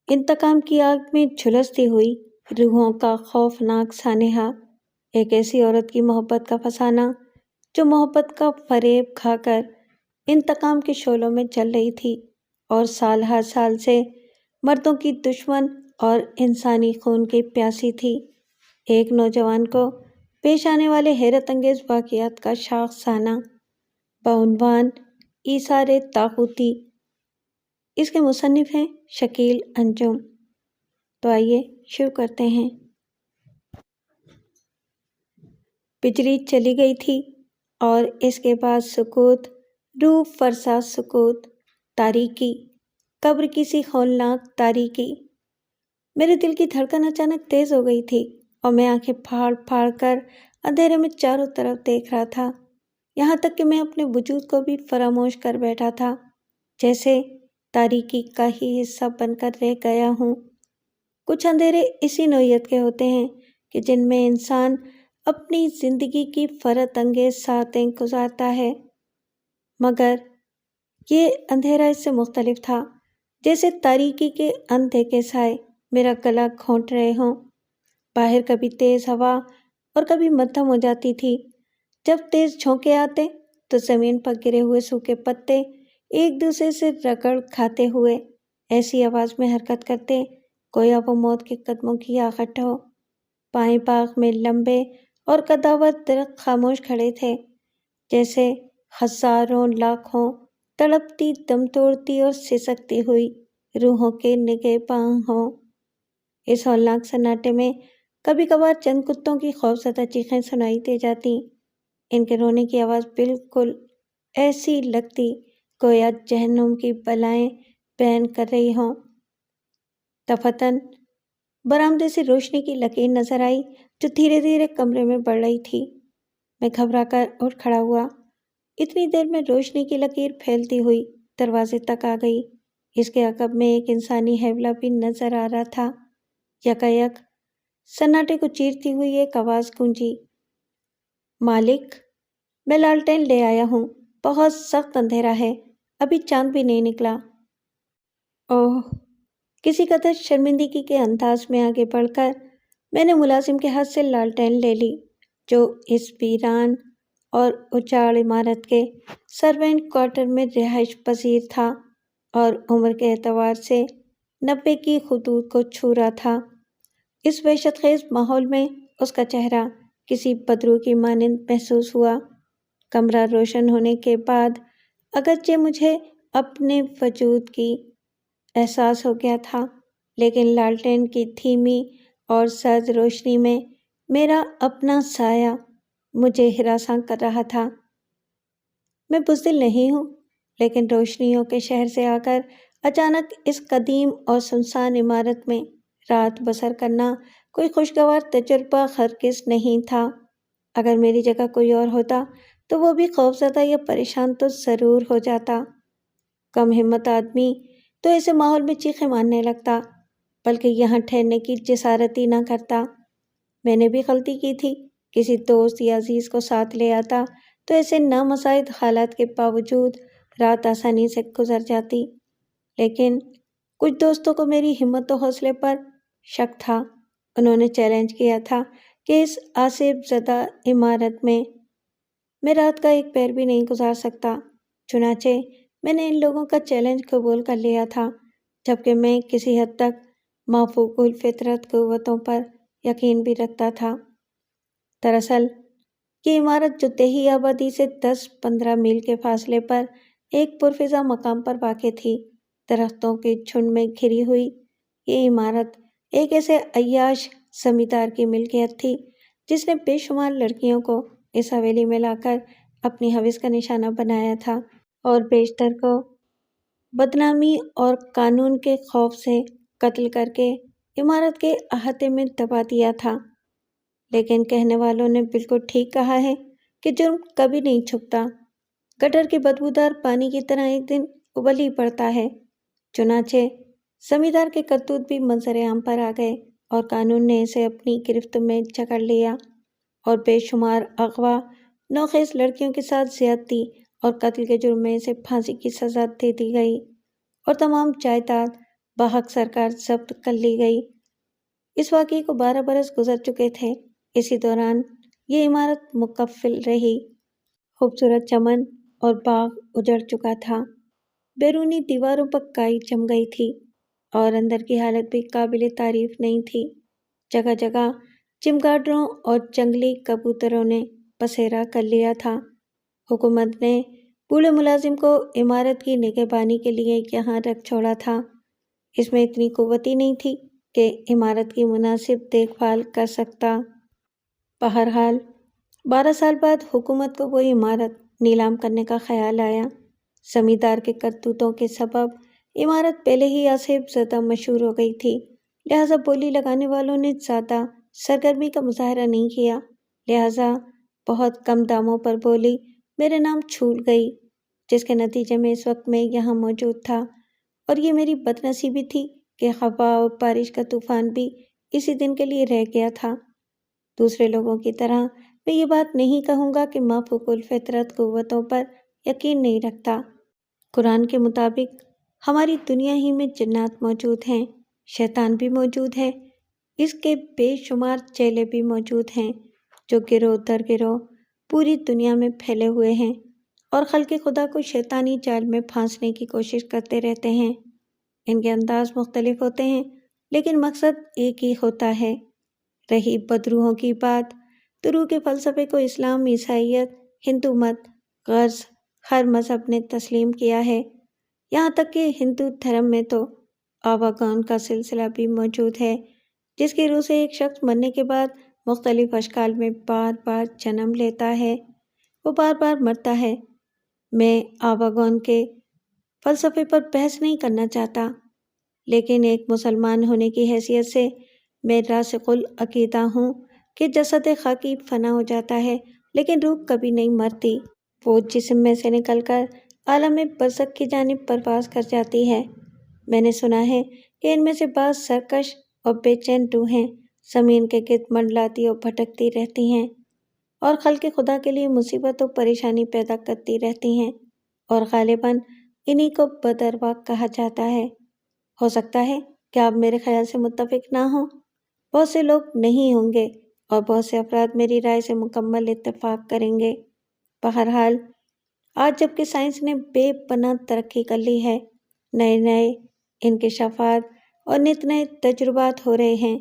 انتقام کی آگ میں جھلستی ہوئی روحوں کا خوفناک سانحہ، ایک ایسی عورت کی محبت کا فسانہ جو محبت کا فریب کھا کر انتقام کے شعلوں میں جل رہی تھی اور سال ہر سال سے مردوں کی دشمن اور انسانی خون کی پیاسی تھی۔ ایک نوجوان کو پیش آنے والے حیرت انگیز واقعات کا شاخسانہ بعنوان ایثار طاغوتی۔ اس کے مصنف ہیں شکیل انجم۔ تو آئیے شروع کرتے ہیں۔ بجلی چلی گئی تھی اور اس کے بعد سکوت، روح فرسا سکوت، تاریکی، قبر کی سی ہولناک تاریکی۔ میرے دل کی دھڑکن اچانک تیز ہو گئی تھی اور میں آنکھیں پھاڑ پھاڑ کر اندھیرے میں چاروں طرف دیکھ رہا تھا، یہاں تک کہ میں اپنے وجود کو بھی فراموش کر بیٹھا تھا، جیسے تاریکی کا ہی حصہ بن کر رہ گیا ہوں۔ کچھ اندھیرے اسی نوعیت کے ہوتے ہیں کہ جن میں انسان اپنی زندگی کی فرحت انگیز ساعتیں گزارتا ہے، مگر یہ اندھیرا اس سے مختلف تھا، جیسے تاریکی کے اندھے سائے میرا گلا گھونٹ رہے ہوں۔ باہر کبھی تیز ہوا اور کبھی مدھم ہو جاتی تھی۔ جب تیز جھونکے آتے تو زمین پر گرے ہوئے سوکھے پتے ایک دوسرے سے رگڑ کھاتے ہوئے ایسی آواز میں حرکت کرتے گویا وہ موت کے قدموں کی آہٹ ہو۔ بائیں باغ میں لمبے اور قداور درخت خاموش کھڑے تھے، جیسے ہزاروں لاکھوں تڑپتی، دم توڑتی اور سسکتی ہوئی روحوں کے نگہباں ہوں۔ اس ہولناک سناٹے میں کبھی کبھار چند کتوں کی خوفزدہ چیخیں سنائی دے جاتی۔ ان کے رونے کی آواز بالکل ایسی لگتی گویا جہنم کی بلائیں بیان کر رہی ہوں۔ دفتن برآمدے سے روشنی کی لکیر نظر آئی جو دھیرے دھیرے کمرے میں بڑھ رہی تھی۔ میں گھبرا کر اٹھ کھڑا ہوا۔ اتنی دیر میں روشنی کی لکیر پھیلتی ہوئی دروازے تک آ گئی۔ اس کے عقب میں ایک انسانی حیولہ بھی نظر آ رہا تھا۔ یکایک سناٹے کو چیرتی ہوئی ایک آواز گونجی، مالک، میں لالٹین لے آیا ہوں، بہت سخت اندھیرا ہے، ابھی چاند بھی نہیں نکلا۔ اوہ! کسی قدر شرمندگی کے انداز میں آگے بڑھ کر میں نے ملازم کے ہاتھ سے لالٹین لے لی، جو اس ویران اور اجاڑ عمارت کے سروینٹ کوارٹر میں رہائش پذیر تھا اور عمر کے اعتبار سے 90 کی حدود کو چھو رہا تھا۔ اس وحشت خیز ماحول میں اس کا چہرہ کسی بدروح کی مانند محسوس ہوا۔ کمرہ روشن ہونے کے بعد اگرچہ مجھے اپنے وجود کی احساس ہو گیا تھا، لیکن لالٹین کی دھیمی اور سرد روشنی میں میرا اپنا سایہ مجھے ہراساں کر رہا تھا۔ میں بزدل نہیں ہوں، لیکن روشنیوں کے شہر سے آ کر اچانک اس قدیم اور سنسان عمارت میں رات بسر کرنا کوئی خوشگوار تجربہ ہرگز نہیں تھا۔ اگر میری جگہ کوئی اور ہوتا تو وہ بھی خوفزدہ یا پریشان تو ضرور ہو جاتا۔ کم ہمت آدمی تو ایسے ماحول میں چیخیں مارنے لگتا، بلکہ یہاں ٹھہرنے کی جسارت ہی نہ کرتا۔ میں نے بھی غلطی کی تھی، کسی دوست یا عزیز کو ساتھ لے آتا تو ایسے نامساعد حالات کے باوجود رات آسانی سے گزر جاتی، لیکن کچھ دوستوں کو میری ہمت و حوصلے پر شک تھا۔ انہوں نے چیلنج کیا تھا کہ اس آسیب زدہ عمارت میں رات کا ایک پیر بھی نہیں گزار سکتا۔ چنانچہ میں نے ان لوگوں کا چیلنج قبول کر لیا تھا، جبکہ میں کسی حد تک مافوق الفطرت قوتوں پر یقین بھی رکھتا تھا۔ دراصل یہ عمارت جو دیہی آبادی سے 10-15 میل کے فاصلے پر ایک پرفضا مقام پر واقع تھی، درختوں کے جھنڈ میں گھری ہوئی یہ عمارت ایک ایسے عیاش زمیندار کی ملکیت تھی جس نے بے شمار لڑکیوں کو اس حویلی میں لا کر اپنی ہوس کا نشانہ بنایا تھا اور بیشتر کو بدنامی اور قانون کے خوف سے قتل کر کے عمارت کے احاطے میں دبا دیا تھا۔ لیکن کہنے والوں نے بالکل ٹھیک کہا ہے کہ جرم کبھی نہیں چھپتا، گٹر کے بدبودار پانی کی طرح ایک دن ابل ہی پڑتا ہے۔ چنانچہ زمیندار کے کرتوت بھی منظر عام پر آ گئے اور قانون نے اسے اپنی گرفت میں جکڑ لیا اور بے شمار اغوا، نوخیز لڑکیوں کے ساتھ زیادتی اور قتل کے جرم میں اسے پھانسی کی سزا دے دی گئی اور تمام جائیداد بحق سرکار ضبط کر لی گئی۔ اس واقعے کو 12 برس گزر چکے تھے۔ اسی دوران یہ عمارت مکفل رہی۔ خوبصورت چمن اور باغ اجڑ چکا تھا، بیرونی دیواروں پر کائی جم گئی تھی اور اندر کی حالت بھی قابل تعریف نہیں تھی۔ جگہ جگہ چمگاڈروں اور جنگلی کبوتروں نے بسیرا کر لیا تھا۔ حکومت نے بوڑھے ملازم کو عمارت کی نگہبانی کے لیے یہاں رکھ چھوڑا تھا۔ اس میں اتنی قوت ہی نہیں تھی کہ عمارت کی مناسب دیکھ بھال کر سکتا۔ بہرحال 12 سال بعد حکومت کو وہ عمارت نیلام کرنے کا خیال آیا۔ زمیندار کے کرتوتوں کے سبب عمارت پہلے ہی آسیب زدہ مشہور ہو گئی تھی، لہٰذا بولی لگانے والوں نے زیادہ سرگرمی کا مظاہرہ نہیں کیا، لہٰذا بہت کم داموں پر بولی میرے نام چھول گئی، جس کے نتیجے میں اس وقت میں یہاں موجود تھا۔ اور یہ میری بد نصیبی تھی کہ ہوا اور بارش کا طوفان بھی اسی دن کے لیے رہ گیا تھا۔ دوسرے لوگوں کی طرح میں یہ بات نہیں کہوں گا کہ مافوق الفطرت قوتوں پر یقین نہیں رکھتا۔ قرآن کے مطابق ہماری دنیا ہی میں جنات موجود ہیں، شیطان بھی موجود ہے، اس کے بے شمار چیلے بھی موجود ہیں جو گروہ در گروہ پوری دنیا میں پھیلے ہوئے ہیں اور خلق خدا کو شیطانی جال میں پھانسنے کی کوشش کرتے رہتے ہیں۔ ان کے انداز مختلف ہوتے ہیں لیکن مقصد ایک ہی ہوتا ہے۔ رہی بدروحوں کی بات، تو روح کے فلسفے کو اسلام، عیسائیت، ہندو مت، غرض ہر مذہب نے تسلیم کیا ہے۔ یہاں تک کہ ہندو دھرم میں تو آواگون کا سلسلہ بھی موجود ہے، جس کی روح سے ایک شخص مرنے کے بعد مختلف اشکال میں بار بار جنم لیتا ہے، وہ بار بار مرتا ہے۔ میں آواگون کے فلسفے پر بحث نہیں کرنا چاہتا، لیکن ایک مسلمان ہونے کی حیثیت سے میں راسخ العقیدہ ہوں کہ جسد خاکی فنا ہو جاتا ہے لیکن روح کبھی نہیں مرتی، وہ جسم میں سے نکل کر عالم برزخ کی جانب پرواز کر جاتی ہے۔ میں نے سنا ہے کہ ان میں سے بعض سرکش اور بے چین روحیں زمین کے گرد منڈلاتی اور بھٹکتی رہتی ہیں اور خلق خدا کے لیے مصیبت و پریشانی پیدا کرتی رہتی ہیں، اور غالباً انہی کو بدارواح کہا جاتا ہے۔ ہو سکتا ہے کہ آپ میرے خیال سے متفق نہ ہوں، بہت سے لوگ نہیں ہوں گے اور بہت سے افراد میری رائے سے مکمل اتفاق کریں گے۔ بہرحال آج جب کہ سائنس نے بے پناہ ترقی کر لی ہے، نئے نئے انکشافات اور نت نئے تجربات ہو رہے ہیں،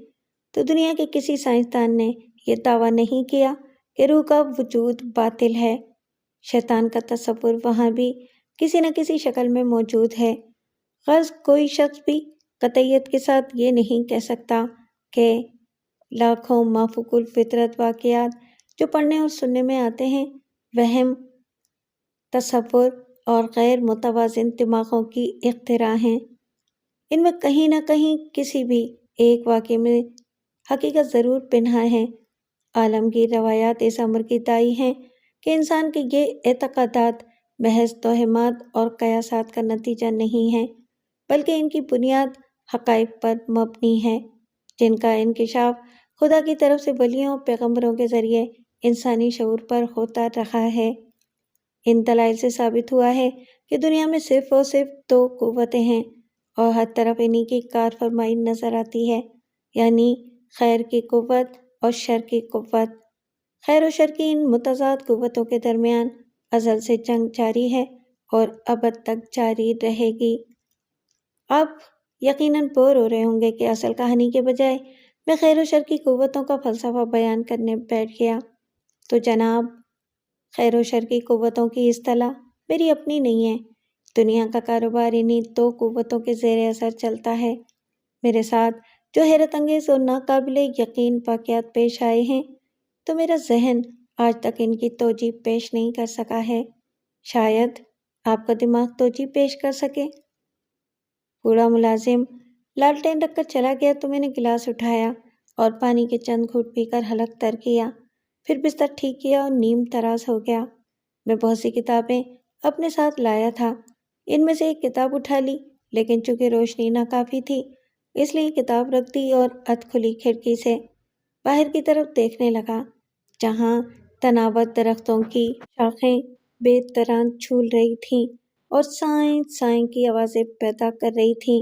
تو دنیا کے کسی سائنسدان نے یہ دعویٰ نہیں کیا کہ روح کا وجود باطل ہے۔ شیطان کا تصور وہاں بھی کسی نہ کسی شکل میں موجود ہے۔ غرض کوئی شخص بھی قطعیت کے ساتھ یہ نہیں کہہ سکتا کہ لاکھوں مافوق الفطرت واقعات جو پڑھنے اور سننے میں آتے ہیں وہم، تصور اور غیر متوازن دماغوں کی اختراع ہیں۔ ان میں کہیں نہ کہیں کسی بھی ایک واقعے میں حقیقت ضرور پنہا ہے۔ عالمگیر روایات اس امر کی داعی ہیں کہ انسان کے یہ اعتقادات محض توہمات اور قیاسات کا نتیجہ نہیں ہیں، بلکہ ان کی بنیاد حقائق پر مبنی ہے جن کا انکشاف خدا کی طرف سے ولیوں اور پیغمبروں کے ذریعے انسانی شعور پر ہوتا رہا ہے۔ ان دلائل سے ثابت ہوا ہے کہ دنیا میں صرف اور صرف دو قوتیں ہیں اور ہر طرف انہی کی کار فرمائی نظر آتی ہے، یعنی خیر کی قوت اور شر کی قوت۔ خیر و شر کی ان متضاد قوتوں کے درمیان ازل سے جنگ جاری ہے اور ابد تک جاری رہے گی۔ آپ یقیناً بور ہو رہے ہوں گے کہ اصل کہانی کے بجائے میں خیر و شر کی قوتوں کا فلسفہ بیان کرنے بیٹھ گیا۔ تو جناب، خیر و شر کی قوتوں کی اصطلاح میری اپنی نہیں ہے، دنیا کا کاروبار انہی دو قوتوں کے زیر اثر چلتا ہے۔ میرے ساتھ جو حیرت انگیز اور ناقابل یقین واقعات پیش آئے ہیں، تو میرا ذہن آج تک ان کی توجیہ پیش نہیں کر سکا ہے، شاید آپ کا دماغ توجیہ پیش کر سکے۔ بوڑھا ملازم لالٹین رکھ کر چلا گیا تو میں نے گلاس اٹھایا اور پانی کے چند گھونٹ پی کر حلق تر کیا، پھر بستر ٹھیک کیا اور نیم تراز ہو گیا۔ میں بہت سی کتابیں اپنے ساتھ لایا تھا، ان میں سے ایک کتاب اٹھا لی، لیکن چونکہ روشنی ناکافی تھی اس لیے کتاب رکھ دی اور ادھ کھلی کھڑکی سے باہر کی طرف دیکھنے لگا، جہاں تناوت درختوں کی شاخیں بے تران جھول رہی تھیں اور سائیں سائیں کی آوازیں پیدا کر رہی تھیں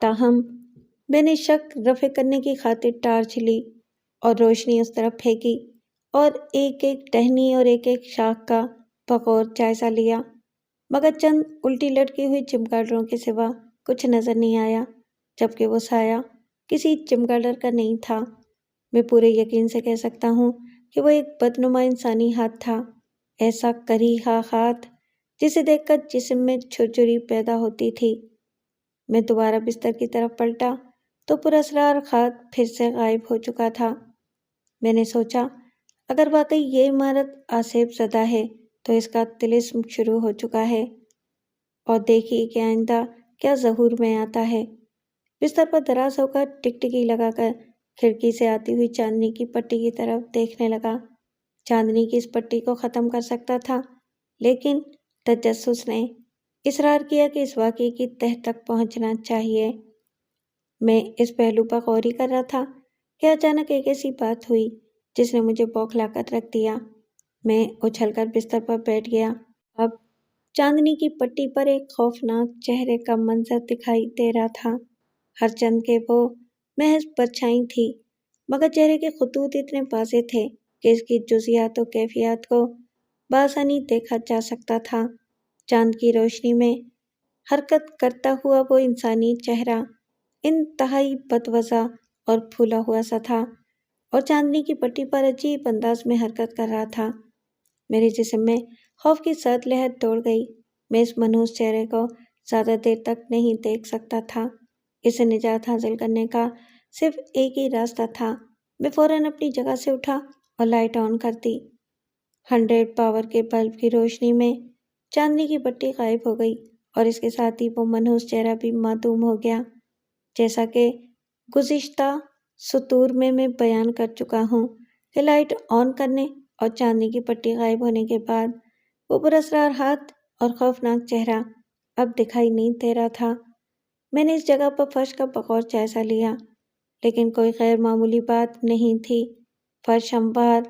تاہم میں نے شک رفع کرنے کی خاطر ٹارچ لی اور روشنی اس طرف پھینکی اور ایک ایک ٹہنی اور ایک ایک شاخ کا بغور جائزہ لیا، مگر چند الٹی لٹکی ہوئی چمگاڈروں کے سوا کچھ نظر نہیں آیا، جبکہ وہ سایہ کسی چمگاڈر کا نہیں تھا۔ میں پورے یقین سے کہہ سکتا ہوں کہ وہ ایک بدنما انسانی ہاتھ تھا، ایسا کریہا ہاتھ جسے دیکھ کر جسم میں جھرجھری پیدا ہوتی تھی۔ میں دوبارہ بستر کی طرف پلٹا تو پراسرار ہاتھ پھر سے غائب ہو چکا تھا۔ میں نے سوچا اگر واقعی یہ عمارت آسیب زدہ ہے تو اس کا طلسم شروع ہو چکا ہے، اور دیکھیے کہ آئندہ کیا ظہور میں آتا ہے۔ بستر پر دراز ہو کر ٹکٹکی لگا کر کھڑکی سے آتی ہوئی چاندنی کی پٹی کی طرف دیکھنے لگا۔ چاندنی کی اس پٹی کو ختم کر سکتا تھا، لیکن تجسس نے اصرار کیا کہ اس واقعے کی تہہ تک پہنچنا چاہیے۔ میں اس پہلو پر غور ہی کر رہا تھا کہ اچانک ایک ایسی بات ہوئی جس نے مجھے بوکھلا کر رکھ دیا۔ میں اچھل کر بستر پر بیٹھ گیا۔ اب چاندنی کی پٹی پر ایک خوفناک چہرے کا منظر دکھائی دے رہا تھا۔ ہر چند کے وہ محض پرچھائی تھی، مگر چہرے کے خطوط اتنے واضح تھے کہ اس کی جزیات و کیفیات کو بآسانی دیکھا جا سکتا تھا۔ چاند کی روشنی میں حرکت کرتا ہوا وہ انسانی چہرہ انتہائی بدوضع اور پھولا ہوا سا تھا، اور چاندنی کی پٹی پر عجیب انداز میں حرکت کر رہا تھا۔ میرے جسم میں خوف کی سرد لہر دوڑ گئی۔ میں اس منحوس چہرے کو زیادہ دیر تک نہیں دیکھ سکتا تھا۔ اس سے نجات حاصل کرنے کا صرف ایک ہی راستہ تھا۔ میں فوراً اپنی جگہ سے اٹھا اور لائٹ آن کر دی۔ 100 پاور کے بلب کی روشنی میں چاندنی کی پٹی غائب ہو گئی اور اس کے ساتھ ہی وہ منحوس چہرہ بھی معدوم ہو گیا۔ جیسا کہ گزشتہ سطور میں بیان کر چکا ہوں کہ لائٹ آن کرنے اور چاندنی کی پٹی غائب ہونے کے بعد وہ پراسرار ہاتھ اور خوفناک چہرہ اب دکھائی نہیں دے رہا تھا۔ میں نے اس جگہ پر فرش کا بغور جائزہ لیا، لیکن کوئی غیر معمولی بات نہیں تھی۔ فرش ہموار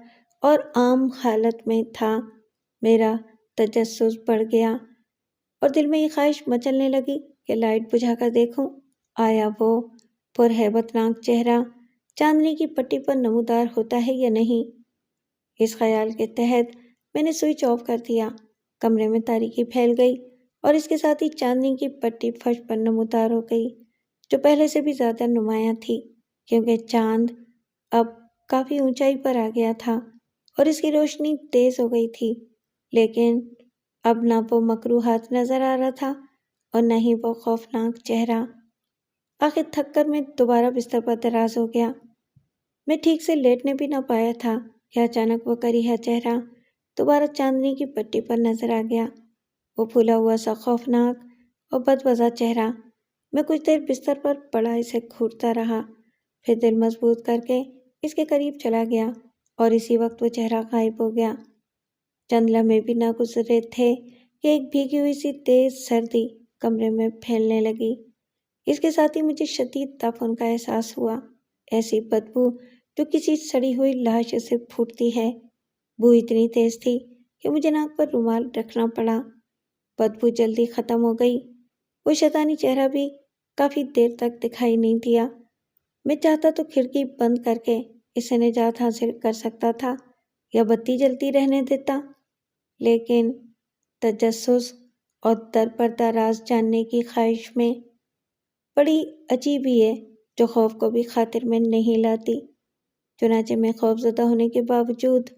اور عام حالت میں تھا۔ میرا تجسس بڑھ گیا اور دل میں یہ خواہش مچلنے لگی کہ لائٹ بجھا کر دیکھوں آیا وہ پرہیبت ناک چہرہ چاندنی کی پٹی پر نمودار ہوتا ہے یا نہیں۔ اس خیال کے تحت میں نے سوئچ آف کر دیا۔ کمرے میں تاریکی پھیل گئی اور اس کے ساتھ ہی چاندنی کی پٹی فرش پر نمودار ہو گئی، جو پہلے سے بھی زیادہ نمایاں تھی، کیونکہ چاند اب کافی اونچائی پر آ گیا تھا اور اس کی روشنی تیز ہو گئی تھی، لیکن اب نہ وہ مکروہ ہاتھ نظر آ رہا تھا اور نہ ہی وہ خوفناک چہرہ۔ آخر تھک کر میں دوبارہ بستر پر دراز ہو گیا۔ میں ٹھیک سے لیٹنے بھی نہ پایا تھا کہ اچانک وہ کریہا چہرہ دوبارہ چاندنی کی پٹی پر نظر آ گیا، وہ پھولا ہوا سا خوفناک اور بدوضع چہرہ۔ میں کچھ دیر بستر پر پڑا اسے گھورتا رہا، پھر دل مضبوط کر کے اس کے قریب چلا گیا اور اسی وقت وہ چہرہ غائب ہو گیا۔ چند لمحے بھی نہ گزرے تھے کہ ایک بھیگی ہوئی سی تیز سردی کمرے میں پھیلنے لگی۔ اس کے ساتھ ہی مجھے شدید تاپن کا احساس ہوا، ایسی بدبو جو کسی سڑی ہوئی لاش سے پھوٹتی ہے۔ بو اتنی تیز تھی کہ مجھے ناک پر رومال رکھنا پڑا۔ بدبو جلدی ختم ہو گئی۔ وہ شیطانی چہرہ بھی کافی دیر تک دکھائی نہیں دیا۔ میں چاہتا تو کھڑکی بند کر کے اس سے نجات حاصل کر سکتا تھا یا بتی جلتی رہنے دیتا، لیکن تجسس اور درپردہ راز جاننے کی خواہش میں بڑی عجیبی ہے جو خوف کو بھی خاطر میں نہیں لاتی۔ چنانچہ میں خوف زدہ ہونے کے باوجود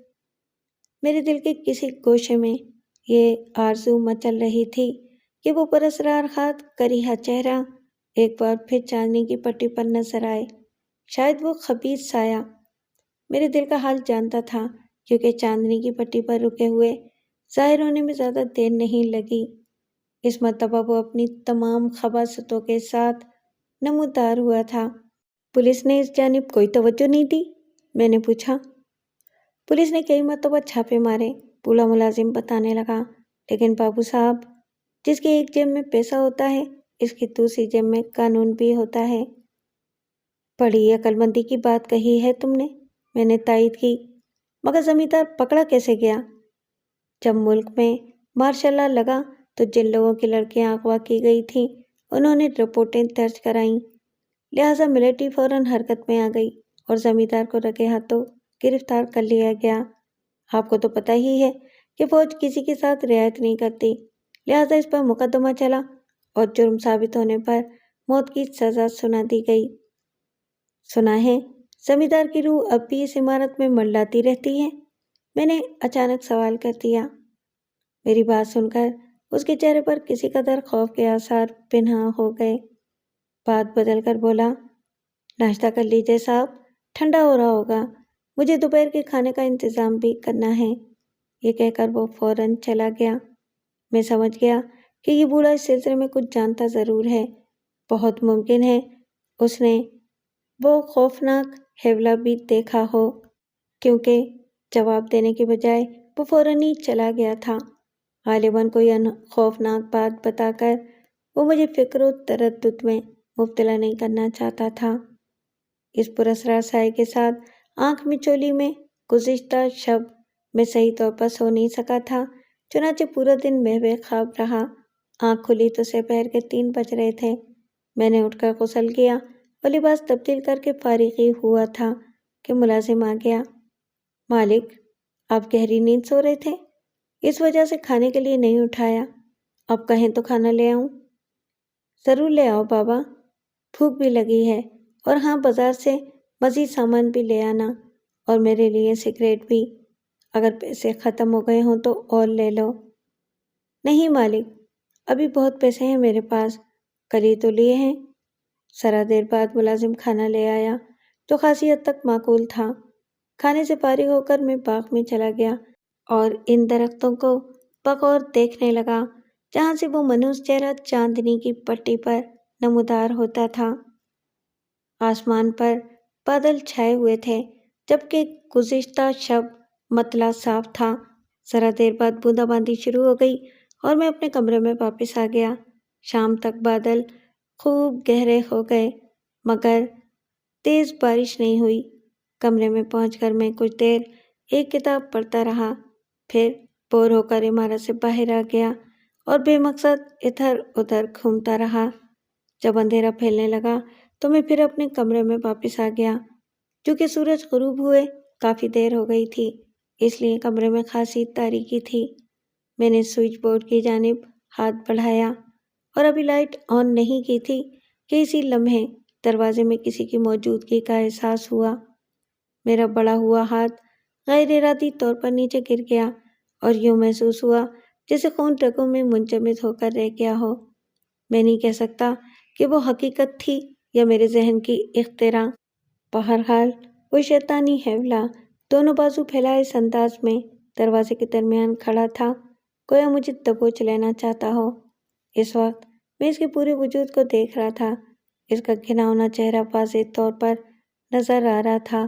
میرے دل کے کسی گوشے میں یہ آرزو مچل رہی تھی کہ وہ پراسرار ہاتھ کریہا چہرہ ایک بار پھر چاندنی کی پٹی پر نظر آئے، شاید وہ خبیث سایہ۔ میرے دل کا حال جانتا تھا، کیونکہ چاندنی کی پٹی پر رکے ہوئے ظاہر ہونے میں زیادہ دیر نہیں لگی۔ اس مرتبہ وہ اپنی تمام خباثتوں کے ساتھ نمودار ہوا تھا۔ پولیس نے اس جانب کوئی توجہ نہیں دی؟ میں نے پوچھا۔ پولیس نے کئی مرتبہ چھاپے مارے، بوڑھا ملازم بتانے لگا، لیکن بابو صاحب، جس کی ایک جیب میں پیسہ ہوتا ہے اس کی دوسری جیب میں قانون بھی ہوتا ہے۔ بڑی عقل مندی کی بات کہی ہے تم نے، میں نے تائید کی، مگر زمیندار پکڑا کیسے گیا؟ جب ملک میں مارشل لا لگا تو جن لوگوں کی لڑکیاں اغوا کی گئی تھیں انہوں نے رپورٹیں درج کرائیں، لہٰذا ملٹری فوراً حرکت میں آ گئی اور زمیندار کو رگے ہاتھوں گرفتار کر لیا گیا۔ آپ کو تو پتہ ہی ہے کہ فوج کسی کے ساتھ رعایت نہیں کرتی، لہٰذا اس پر مقدمہ چلا اور جرم ثابت ہونے پر موت کی سزا سنا دی گئی۔ سنا ہے زمیندار کی روح اب بھی اس عمارت میں منڈلاتی رہتی ہے؟ میں نے اچانک سوال کر دیا۔ میری بات سن کر اس کے چہرے پر کسی قدر خوف کے آثار پنہاں ہو گئے۔ بات بدل کر بولا، ناشتہ کر لیجیے صاحب، ٹھنڈا ہو رہا ہوگا، مجھے دوپہر کے کھانے کا انتظام بھی کرنا ہے۔ یہ کہہ کر وہ فوراً چلا گیا۔ میں سمجھ گیا کہ یہ بوڑھا اس سلسلے میں کچھ جانتا ضرور ہے۔ بہت ممکن ہے اس نے وہ خوفناک حیولہ بھی دیکھا ہو، کیونکہ جواب دینے کے بجائے وہ فوراً ہی چلا گیا تھا۔ غالباً کوئی خوفناک بات بتا کر وہ مجھے فکر و تردد میں مبتلا نہیں کرنا چاہتا تھا۔ اس پراسرار سائے کے ساتھ آنکھ مچولی میں گزشتہ شب میں صحیح طور پر سو نہیں سکا تھا، چنانچہ پورا دن بے خواب رہا۔ آنکھ کھلی تو دوپہر کے 3 بج رہے تھے۔ میں نے اٹھ کر غسل کیا اور لباس تبدیل کر کے فارغ ہی ہوا تھا کہ ملازم آ گیا۔ مالک، آپ گہری نیند سو رہے تھے، اس وجہ سے کھانے کے لیے نہیں اٹھایا، اب کہیں تو کھانا لے آؤں؟ ضرور لے آؤ بابا، بھوک بھی لگی ہے، اور ہاں بازار سے مزید سامان بھی لے آنا، اور میرے لیے سگریٹ بھی، اگر پیسے ختم ہو گئے ہوں تو اور لے لو۔ نہیں مالک، ابھی بہت پیسے ہیں میرے پاس، کل ہی تو لیے ہیں۔ ذرا دیر بعد ملازم کھانا لے آیا، جو خاصی حد تک معقول تھا۔ کھانے سے فارغ ہو کر میں باغ میں چلا گیا اور ان درختوں کو بغور دیکھنے لگا جہاں سے وہ منحوس چہرہ چاندنی کی پٹی پر نمودار ہوتا تھا۔ آسمان پر بادل چھائے ہوئے تھے، جبکہ گزشتہ شب مطلع صاف تھا۔ ذرا دیر بعد بوندا باندی شروع ہو گئی اور میں اپنے کمرے میں واپس آ گیا۔ شام تک بادل خوب گہرے ہو گئے، مگر تیز بارش نہیں ہوئی۔ کمرے میں پہنچ کر میں کچھ دیر ایک کتاب پڑھتا رہا، پھر بور ہو کر عمارت سے باہر آ گیا اور بے مقصد ادھر ادھر گھومتا رہا۔ جب اندھیرا پھیلنے لگا تو میں پھر اپنے کمرے میں واپس آ گیا۔ چونکہ سورج غروب ہوئے کافی دیر ہو گئی تھی، اس لیے کمرے میں خاصی تاریکی تھی۔ میں نے سوئچ بورڈ کی جانب ہاتھ بڑھایا اور ابھی لائٹ آن نہیں کی تھی کہ اسی لمحے دروازے میں کسی کی موجودگی کا احساس ہوا۔ میرا بڑا ہوا ہاتھ غیر ارادی طور پر نیچے گر گیا اور یوں محسوس ہوا جیسے خون رگوں میں منجمد ہو کر رہ گیا ہو۔ میں نہیں کہہ سکتا کہ وہ حقیقت تھی یا میرے ذہن کی اختراع۔ بہرحال وہ شیطانی حیولہ دونوں بازو پھیلائے اس انداز میں دروازے کے درمیان کھڑا تھا، گویا مجھے دبوچ لینا چاہتا ہو۔ اس وقت میں اس کے پورے وجود کو دیکھ رہا تھا۔ اس کا گھناؤنا چہرہ واضح طور پر نظر آ رہا تھا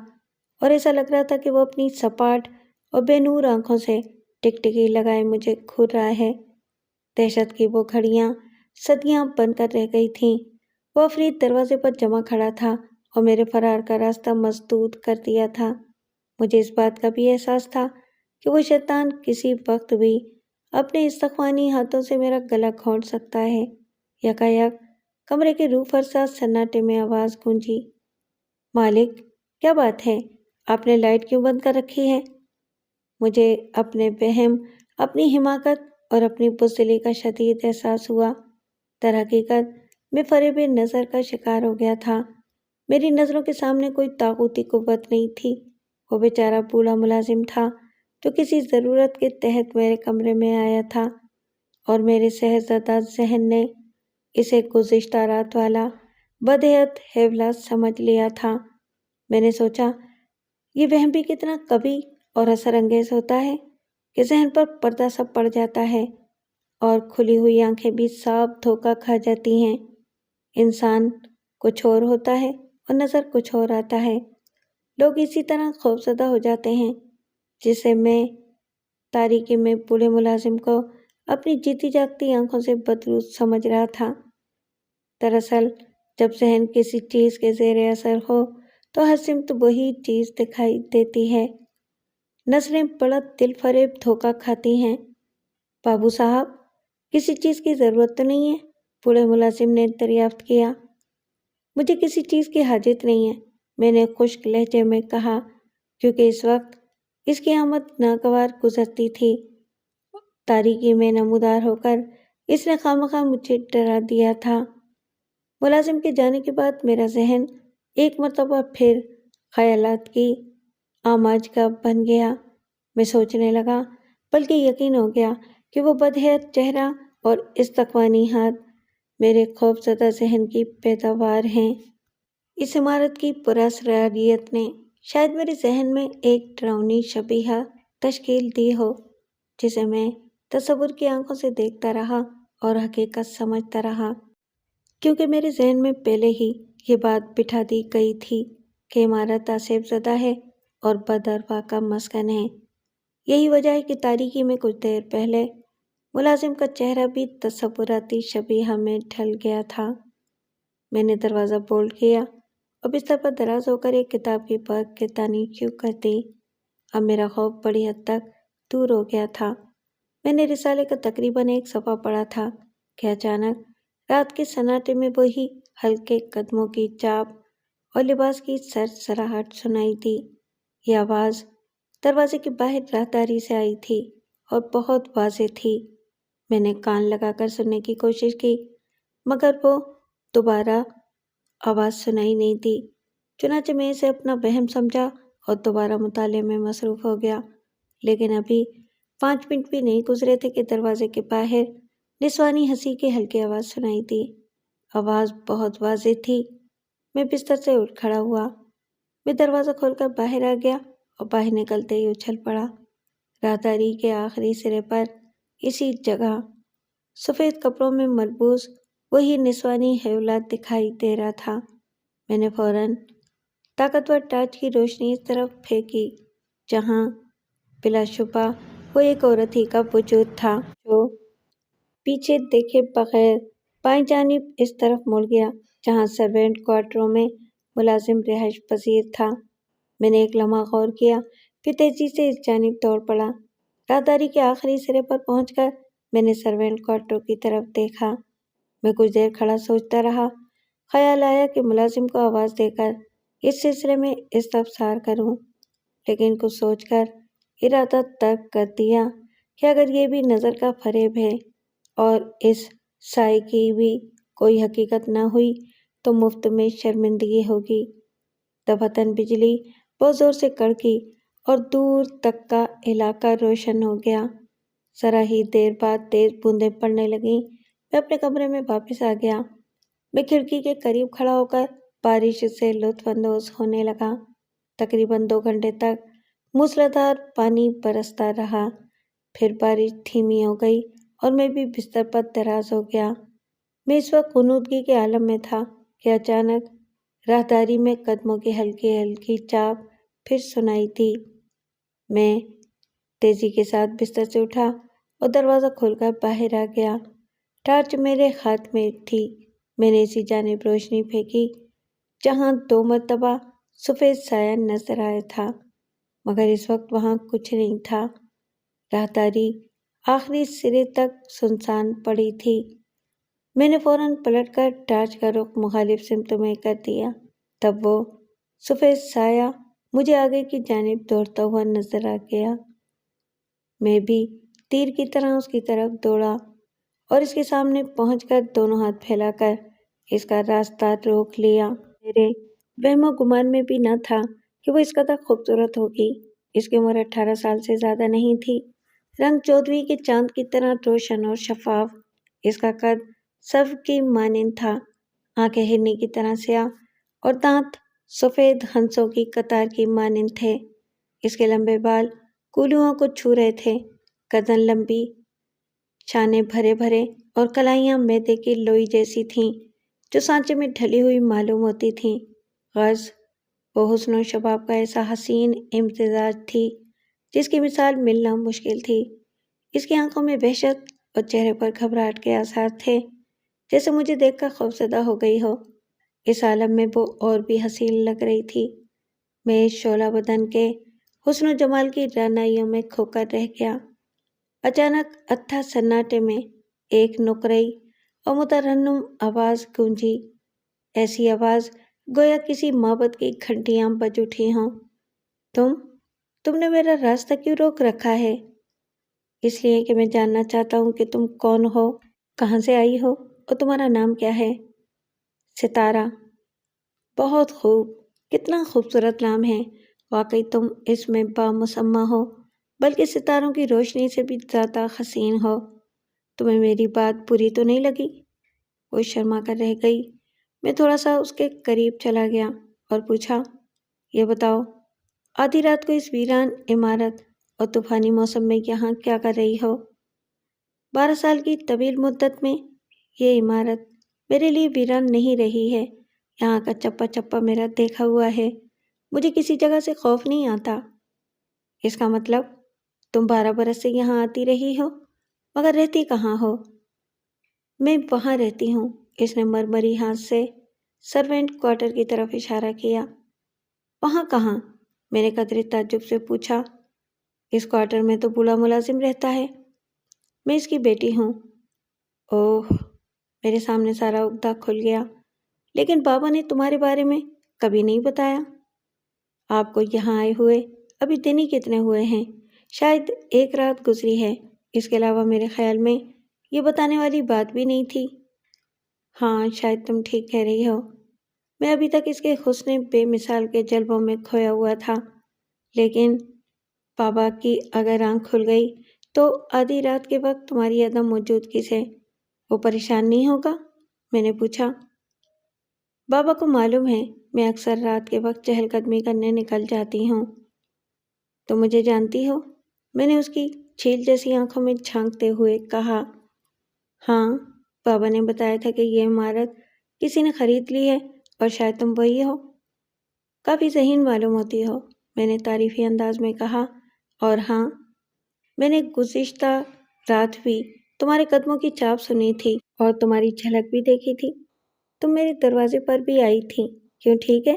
اور ایسا لگ رہا تھا کہ وہ اپنی سپاٹ اور بے نور آنکھوں سے ٹکٹکی لگائے مجھے گھور رہا ہے۔ دہشت کی وہ گھڑیاں صدیاں بن کر رہ گئی تھیں۔ وہ عفریت دروازے پر جمع کھڑا تھا اور میرے فرار کا راستہ مسدود کر دیا تھا۔ مجھے اس بات کا بھی احساس تھا کہ وہ شیطان کسی وقت بھی اپنے استخوانی ہاتھوں سے میرا گلا گھونٹ سکتا ہے۔ یکایک کمرے کے روح فرسا سناٹے میں آواز گونجی، مالک، کیا بات ہے؟ آپ نے لائٹ کیوں بند کر رکھی ہے؟ مجھے اپنے وہم، اپنی حماقت اور اپنی بزدلی کا شدید احساس ہوا۔ در حقیقت میں فریب نظر کا شکار ہو گیا تھا۔ میری نظروں کے سامنے کوئی طاغوتی قوت نہیں تھی، وہ بیچارہ بوڑھا ملازم تھا جو کسی ضرورت کے تحت میرے کمرے میں آیا تھا، اور میرے شہزادہ ذہن نے اسے گزشتہ رات والا بدہیت حیولہ سمجھ لیا تھا۔ میں نے سوچا، یہ وہم بھی کتنا قوی اور اثر انگیز ہوتا ہے کہ ذہن پر پردہ سا پڑ جاتا ہے اور کھلی ہوئی آنکھیں بھی صاف دھوکہ کھا جاتی ہیں۔ انسان کچھ اور ہوتا ہے اور نظر کچھ اور آتا ہے۔ لوگ اسی طرح خوفزدہ ہو جاتے ہیں، جسے میں تاریکی میں بوڑھے ملازم کو اپنی جیتی جاگتی آنکھوں سے بدرود سمجھ رہا تھا۔ دراصل جب ذہن کسی چیز کے زیر اثر ہو تو ہر سمت وہی چیز دکھائی دیتی ہے۔ نظریں بڑا دل فریب دھوکہ کھاتی ہیں۔ بابو صاحب، کسی چیز کی ضرورت تو نہیں ہے؟ بوڑھے ملازم نے دریافت کیا۔ مجھے کسی چیز کی حاجت نہیں ہے، میں نے خشک لہجے میں کہا، کیونکہ اس وقت اس کی آمد ناگوار گزرتی تھی۔ تاریکی میں نمودار ہو کر اس نے خواہ مجھے ڈرا دیا تھا۔ ملازم کے جانے کے بعد میرا ذہن ایک مرتبہ پھر خیالات کی آماج کا بن گیا۔ میں سوچنے لگا، بلکہ یقین ہو گیا کہ وہ بدحیات چہرہ اور استقوانی ہاتھ میرے خوف زدہ ذہن کی پیداوار ہیں۔ اس عمارت کی پراسراریت نے شاید میرے ذہن میں ایک ڈراؤنی شبیہ تشکیل دی ہو، جسے میں تصور کی آنکھوں سے دیکھتا رہا اور حقیقت سمجھتا رہا، کیونکہ میرے ذہن میں پہلے ہی یہ بات بٹھا دی گئی تھی کہ عمارت آسیب زدہ ہے اور بداروا کا مسکن ہے۔ یہی وجہ ہے کہ تاریکی میں کچھ دیر پہلے ملازم کا چہرہ بھی تصوراتی شبیہ میں ڈھل گیا تھا۔ میں نے دروازہ بولڈ کیا اور بستر پر دراز ہو کر ایک کتاب کی پاکدانی شروع کر دی۔ اب میرا خوف بڑی حد تک دور ہو گیا تھا۔ میں نے رسالے کا تقریباً ایک صفحہ پڑھا تھا کہ اچانک رات کے سناٹے میں وہی ہلکے قدموں کی چاپ اور لباس کی سرسراہٹ سنائی دی۔ یہ آواز دروازے کے باہر راہداری سے آئی تھی اور بہت واضح تھی۔ میں نے کان لگا کر سننے کی کوشش کی، مگر وہ دوبارہ آواز سنائی نہیں دی۔ چنانچہ میں اسے اپنا وہم سمجھا اور دوبارہ مطالعے میں مصروف ہو گیا۔ لیکن ابھی 5 منٹ بھی نہیں گزرے تھے کہ دروازے کے باہر نسوانی ہنسی کی ہلکی آواز سنائی دی۔ آواز بہت واضح تھی۔ میں بستر سے اٹھ کھڑا ہوا۔ میں دروازہ کھول کر باہر آ گیا اور باہر نکلتے ہی اچھل پڑا۔ راہداری کے آخری سرے پر اسی جگہ سفید کپڑوں میں ملبوس وہی نسوانی حیولات دکھائی دے رہا تھا۔ میں نے فوراً طاقتور ٹارچ کی روشنی اس طرف پھینکی جہاں بلا شبہ وہ ایک عورت ہی کا وجود تھا، جو پیچھے دیکھے بغیر بائیں جانب اس طرف مڑ گیا جہاں سرونٹ کوارٹروں میں ملازم رہائش پذیر تھا۔ میں نے ایک لمحہ غور کیا، پھر تیزی سے اس جانب دوڑ پڑا۔ راہداری کے آخری سرے پر پہنچ کر میں نے سرونٹ کوارٹروں کی طرف دیکھا۔ میں کچھ دیر کھڑا سوچتا رہا۔ خیال آیا کہ ملازم کو آواز دے کر اس سلسلے میں استفسار کروں، لیکن کچھ سوچ کر ارادہ ترک کر دیا کہ اگر یہ بھی نظر کا فریب ہے اور اس سائے کی بھی کوئی حقیقت نہ ہوئی تو مفت میں شرمندگی ہوگی۔ دفعتاً بجلی بہت زور سے کڑکی اور دور تک کا علاقہ روشن ہو گیا۔ ذرا ہی دیر بعد تیز بوندیں پڑنے لگیں۔ میں اپنے کمرے میں واپس آ گیا۔ میں کھڑکی کے قریب کھڑا ہو کر بارش سے لطف اندوز ہونے لگا۔ تقریباً 2 گھنٹے تک موسلادھار پانی برستا رہا، پھر بارش دھیمی ہو گئی اور میں بھی بستر پر دراز ہو گیا۔ میں اس وقت غنودگی کے عالم میں تھا کہ اچانک راہداری میں قدموں کی ہلکی ہلکی چاپ پھر سنائی دی۔ میں تیزی کے ساتھ بستر سے اٹھا اور دروازہ کھول کر باہر آ گیا۔ ٹارچ میرے ہاتھ میں تھی۔ میں نے اسی جانب روشنی پھینکی جہاں 2 مرتبہ سفید سایہ نظر آیا تھا، مگر اس وقت وہاں کچھ نہیں تھا۔ راہداری آخری سرے تک سنسان پڑی تھی۔ میں نے فوراً پلٹ کر ٹارچ کا رخ مخالف سمت میں کر دیا۔ تب وہ سفید سایہ مجھے آگے کی جانب دوڑتا ہوا نظر آ گیا۔ میں بھی تیر کی طرح اس کی طرف دوڑا اور اس کے سامنے پہنچ کر دونوں ہاتھ پھیلا کر اس کا راستہ روک لیا۔ میرے وہم و گمان میں بھی نہ تھا کہ وہ اس قدر خوبصورت ہوگی۔ اس کی عمر 18 سال سے زیادہ نہیں تھی۔ رنگ 14ویں کے چاند کی طرح روشن اور شفاف۔ اس کا قد سرو کی مانند تھا، آنکھیں ہرنی کی طرح سیاہ اور دانت سفید ہنسوں کی قطار کی مانند تھے۔ اس کے لمبے بال کولیوں کو چھو رہے تھے، گردن لمبی، شانے بھرے بھرے اور کلائیاں میدے کی لوئی جیسی تھیں جو سانچے میں ڈھلی ہوئی معلوم ہوتی تھیں۔ غرض وہ حسن و شباب کا ایسا حسین امتزاج تھی جس کی مثال ملنا مشکل تھی۔ اس کی آنکھوں میں وحشت اور چہرے پر گھبراہٹ کے آثار تھے، جیسے مجھے دیکھ کر خوفزدہ ہو گئی ہو۔ اس عالم میں وہ اور بھی حسین لگ رہی تھی۔ میں اس شعلہ بدن کے حسن و جمال کی رعنائیوں میں کھو کر رہ گیا۔ اچانک اتھا سناٹے میں ایک نقرئی اور مترنم آواز گونجی، ایسی آواز گویا کسی معبد کی گھنٹیاں بج اٹھی ہوں۔ تم نے میرا راستہ کیوں روک رکھا ہے؟ اس لیے کہ میں جاننا چاہتا ہوں کہ تم کون ہو، کہاں سے آئی ہو اور تمہارا نام کیا ہے۔ ستارہ، بہت خوب، کتنا خوبصورت نام ہے، واقعی تم اس میں بامسمہ ہو، بلکہ ستاروں کی روشنی سے بھی زیادہ حسین ہو۔ تمہیں میری بات بری تو نہیں لگی؟ وہ شرما کر رہ گئی۔ میں تھوڑا سا اس کے قریب چلا گیا اور پوچھا، یہ بتاؤ، آدھی رات کو اس ویران عمارت اور طوفانی موسم میں یہاں کیا کر رہی ہو؟ 12 سال کی طویل مدت میں یہ عمارت میرے لیے ویران نہیں رہی ہے، یہاں کا چپا چپا میرا دیکھا ہوا ہے، مجھے کسی جگہ سے خوف نہیں آتا۔ اس کا مطلب تم 12 برس سے یہاں آتی رہی ہو، مگر رہتی کہاں ہو؟ میں وہاں رہتی ہوں، اس نے مرمری ہاتھ سے سروینٹ کوارٹر کی طرف اشارہ کیا۔ وہاں کہاں؟ میں نے قدرے تعجب سے پوچھا۔ اس کوارٹر میں تو بوڑھا ملازم رہتا ہے، میں اس کی بیٹی ہوں۔ اوہ، میرے سامنے سارا عقدہ کھل گیا۔ لیکن بابا نے تمہارے بارے میں کبھی نہیں بتایا۔ آپ کو یہاں آئے ہوئے ابھی دن ہی کتنے ہوئے ہیں، شاید ایک رات گزری ہے، اس کے علاوہ میرے خیال میں یہ بتانے والی بات بھی نہیں تھی۔ ہاں، شاید تم ٹھیک کہہ رہی ہو، میں ابھی تک اس کے حسن بے مثال کے جلووں میں کھویا ہوا تھا، لیکن بابا کی اگر آنکھ کھل گئی تو آدھی رات کے وقت تمہاری عدم موجودگی سے وہ پریشان نہیں ہوگا؟ میں نے پوچھا۔ بابا کو معلوم ہے میں اکثر رات کے وقت چہل قدمی کرنے نکل جاتی ہوں۔ تم مجھے جانتی ہو؟ میں نے اس کی چھیل جیسی آنکھوں میں جھانکتے ہوئے کہا۔ ہاں، بابا نے بتایا تھا کہ یہ عمارت کسی نے خرید لی ہے اور شاید تم وہی ہو۔ کافی ذہین معلوم ہوتی ہو، میں نے تعریفی انداز میں کہا۔ اور ہاں، میں نے گزشتہ رات بھی تمہارے قدموں کی چاپ سنی تھی اور تمہاری جھلک بھی دیکھی تھی، تم میرے دروازے پر بھی آئی تھی، کیوں ٹھیک ہے؟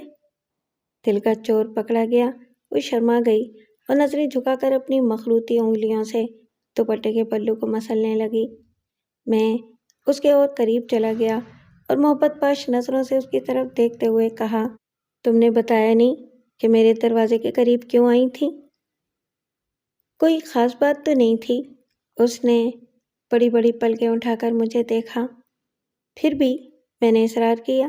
دل کا چور پکڑا گیا، وہ شرما گئی اور نظریں جھکا کر اپنی مخروطی انگلیوں سے دوپٹے کے پلو کو مسلنے لگی۔ میں اس کے اور قریب چلا گیا اور محبت پاش نظروں سے اس کی طرف دیکھتے ہوئے کہا، تم نے بتایا نہیں کہ میرے دروازے کے قریب کیوں آئی تھی؟ کوئی خاص بات تو نہیں تھی، اس نے بڑی بڑی پلکیں اٹھا کر مجھے دیکھا۔ پھر بھی میں نے اصرار کیا۔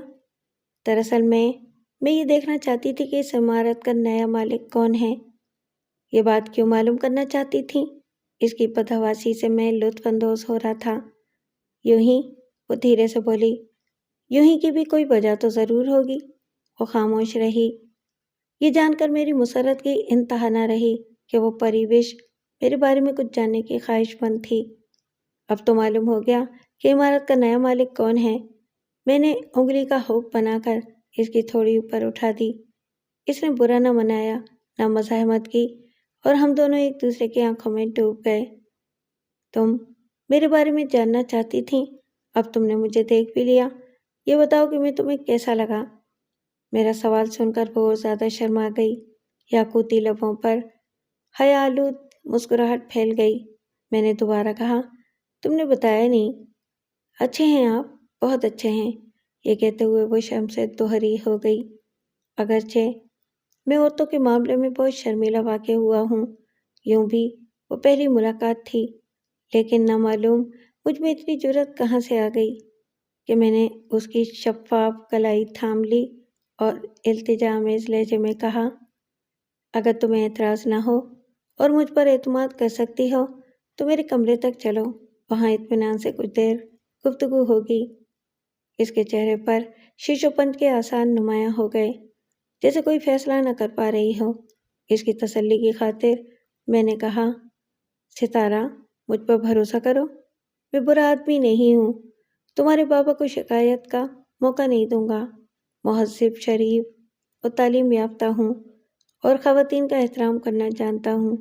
دراصل میں یہ دیکھنا چاہتی تھی کہ اس عمارت کا نیا مالک کون ہے۔ یہ بات کیوں معلوم کرنا چاہتی تھی؟ اس کی بدحواسی سے میں لطف اندوز ہو رہا تھا۔ یوں ہی، وہ دھیرے سے بولی، یوں ہی کی بھی کوئی وجہ تو ضرور ہوگی۔ وہ خاموش رہی۔ یہ جان کر میری مسرت کی انتہا نہ رہی کہ وہ پریوش میرے بارے میں کچھ جاننے کی خواہش مند تھی۔ اب تو معلوم ہو گیا کہ عمارت کا نیا مالک کون ہے۔ میں نے انگلی کا ہوک بنا کر اس کی تھوڑی اوپر اٹھا دی۔ اس نے برا نہ منایا، نہ مزاحمت کی، اور ہم دونوں ایک دوسرے کی آنکھوں میں ڈوب گئے۔ تم میرے بارے میں جاننا چاہتی تھی، اب تم نے مجھے دیکھ بھی لیا، یہ بتاؤ کہ میں تمہیں کیسا لگا؟ میرا سوال سن کر وہ اور زیادہ شرما گئی، یاقوتی لبوں پر حیا آلود مسکراہٹ پھیل گئی۔ میں نے دوبارہ کہا، تم نے بتایا نہیں۔ اچھے ہیں آپ، بہت اچھے ہیں، یہ کہتے ہوئے وہ شرم سے دوہری ہو گئی۔ اگرچہ میں عورتوں کے معاملے میں بہت شرمیلا واقع ہوا ہوں، یوں بھی وہ پہلی ملاقات تھی، لیکن نہ معلوم مجھ میں اتنی جرأت کہاں سے آ گئی کہ میں نے اس کی شفاف کلائی تھام لی اور التجا آمیز لہجے میں کہا، اگر تمہیں اعتراض نہ ہو اور مجھ پر اعتماد کر سکتی ہو تو میرے کمرے تک چلو، وہاں اطمینان سے کچھ دیر گفتگو ہوگی۔ اس کے چہرے پر شیش و پنج کے آثار نمایاں ہو گئے، جیسے کوئی فیصلہ نہ کر پا رہی ہو۔ اس کی تسلی کی خاطر میں نے کہا، ستارہ، مجھ پر بھروسہ کرو، میں برا آدمی نہیں ہوں، تمہارے بابا کو شکایت کا موقع نہیں دوں گا، مہذب، شریف اور تعلیم یافتہ ہوں اور خواتین کا احترام کرنا جانتا ہوں۔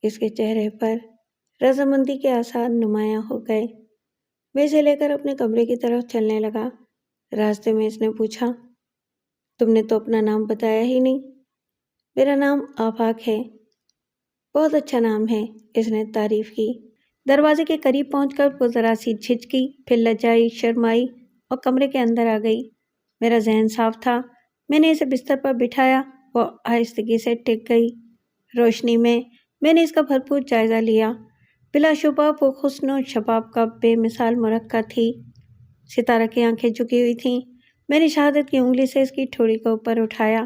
اس کے چہرے پر رضامندی کے آثار نمایاں ہو گئے۔ میں اسے لے کر اپنے کمرے کی طرف چلنے لگا۔ راستے میں اس نے پوچھا، تم نے تو اپنا نام بتایا ہی نہیں۔ میرا نام آفاق ہے۔ بہت اچھا نام ہے، اس نے تعریف کی۔ دروازے کے قریب پہنچ کر وہ ذرا سی جھجکی، پھر لجائی، شرمائی اور کمرے کے اندر آ گئی۔ میرا ذہن صاف تھا۔ میں نے اسے بستر پر بٹھایا، وہ آہستگی سے ٹک گئی۔ روشنی میں نے اس کا بھرپور جائزہ لیا۔ بلا شبہ وہ حسن و شباب کا بے مثال مرقع تھی۔ ستارہ کی آنکھیں جھکی ہوئی تھیں۔ میں نے شہادت کی انگلی سے اس کی ٹھوڑی کو اوپر اٹھایا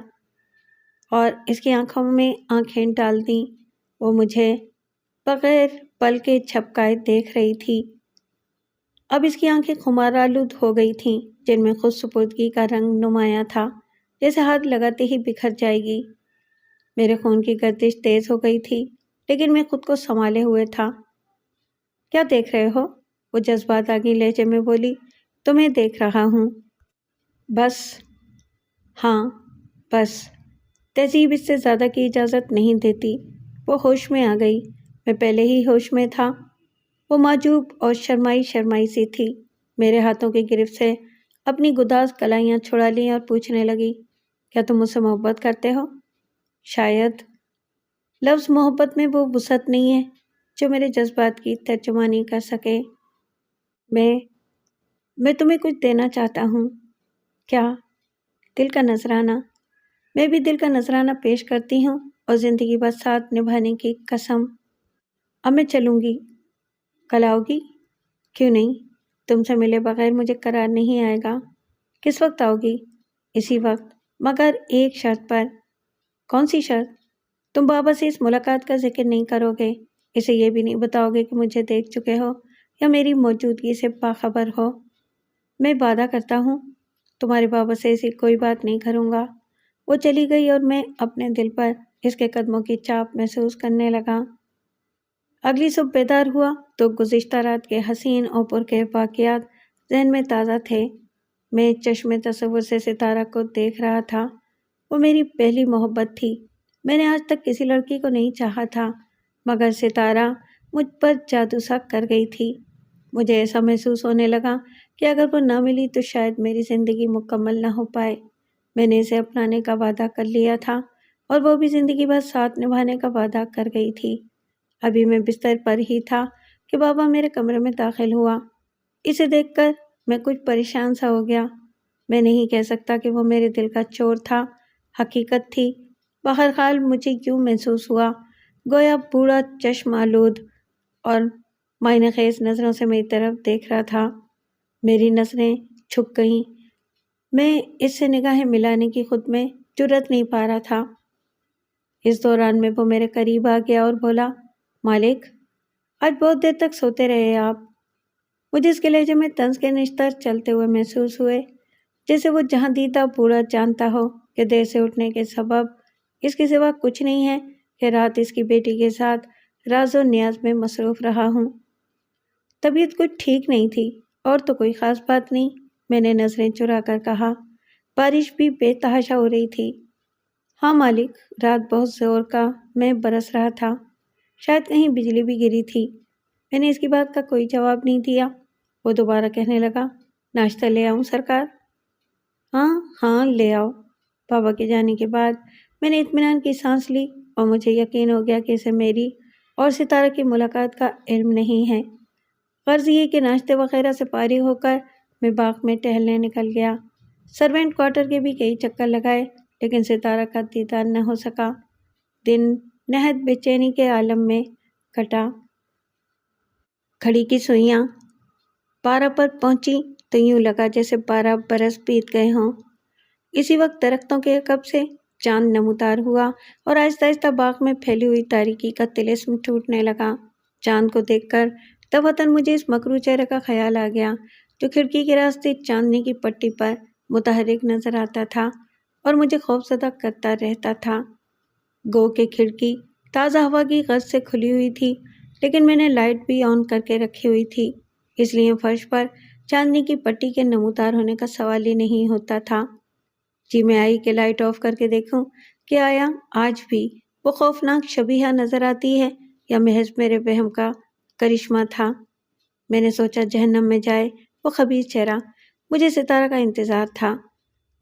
اور اس کی آنکھوں میں آنکھیں ڈال دیں۔ وہ مجھے بغیر پل کے جھپکائے دیکھ رہی تھی۔ اب اس کی آنکھیں خمارآلود ہو گئی تھیں، جن میں خود سپردگی کا رنگ نمایاں تھا، جیسے ہاتھ لگاتے ہی بکھر جائے گی۔ میرے خون کی گردش تیز ہو گئی تھی، لیکن میں خود کو سنبھالے ہوئے تھا۔ کیا دیکھ رہے ہو؟ وہ جذبات آگی لہجے میں بولی۔ تمہیں دیکھ رہا ہوں۔ بس؟ ہاں بس۔ تہذیب اس سے زیادہ کی اجازت نہیں دیتی۔ وہ ہوش میں آ گئی۔ میں پہلے ہی ہوش میں تھا۔ وہ معجوب اور شرمائی سی تھی۔ میرے ہاتھوں کی گرفت سے اپنی گداز کلائیاں چھڑا لیں اور پوچھنے لگی، کیا تم مجھ سے محبت کرتے ہو؟ شاید۔ لفظ محبت میں وہ وسعت نہیں ہے جو میرے جذبات کی ترجمانی کر سکے۔ میں تمہیں کچھ دینا چاہتا ہوں۔ کیا؟ دل کا نذرانہ۔ میں بھی دل کا نذرانہ پیش کرتی ہوں اور زندگی بھر ساتھ نبھانے کی قسم۔ اب میں چلوں گی۔ کل آؤ گی؟ کیوں نہیں؟ تم سے ملے بغیر مجھے قرار نہیں آئے گا۔ کس وقت آؤ گی؟ اسی وقت، مگر ایک شرط پر۔ کون سی شرط؟ تم بابا سے اس ملاقات کا ذکر نہیں کرو گے، اسے یہ بھی نہیں بتاؤ گے کہ مجھے دیکھ چکے ہو یا میری موجودگی سے باخبر ہو۔ میں وعدہ کرتا ہوں، تمہارے بابا سے ایسی کوئی بات نہیں کروں گا۔ وہ چلی گئی اور میں اپنے دل پر اس کے قدموں کی چاپ محسوس کرنے لگا۔ اگلی صبح بیدار ہوا تو گزشتہ رات کے حسین اور پرکیف واقعات ذہن میں تازہ تھے۔ میں چشم تصور سے ستارہ کو دیکھ رہا تھا۔ وہ میری پہلی محبت تھی۔ میں نے آج تک کسی لڑکی کو نہیں چاہا تھا، مگر ستارہ مجھ پر جادو سا کر گئی تھی۔ مجھے ایسا محسوس ہونے لگا کہ اگر وہ نہ ملی تو شاید میری زندگی مکمل نہ ہو پائے۔ میں نے اسے اپنانے کا وعدہ کر لیا تھا اور وہ بھی زندگی بھر ساتھ نبھانے کا وعدہ کر گئی تھی۔ ابھی میں بستر پر ہی تھا کہ بابا میرے کمرے میں داخل ہوا۔ اسے دیکھ کر میں کچھ پریشان سا ہو گیا۔ میں نہیں کہہ سکتا کہ وہ میرے دل کا چور تھا، حقیقت تھی۔ بہرحال مجھے یوں محسوس ہوا گویا بوڑھا چشم آلود اور معنی خیز نظروں سے میری طرف دیکھ رہا تھا۔ میری نظریں جھک گئیں۔ میں اس سے نگاہیں ملانے کی خود میں جرأت نہیں پا رہا تھا۔ اس دوران میں وہ میرے قریب آ گیا اور بولا، مالک، آج بہت دیر تک سوتے رہے آپ۔ مجھے اس کے لہجے میں طنز کے نشتر چلتے ہوئے محسوس ہوئے، جیسے وہ جہاں دیدہ بوڑھا جانتا ہو کہ دیر سے اٹھنے کے سبب اس کے سوا کچھ نہیں ہے کہ رات اس کی بیٹی کے ساتھ راز و نیاز میں مصروف رہا ہوں۔ طبیعت کچھ ٹھیک نہیں تھی اور تو کوئی خاص بات نہیں، میں نے نظریں چرا کر کہا۔ بارش بھی بے تحاشا ہو رہی تھی۔ ہاں مالک، رات بہت زور کا میں برس رہا تھا، شاید کہیں بجلی بھی گری تھی۔ میں نے اس کی بات کا کوئی جواب نہیں دیا۔ وہ دوبارہ کہنے لگا، ناشتہ لے آؤں سرکار؟ ہاں لے آؤ۔ بابا کے جانے کے بعد میں نے اطمینان کی سانس لی اور مجھے یقین ہو گیا کہ اسے میری اور ستارہ کی ملاقات کا علم نہیں ہے۔ غرض یہ کہ ناشتے وغیرہ سے فارغ ہو کر میں باغ میں ٹہلنے نکل گیا۔ سرونٹ کوارٹر کے بھی کئی چکر لگائے، لیکن ستارہ کا دیدار نہ ہو سکا۔ دن نہایت بے چینی کے عالم میں کٹا۔ گھڑی کی سوئیاں 12 پر پہنچی تو یوں لگا جیسے 12 برس بیت گئے ہوں۔ اسی وقت درختوں کے عقب سے چاند نمودار ہوا اور آہستہ آہستہ باغ میں پھیلی ہوئی تاریکی کا طلسم ٹوٹنے لگا۔ چاند کو دیکھ کر دفعتاً مجھے اس مکروہ چہرے کا خیال آ گیا جو کھڑکی کے راستے چاندنی کی پٹی پر متحرک نظر آتا تھا اور مجھے خوفزدہ کرتا رہتا تھا۔ گو کہ کھڑکی تازہ ہوا کی غرض سے کھلی ہوئی تھی، لیکن میں نے لائٹ بھی آن کر کے رکھی ہوئی تھی، اس لیے فرش پر چاندنی کی پٹی کے نمودار ہونے کا سوال ہی نہیں ہوتا تھا۔ جی میں آئی کہ لائٹ آف کر کے دیکھوں کہ آیا آج بھی وہ خوفناک شبیہہ نظر آتی ہے یا محض میرے وہم کا کرشمہ تھا۔ میں نے سوچا جہنم میں جائے وہ خبیث چہرہ، مجھے ستارہ کا انتظار تھا۔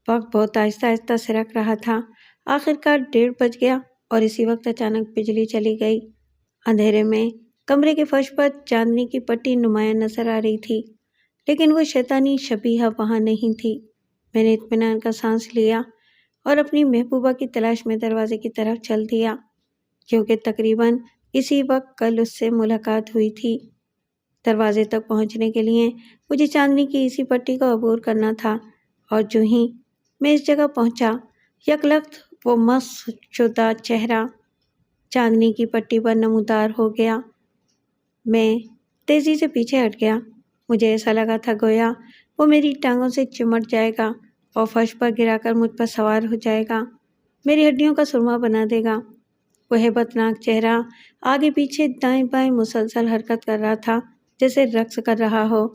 وقت بہت آہستہ آہستہ سرک رہا تھا۔ آخر کار 1:30 بج گیا اور اسی وقت اچانک بجلی چلی گئی۔ اندھیرے میں کمرے کے فرش پر چاندنی کی پٹی نمایاں نظر آ رہی تھی، لیکن وہ شیطانی شبیہہ وہاں نہیں تھی۔ میں نے اطمینان کا سانس لیا اور اپنی محبوبہ کی تلاش میں دروازے کی طرف چل دیا، کیونکہ تقریباً اسی وقت کل اس سے ملاقات ہوئی تھی۔ دروازے تک پہنچنے کے لیے مجھے چاندنی کی اسی پٹی کو عبور کرنا تھا، اور جو ہی میں اس جگہ پہنچا، یکلخت وہ مسخ شدہ چہرہ چاندنی کی پٹی پر نمودار ہو گیا۔ میں تیزی سے پیچھے ہٹ گیا۔ مجھے ایسا لگا تھا گویا وہ میری ٹانگوں سے چمٹ جائے گا اور فرش پر گرا کر مجھ پر سوار ہو جائے گا، میری ہڈیوں کا سرما بنا دے گا۔ وہ ہیبت ناک چہرہ آگے پیچھے دائیں بائیں مسلسل حرکت کر رہا تھا، جیسے رقص کر رہا ہو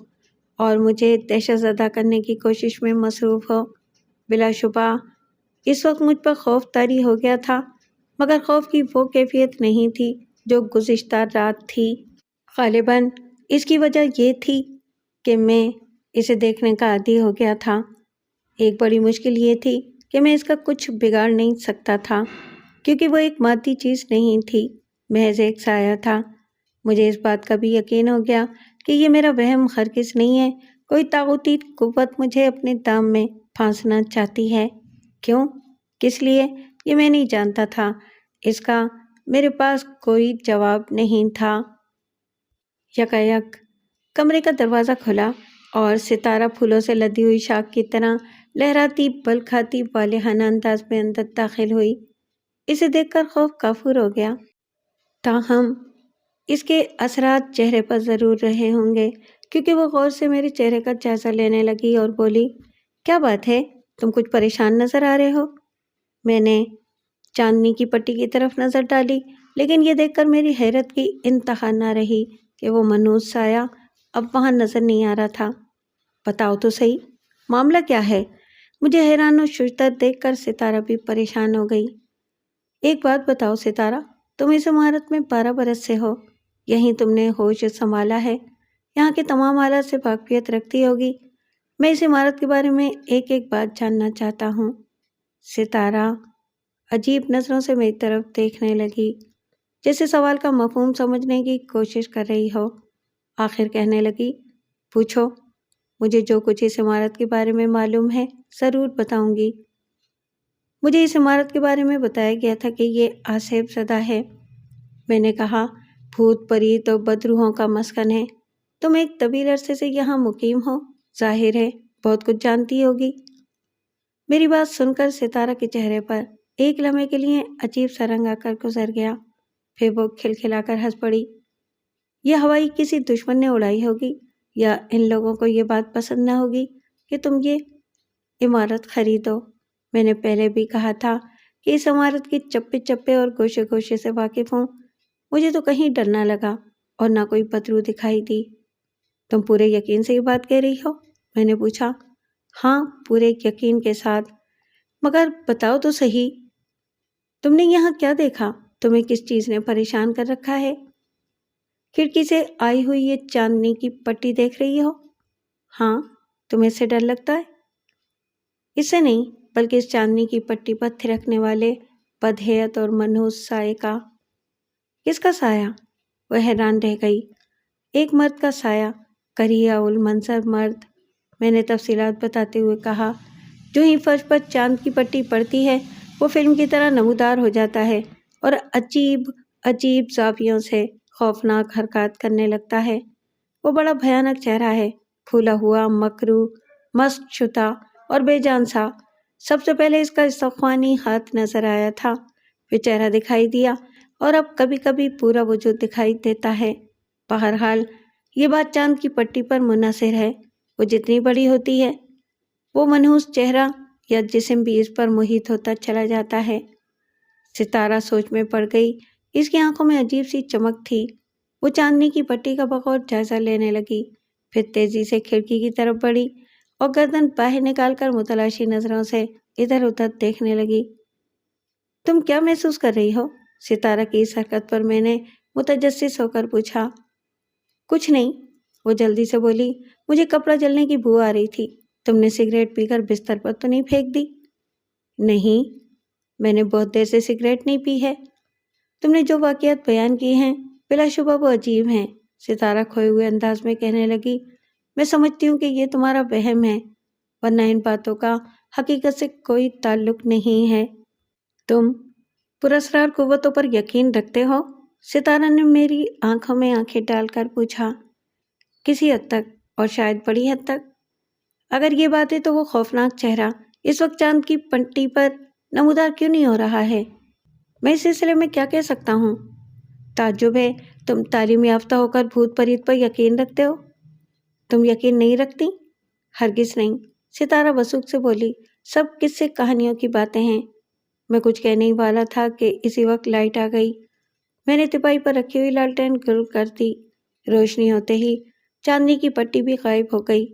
اور مجھے دہشت زدہ کرنے کی کوشش میں مصروف ہو۔ بلا شبہ اس وقت مجھ پر خوف طاری ہو گیا تھا، مگر خوف کی وہ کیفیت نہیں تھی جو گزشتہ رات تھی۔ غالباً اس کی وجہ یہ تھی کہ میں اسے دیکھنے کا عادی ہو گیا تھا۔ ایک بڑی مشکل یہ تھی کہ میں اس کا کچھ بگاڑ نہیں سکتا تھا، کیونکہ وہ ایک مادی چیز نہیں تھی، محض ایک سایہ تھا۔ مجھے اس بات کا بھی یقین ہو گیا کہ یہ میرا وہم ہرگز نہیں ہے، کوئی طاغوتی قوت مجھے اپنے دام میں پھانسنا چاہتی ہے۔ کیوں؟ کس لیے؟ یہ میں نہیں جانتا تھا، اس کا میرے پاس کوئی جواب نہیں تھا۔ یکایک کمرے کا دروازہ کھلا اور ستارہ پھولوں سے لدی ہوئی شاخ کی طرح لہراتی بل کھاتی والہانہ انداز میں اندر داخل ہوئی۔ اسے دیکھ کر خوف کافور ہو گیا، تاہم اس کے اثرات چہرے پر ضرور رہے ہوں گے، کیونکہ وہ غور سے میرے چہرے کا جائزہ لینے لگی اور بولی، کیا بات ہے؟ تم کچھ پریشان نظر آ رہے ہو؟ میں نے چاندنی کی پٹی کی طرف نظر ڈالی، لیکن یہ دیکھ کر میری حیرت کی انتہا نہ رہی کہ وہ منحوس سایہ اب وہاں نظر نہیں آ رہا تھا۔ بتاؤ تو صحیح، معاملہ کیا ہے؟ مجھے حیران و شدت دیکھ کر ستارہ بھی پریشان ہو گئی۔ ایک بات بتاؤ ستارہ، تم اس عمارت میں 12 برس سے ہو، یہیں تم نے ہوش سنبھالا ہے، یہاں کے تمام حالات سے واقفیت رکھتی ہوگی۔ میں اس عمارت کے بارے میں ایک ایک بات جاننا چاہتا ہوں۔ ستارہ عجیب نظروں سے میری طرف دیکھنے لگی، جیسے سوال کا مفہوم سمجھنے کی کوشش کر رہی ہو۔ آخر کہنے لگی، پوچھو، مجھے جو کچھ اس عمارت کے بارے میں معلوم ہے ضرور بتاؤں گی۔ مجھے اس عمارت کے بارے میں بتایا گیا تھا کہ یہ آسیب زدہ ہے۔ میں نے کہا، بھوت پریت اور بدروحوں کا مسکن ہے۔ تم ایک طویل عرصے سے یہاں مقیم ہو، ظاہر ہے بہت کچھ جانتی ہوگی۔ میری بات سن کر ستارہ کے چہرے پر ایک لمحے کے لیے عجیب سا رنگ آ کر گزر گیا، پھر وہ کھلکھلا کر ہنس پڑی۔ یہ ہوائی کسی دشمن نے اڑائی ہوگی، یا ان لوگوں کو یہ بات پسند نہ ہوگی کہ تم یہ عمارت خریدو۔ میں نے پہلے بھی کہا تھا کہ اس عمارت کے چپے چپے اور گوشے گوشے سے واقف ہوں۔ مجھے تو کہیں ڈر نہ لگا اور نہ کوئی بدرو دکھائی دی۔ تم پورے یقین سے یہ بات کہہ رہی ہو؟ میں نے پوچھا۔ ہاں، پورے یقین کے ساتھ، مگر بتاؤ تو صحیح، تم نے یہاں کیا دیکھا؟ تمہیں کس چیز نے پریشان کر رکھا ہے؟ کھڑکی سے آئی ہوئی یہ چاندنی کی پٹی دیکھ رہی ہو؟ ہاں، تمہیں اس سے ڈر لگتا ہے؟ اس سے نہیں، بلکہ اس چاندنی کی پٹی پر تھرکنے والے بدہیئت اور منحوس سائے کا۔ کس کا سایہ؟ وہ حیران رہ گئی۔ ایک مرد کا سایہ، کریہ المنظر مرد، میں نے تفصیلات بتاتے ہوئے کہا۔ جو ہی فرش پر چاند کی پٹی پڑتی ہے، وہ فلم کی طرح نمودار ہو جاتا ہے اور عجیب عجیب زاویوں سے خوفناک حرکات کرنے لگتا ہے۔ وہ بڑا بھیانک چہرہ ہے، پھولا ہوا، مکروہ، مسخ شدہ اور بے جان سا۔ سب سے پہلے اس کا استخوانی ہاتھ نظر آیا تھا، پھر چہرہ دکھائی دیا، اور اب کبھی کبھی پورا وجود دکھائی دیتا ہے۔ بہرحال یہ بات چاند کی پٹی پر منحصر ہے، وہ جتنی بڑی ہوتی ہے، وہ منحوس چہرہ یا جسم بھی اس پر محیط ہوتا چلا جاتا ہے۔ ستارہ سوچ میں پڑ گئی، اس کی آنکھوں میں عجیب سی چمک تھی۔ وہ چاندنی کی پٹی کا بغور جائزہ لینے لگی، پھر تیزی سے کھڑکی کی طرف بڑھی اور گردن باہر نکال کر متلاشی نظروں سے ادھر ادھر دیکھنے لگی۔ تم کیا محسوس کر رہی ہو؟ ستارہ کی اس حرکت پر میں نے متجسس ہو کر پوچھا۔ کچھ نہیں، وہ جلدی سے بولی، مجھے کپڑا جلنے کی بو آ رہی تھی۔ تم نے سگریٹ پی کر بستر پر تو نہیں پھینک دی؟ نہیں، میں نے بہت دیر سے سگریٹ نہیں پی ہے۔ تم نے جو واقعات بیان کیے ہیں بلا شبہ وہ عجیب ہیں، ستارہ کھوئے ہوئے انداز میں کہنے لگی۔ میں سمجھتی ہوں کہ یہ تمہارا وہم ہے، ورنہ ان باتوں کا حقیقت سے کوئی تعلق نہیں ہے۔ تم پراسرار قوتوں پر یقین رکھتے ہو؟ ستارہ نے میری آنکھوں میں آنکھیں ڈال کر پوچھا۔ کسی حد تک، اور شاید بڑی حد تک۔ اگر یہ بات ہے تو وہ خوفناک چہرہ اس وقت چاند کی پٹی پر نمودار کیوں نہیں ہو رہا ہے؟ میں اس سلسلے میں کیا کہہ سکتا ہوں؟ تعجب ہے، تم تعلیم یافتہ ہو کر بھوت پریت پر یقین رکھتے ہو؟ تم یقین نہیں رکھتی؟ ہرگز نہیں، ستارہ وثوق سے بولی۔ سب قصے کہانیوں کی باتیں ہیں۔ میں کچھ کہنے ہی والا تھا کہ اسی وقت لائٹ آ گئی۔ میں نے تپائی پر رکھی ہوئی لالٹین گل کر دی۔ روشنی ہوتے ہی چاندنی کی پٹی بھی غائب ہو گئی۔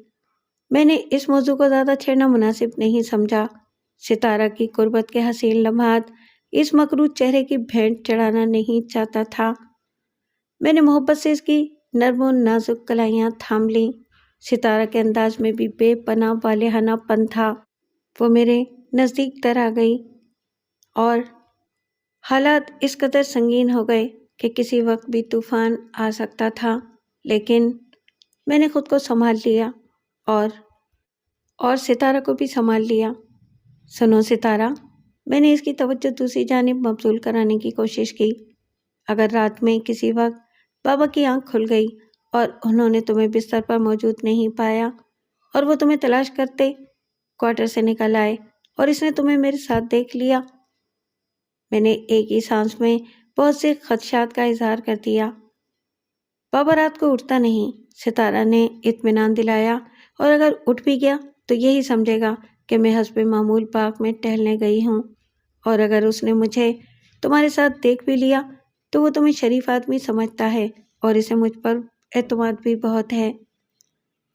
میں نے اس موضوع کو زیادہ چھیڑنا مناسب نہیں سمجھا۔ ستارہ کی قربت کے حسین لمحات اس مکروہ چہرے کی بھینٹ چڑھانا نہیں چاہتا تھا۔ میں نے محبت سے اس کی نرم و نازک کلائیاں تھام لیں۔ ستارہ کے انداز میں بھی بے پناہ والہانہ پن تھا۔ وہ میرے نزدیک تر آ گئی اور حالات اس قدر سنگین ہو گئے کہ کسی وقت بھی طوفان آ سکتا تھا، لیکن میں نے خود کو سنبھال لیا اور ستارہ کو بھی سنبھال لیا۔ سنو ستارہ، میں نے اس کی توجہ دوسری جانب مبذول کرانے کی کوشش کی۔ اگر رات میں کسی وقت بابا کی آنکھ کھل گئی اور انہوں نے تمہیں بستر پر موجود نہیں پایا اور وہ تمہیں تلاش کرتے کوارٹر سے نکل آئے اور اس نے تمہیں میرے ساتھ دیکھ لیا۔ میں نے ایک ہی سانس میں بہت سے خدشات کا اظہار کر دیا۔ بابا رات کو اٹھتا نہیں، ستارہ نے اطمینان دلایا، اور اگر اٹھ بھی گیا تو یہی سمجھے گا کہ میں حسب معمول باغ میں ٹہلنے گئی ہوں، اور اگر اس نے مجھے تمہارے ساتھ دیکھ بھی لیا تو وہ تمہیں شریف آدمی سمجھتا ہے اور اسے مجھ پر اعتماد بھی بہت ہے۔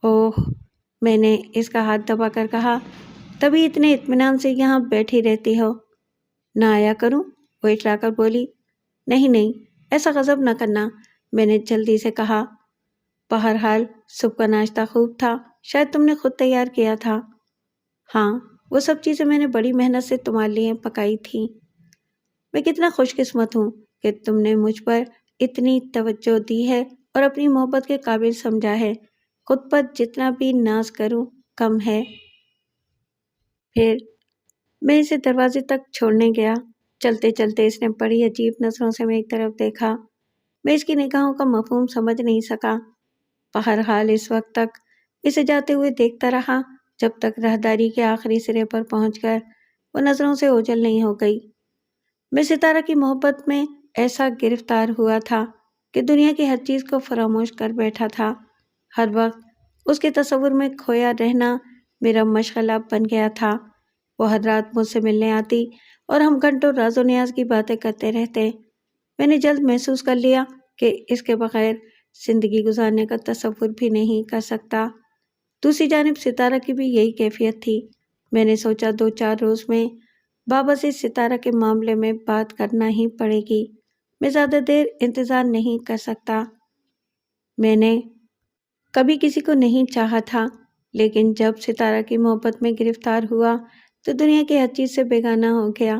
اوہ، میں نے اس کا ہاتھ دبا کر کہا، تبھی اتنے اطمینان سے یہاں بیٹھی رہتی ہو؟ نہ آیا کروں؟ وہ اٹھلا کر بولی۔ نہیں نہیں، ایسا غضب نہ کرنا، میں نے جلدی سے کہا۔ بہرحال صبح کا ناشتہ خوب تھا، شاید تم نے خود تیار کیا تھا۔ ہاں، وہ سب چیزیں میں نے بڑی محنت سے تمہارے لیے پکائی تھیں۔ میں کتنا خوش قسمت ہوں کہ تم نے مجھ پر اتنی توجہ دی ہے اور اپنی محبت کے قابل سمجھا ہے۔ خود پر جتنا بھی ناز کروں کم ہے۔ پھر میں اسے دروازے تک چھوڑنے گیا۔ چلتے چلتے اس نے بڑی عجیب نظروں سے میری طرف دیکھا۔ میں اس کی نگاہوں کا مفہوم سمجھ نہیں سکا۔ بہرحال اس وقت تک اسے جاتے ہوئے دیکھتا رہا جب تک راہداری کے آخری سرے پر پہنچ کر وہ نظروں سے اوجھل نہیں ہو گئی۔ میں ستارہ کی محبت میں ایسا گرفتار ہوا تھا کہ دنیا کی ہر چیز کو فراموش کر بیٹھا تھا۔ ہر وقت اس کے تصور میں کھویا رہنا میرا مشغلہ بن گیا تھا۔ وہ ہر رات مجھ سے ملنے آتی اور ہم گھنٹوں راز و نیاز کی باتیں کرتے رہتے۔ میں نے جلد محسوس کر لیا کہ اس کے بغیر زندگی گزارنے کا تصور بھی نہیں کر سکتا۔ دوسری جانب ستارہ کی بھی یہی کیفیت تھی۔ میں نے سوچا 2-4 روز میں بابا سے ستارہ کے معاملے میں بات کرنا ہی پڑے گی۔ میں زیادہ دیر انتظار نہیں کر سکتا۔ میں نے کبھی کسی کو نہیں چاہا تھا، لیکن جب ستارہ کی محبت میں گرفتار ہوا تو دنیا کی ہر چیز سے بیگانہ ہو گیا۔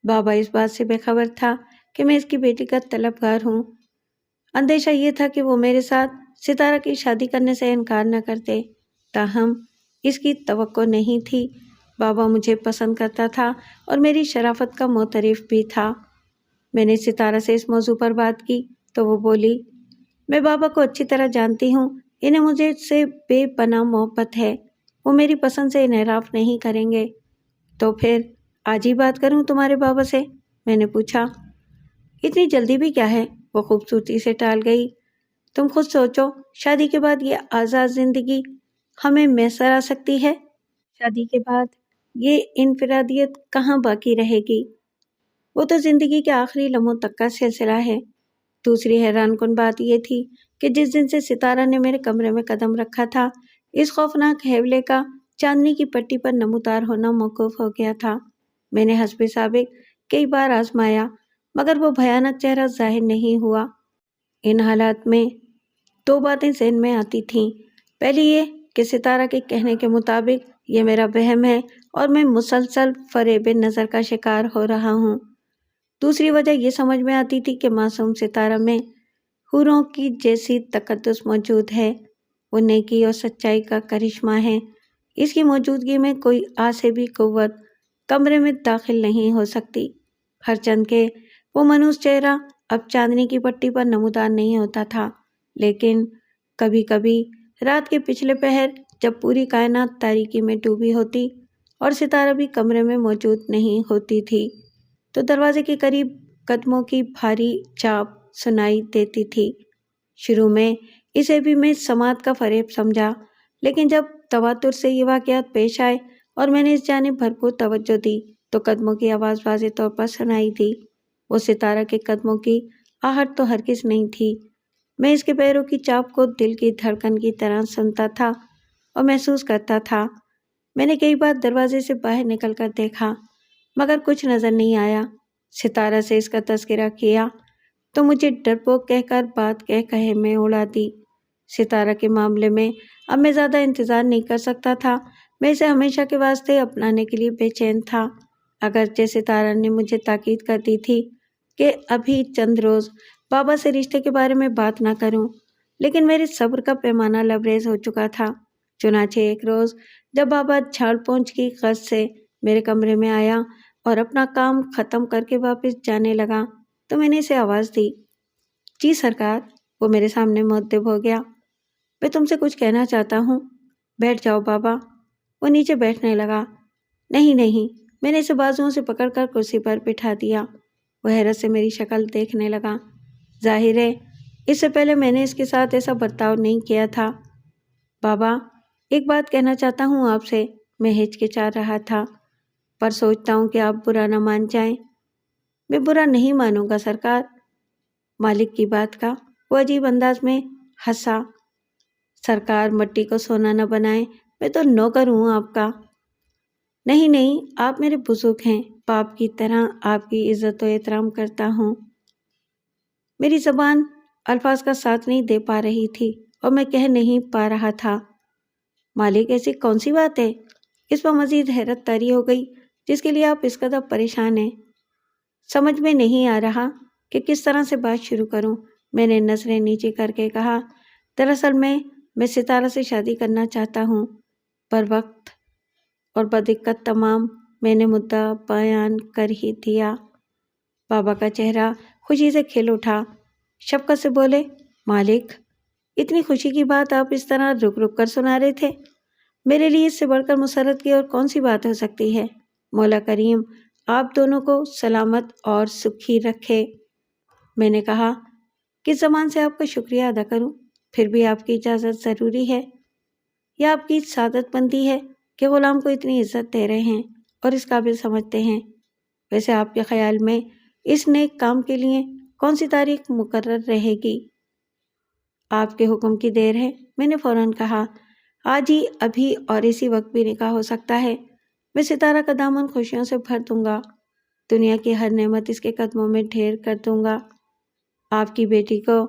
بابا اس بات سے بے خبر تھا کہ میں اس کی بیٹی کا طلبگار ہوں۔ اندیشہ یہ تھا کہ وہ میرے ساتھ ستارہ کی شادی کرنے سے انکار نہ کرتے، تاہم اس کی توقع نہیں تھی۔ بابا مجھے پسند کرتا تھا اور میری شرافت کا معترف بھی تھا۔ میں نے ستارہ سے اس موضوع پر بات کی تو وہ بولی، میں بابا کو اچھی طرح جانتی ہوں، انہیں مجھے سے بے پناہ محبت ہے، وہ میری پسند سے انحراف نہیں کریں گے۔ تو پھر آج ہی بات کروں تمہارے بابا سے؟ میں نے پوچھا۔ اتنی جلدی بھی کیا ہے؟ وہ خوبصورتی سے ٹال گئی۔ تم خود سوچو، شادی کے بعد یہ آزاد زندگی ہمیں میسر آ سکتی ہے؟ شادی کے بعد یہ انفرادیت کہاں باقی رہے گی؟ وہ تو زندگی کے آخری لمحوں تک کا سلسلہ ہے۔ دوسری حیران کن بات یہ تھی کہ جس دن سے ستارہ نے میرے کمرے میں قدم رکھا تھا، اس خوفناک حیولے کا چاندنی کی پٹی پر نمودار ہونا موقوف ہو گیا تھا۔ میں نے حسب سابق کئی بار آزمایا، مگر وہ بھیانک چہرہ ظاہر نہیں ہوا۔ ان حالات میں 2 باتیں ذہن میں آتی تھیں۔ پہلی یہ کہ ستارہ کے کہنے کے مطابق یہ میرا وہم ہے اور میں مسلسل فریب نظر کا شکار ہو رہا ہوں۔ دوسری وجہ یہ سمجھ میں آتی تھی کہ معصوم ستارہ میں حوروں کی جیسی تقدس موجود ہے، وہ نیکی اور سچائی کا کرشمہ ہے۔ اس کی موجودگی میں کوئی آسیبی قوت کمرے میں داخل نہیں ہو سکتی۔ ہر چند کے وہ منوس چہرہ اب چاندنی کی پٹی پر نمودار نہیں ہوتا تھا، لیکن کبھی کبھی رات کے پچھلے پہر جب پوری کائنات تاریکی میں ڈوبی ہوتی اور ستارہ بھی کمرے میں موجود نہیں ہوتی تھی، تو دروازے کے قریب قدموں کی بھاری چاپ سنائی دیتی تھی۔ شروع میں اسے بھی میں سماعت کا فریب سمجھا، لیکن جب تواتر سے یہ واقعات پیش آئے اور میں نے اس جانب بھرپور توجہ دی تو قدموں کی آواز واضح طور پر سنائی دی۔ وہ ستارہ کے قدموں کی آہٹ تو ہرگز نہیں تھی، میں اس کے پیروں کی چاپ کو دل کی دھڑکن کی طرح سنتا تھا اور محسوس کرتا تھا۔ میں نے کئی بار دروازے سے باہر نکل کر دیکھا، مگر کچھ نظر نہیں آیا۔ ستارہ سے اس کا تذکرہ کیا تو مجھے ڈرپوک کہہ کر بات کہے میں اڑا دی۔ ستارہ کے معاملے میں اب میں زیادہ انتظار نہیں کر سکتا تھا، میں اسے ہمیشہ کے واسطے اپنانے کے لیے بے چین تھا۔ اگرچہ ستارہ نے مجھے تاکید کر دی تھی کہ ابھی چند روز بابا سے رشتے کے بارے میں بات نہ کروں، لیکن میرے صبر کا پیمانہ لبریز ہو چکا تھا۔ چنانچہ ایک روز جب بابا جھاڑ پونچھ کی غرض سے میرے کمرے میں آیا اور اپنا کام ختم کر کے واپس جانے لگا تو میں نے اسے آواز دی۔ جی سرکار۔ وہ میرے سامنے مؤدب ہو گیا۔ میں تم سے کچھ کہنا چاہتا ہوں۔ بیٹھ جاؤ بابا۔ وہ نیچے بیٹھنے لگا۔ نہیں، میں نے اسے بازوؤں سے پکڑ کر کرسی پر بٹھا دیا۔ وہ حیرت سے میری شکل دیکھنے لگا۔ ظاہر ہے اس سے پہلے میں نے اس کے ساتھ ایسا برتاؤ نہیں کیا تھا۔ بابا، ایک بات کہنا چاہتا ہوں آپ سے۔ میں ہچکچا رہا تھا، پر سوچتا ہوں کہ آپ برا نہ مان جائیں۔ میں برا نہیں مانوں گا سرکار۔ مالک کی بات کا وہ عجیب انداز میں ہنسا۔ سرکار مٹی کو سونا نہ بنائیں، میں تو نوکر ہوں آپ کا۔ نہیں، آپ میرے بزرگ ہیں، باپ کی طرح آپ کی عزت و احترام کرتا ہوں۔ میری زبان الفاظ کا ساتھ نہیں دے پا رہی تھی اور میں کہہ نہیں پا رہا تھا۔ مالک، ایسی کون سی بات ہے؟ اس پر مزید حیرت طاری ہو گئی جس کے لیے آپ اس قدر پریشان ہیں۔ سمجھ میں نہیں آ رہا کہ کس طرح سے بات شروع کروں۔ میں نے نظریں نیچے کر کے کہا، دراصل میں ستارہ سے شادی کرنا چاہتا ہوں۔ پر وقت اور بدقت تمام میں نے مدعا بیان کر ہی دیا۔ بابا کا چہرہ خوشی سے کھل اٹھا، شفقت سے بولے، مالک، اتنی خوشی کی بات آپ اس طرح رک رک کر سنا رہے تھے؟ میرے لیے اس سے بڑھ کر مسرت کی اور کون سی بات ہو سکتی ہے؟ مولا کریم آپ دونوں کو سلامت اور سکھی رکھے۔ میں نے کہا، کس زبان سے آپ کا شکریہ ادا کروں؟ پھر بھی آپ کی اجازت ضروری ہے۔ یہ آپ کی سعادت مندی ہے کہ غلام کو اتنی عزت دے رہے ہیں اور اس قابل سمجھتے ہیں۔ ویسے آپ کے خیال میں اس نیک کام کے لیے کون سی تاریخ مقرر رہے گی؟ آپ کے حکم کی دیر ہے، میں نے فوراً کہا۔ آج ہی، ابھی اور اسی وقت بھی نکاح ہو سکتا ہے۔ میں ستارہ کا دامن خوشیوں سے بھر دوں گا، دنیا کی ہر نعمت اس کے قدموں میں ڈھیر کر دوں گا۔ آپ کی بیٹی کو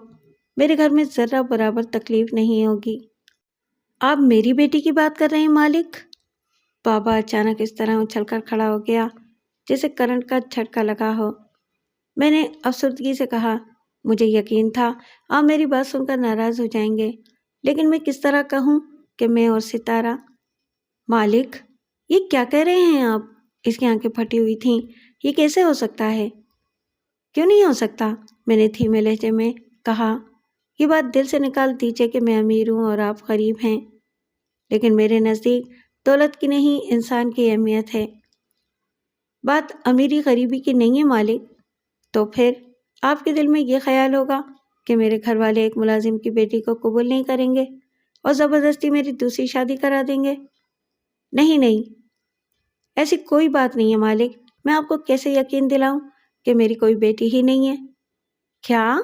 میرے گھر میں ذرہ برابر تکلیف نہیں ہوگی۔ آپ میری بیٹی کی بات کر رہے ہیں مالک؟ بابا اچانک اس طرح اچھل کر کھڑا ہو گیا جیسے کرنٹ کا جھٹکا لگا ہو۔ میں نے افسردگی سے کہا، مجھے یقین تھا آپ میری بات سن کر ناراض ہو جائیں گے، لیکن میں کس طرح کہوں کہ میں اور ستارہ… مالک، یہ کیا کہہ رہے ہیں آپ؟ اس کی آنکھیں پھٹی ہوئی تھیں۔ یہ کیسے ہو سکتا ہے؟ کیوں نہیں ہو سکتا؟ میں نے دھیمے لہجے میں کہا، یہ بات دل سے نکال دیجیے کہ میں امیر ہوں اور آپ غریب ہیں، لیکن میرے نزدیک دولت کی نہیں، انسان کی اہمیت ہے۔ بات امیری غریبی کی نہیں ہے مالک۔ تو پھر آپ کے دل میں یہ خیال ہوگا کہ میرے گھر والے ایک ملازم کی بیٹی کو قبول نہیں کریں گے اور زبردستی میری دوسری شادی کرا دیں گے۔ نہیں، ایسی کوئی بات نہیں ہے مالک۔ میں آپ کو کیسے یقین دلاؤں کہ میری کوئی بیٹی ہی نہیں ہے؟ کیا؟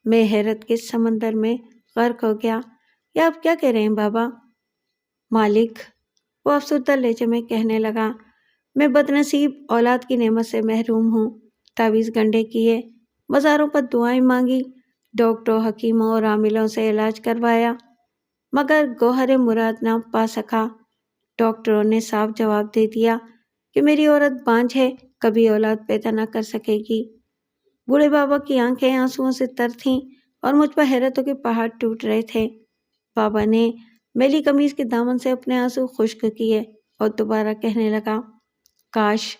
میں حیرت کے سمندر میں غرق ہو گیا۔ یہ آپ کیا کہہ رہے ہیں بابا؟ مالک، وہ افسردہ لہجے میں کہنے لگا، میں بدنصیب اولاد کی نعمت سے محروم ہوں۔ تعویذ گنڈے کیے، مزاروں پر دعائیں مانگی، ڈاکٹروں، حکیموں اور عاملوں سے علاج کروایا، مگر گوہر مراد نہ پا سکا۔ ڈاکٹروں نے صاف جواب دے دیا کہ میری عورت بانجھ ہے، کبھی اولاد پیدا نہ کر سکے گی۔ بوڑھے بابا کی آنکھیں آنسوؤں سے تر تھیں اور مجھ پر حیرتوں کے پہاڑ ٹوٹ رہے تھے۔ بابا نے میلی قمیض کے دامن سے اپنے آنسو خشک کیے اور دوبارہ کہنے لگا، کاش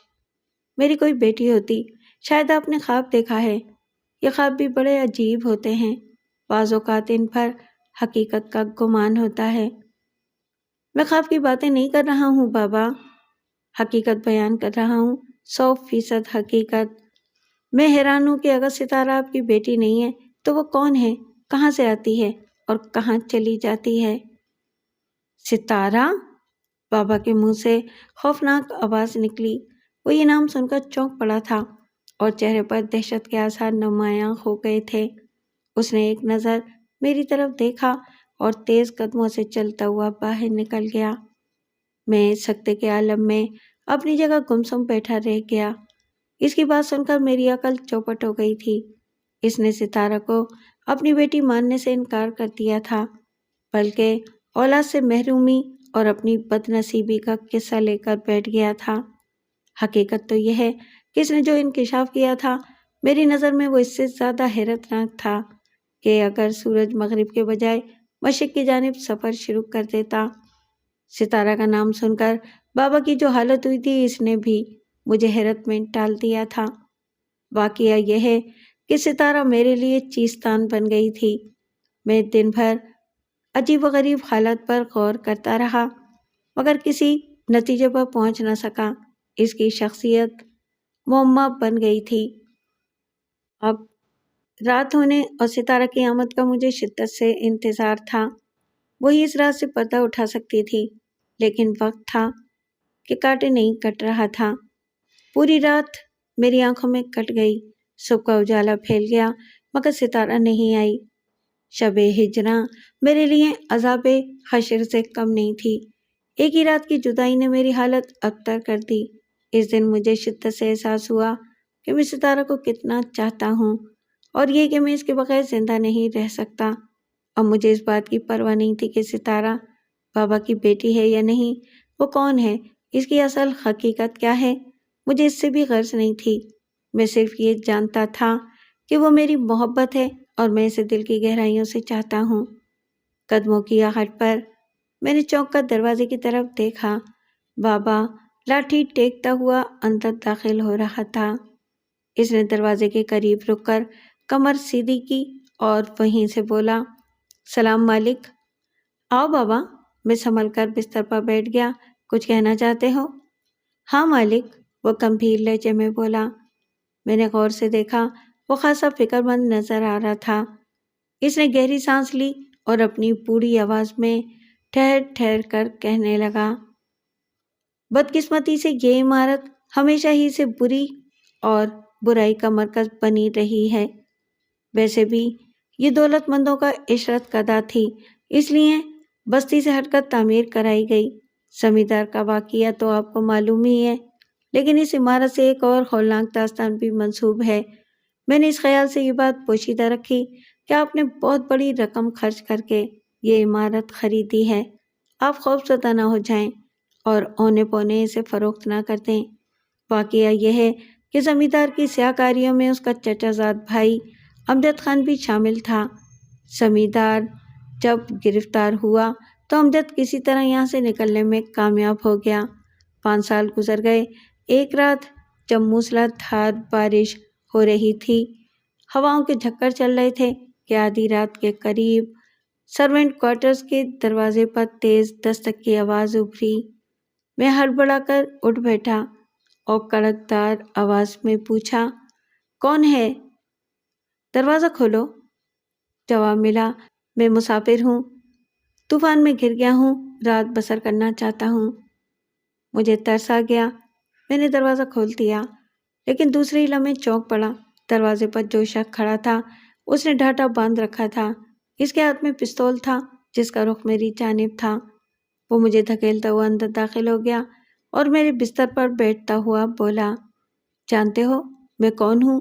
میری کوئی بیٹی ہوتی۔ شاید آپ نے خواب دیکھا ہے۔ یہ خواب بھی بڑے عجیب ہوتے ہیں، بعض اوقات ان پر حقیقت کا گمان ہوتا ہے۔ میں خواب کی باتیں نہیں کر رہا ہوں بابا، حقیقت بیان کر رہا ہوں، 100% حقیقت۔ میں حیران ہوں کہ اگر ستارہ آپ کی بیٹی نہیں ہے تو وہ کون ہے، کہاں سے آتی ہے اور کہاں چلی جاتی ہے؟ ستارہ؟ بابا کے منہ سے خوفناک آواز نکلی۔ وہ یہ نام سن کر چونک پڑا تھا اور چہرے پر دہشت کے آثار نمایاں ہو گئے تھے۔ اس نے ایک نظر میری طرف دیکھا اور تیز قدموں سے چلتا ہوا باہر نکل گیا۔ میں سکتے کے عالم میں اپنی جگہ گمسم بیٹھا رہ گیا۔ اس کی بات سن کر میری عقل چوپٹ ہو گئی تھی۔ اس نے ستارہ کو اپنی بیٹی ماننے سے انکار کر دیا تھا، بلکہ اولاد سے محرومی اور اپنی بد نصیبی کا قصہ لے کر بیٹھ گیا تھا۔ حقیقت تو یہ ہے کہ اس نے جو انکشاف کیا تھا، میری نظر میں وہ اس سے زیادہ حیرت ناک تھا کہ اگر سورج مغرب کے بجائے مشرق کی جانب سفر شروع کر دیتا۔ ستارہ کا نام سن کر بابا کی جو حالت ہوئی تھی، اس نے بھی مجھے حیرت میں ڈال دیا تھا۔ واقعہ یہ ہے کہ ستارہ میرے لیے چیستان بن گئی تھی۔ میں دن بھر عجیب و غریب حالت پر غور کرتا رہا، مگر کسی نتیجے پر پہنچ نہ سکا۔ اس کی شخصیت معمہ بن گئی تھی۔ اب رات ہونے اور ستارہ کی آمد کا مجھے شدت سے انتظار تھا۔ وہی اس رات سے پردہ اٹھا سکتی تھی، لیکن وقت تھا کہ کاٹے نہیں کٹ رہا تھا۔ پوری رات میری آنکھوں میں کٹ گئی۔ صبح کا اجالا پھیل گیا، مگر ستارہ نہیں آئی۔ شب ہجراں میرے لیے عذاب حشر سے کم نہیں تھی۔ ایک ہی رات کی جدائی نے میری حالت ابتر کر دی۔ اس دن مجھے شدت سے احساس ہوا کہ میں ستارہ کو کتنا چاہتا ہوں، اور یہ کہ میں اس کے بغیر زندہ نہیں رہ سکتا۔ اب مجھے اس بات کی پرواہ نہیں تھی کہ ستارہ بابا کی بیٹی ہے یا نہیں، وہ کون ہے، اس کی اصل حقیقت کیا ہے، مجھے اس سے بھی غرض نہیں تھی۔ میں صرف یہ جانتا تھا کہ وہ میری محبت ہے اور میں اسے دل کی گہرائیوں سے چاہتا ہوں۔ قدموں کی آہٹ پر میں نے چونک کر دروازے کی طرف دیکھا۔ بابا لاٹھی ٹیکتا ہوا اندر داخل ہو رہا تھا۔ اس نے دروازے کے قریب رک کر کمر سیدھی کی اور وہیں سے بولا، سلام مالک۔ آؤ بابا۔ میں سنبھل کر بستر پر بیٹھ گیا۔ کچھ کہنا چاہتے ہو؟ ہاں مالک، وہ گمبھیر لہجے میں بولا۔ میں نے غور سے دیکھا، وہ خاصا فکر مند نظر آ رہا تھا۔ اس نے گہری سانس لی اور اپنی بوڑھی آواز میں ٹھہر ٹھہر کر کہنے لگا، بدقسمتی سے یہ عمارت ہمیشہ ہی سے بری اور برائی کا مرکز بنی رہی ہے۔ ویسے بھی یہ دولت مندوں کا عشرت قدا تھی، اس لیے بستی سے ہٹ کر تعمیر کرائی گئی۔ زمیندار کا واقعہ تو آپ کو معلوم ہی ہے، لیکن اس عمارت سے ایک اور ہولناک داستان بھی منسوب ہے۔ میں نے اس خیال سے یہ بات پوشیدہ رکھی کہ آپ نے بہت بڑی رقم خرچ کر کے یہ عمارت خریدی ہے۔ آپ خوفزدہ نہ ہو جائیں اور اونے پونے اسے فروخت نہ کر دیں۔ واقعہ یہ ہے کہ زمیندار کی سیاہ کاریوں میں اس کا چچا زاد بھائی امجد خان بھی شامل تھا۔ زمیندار جب گرفتار ہوا تو امجد کسی طرح یہاں سے نکلنے میں کامیاب ہو گیا۔ 5 سال گزر گئے۔ ایک رات جب موسلا دھار بارش ہو رہی تھی، ہواؤں کے جھکڑ چل رہے تھے کہ آدھی رات کے قریب سرونٹ کوارٹرز کے دروازے پر تیز دستک کی آواز ابھری۔ میں ہڑبڑا کر اٹھ بیٹھا اور کڑکدار آواز میں پوچھا، کون ہے؟ دروازہ کھولو۔ جواب ملا، میں مسافر ہوں، طوفان میں گر گیا ہوں، رات بسر کرنا چاہتا ہوں۔ مجھے ترس آ گیا۔ میں نے دروازہ کھول دیا، لیکن دوسرے لمحے چونک پڑا۔ دروازے پر جو شخص کھڑا تھا اس نے ڈھاٹا باندھ رکھا تھا۔ اس کے ہاتھ میں پستول تھا جس کا رخ میری جانب تھا۔ وہ مجھے دھکیلتا ہوا اندر داخل ہو گیا اور میرے بستر پر بیٹھتا ہوا بولا، جانتے ہو میں کون ہوں؟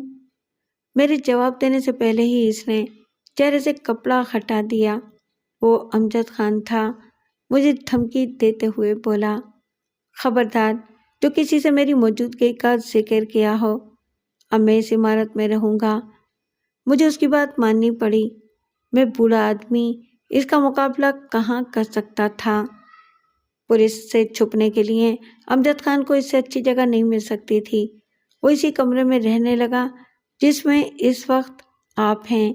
میرے جواب دینے سے پہلے ہی اس نے چہرے سے کپڑا ہٹا دیا۔ وہ امجد خان تھا۔ مجھے دھمکی دیتے ہوئے بولا، خبردار جو کسی سے میری موجودگی کا ذکر کیا ہو، اب میں اس عمارت میں رہوں گا۔ مجھے اس کی بات ماننی پڑی۔ میں بوڑھا آدمی اس کا مقابلہ کہاں کر سکتا تھا۔ پولیس سے چھپنے کے لیے امجد خان کو اس سے اچھی جگہ نہیں مل سکتی تھی۔ وہ اسی کمرے میں رہنے لگا جس میں اس وقت آپ ہیں۔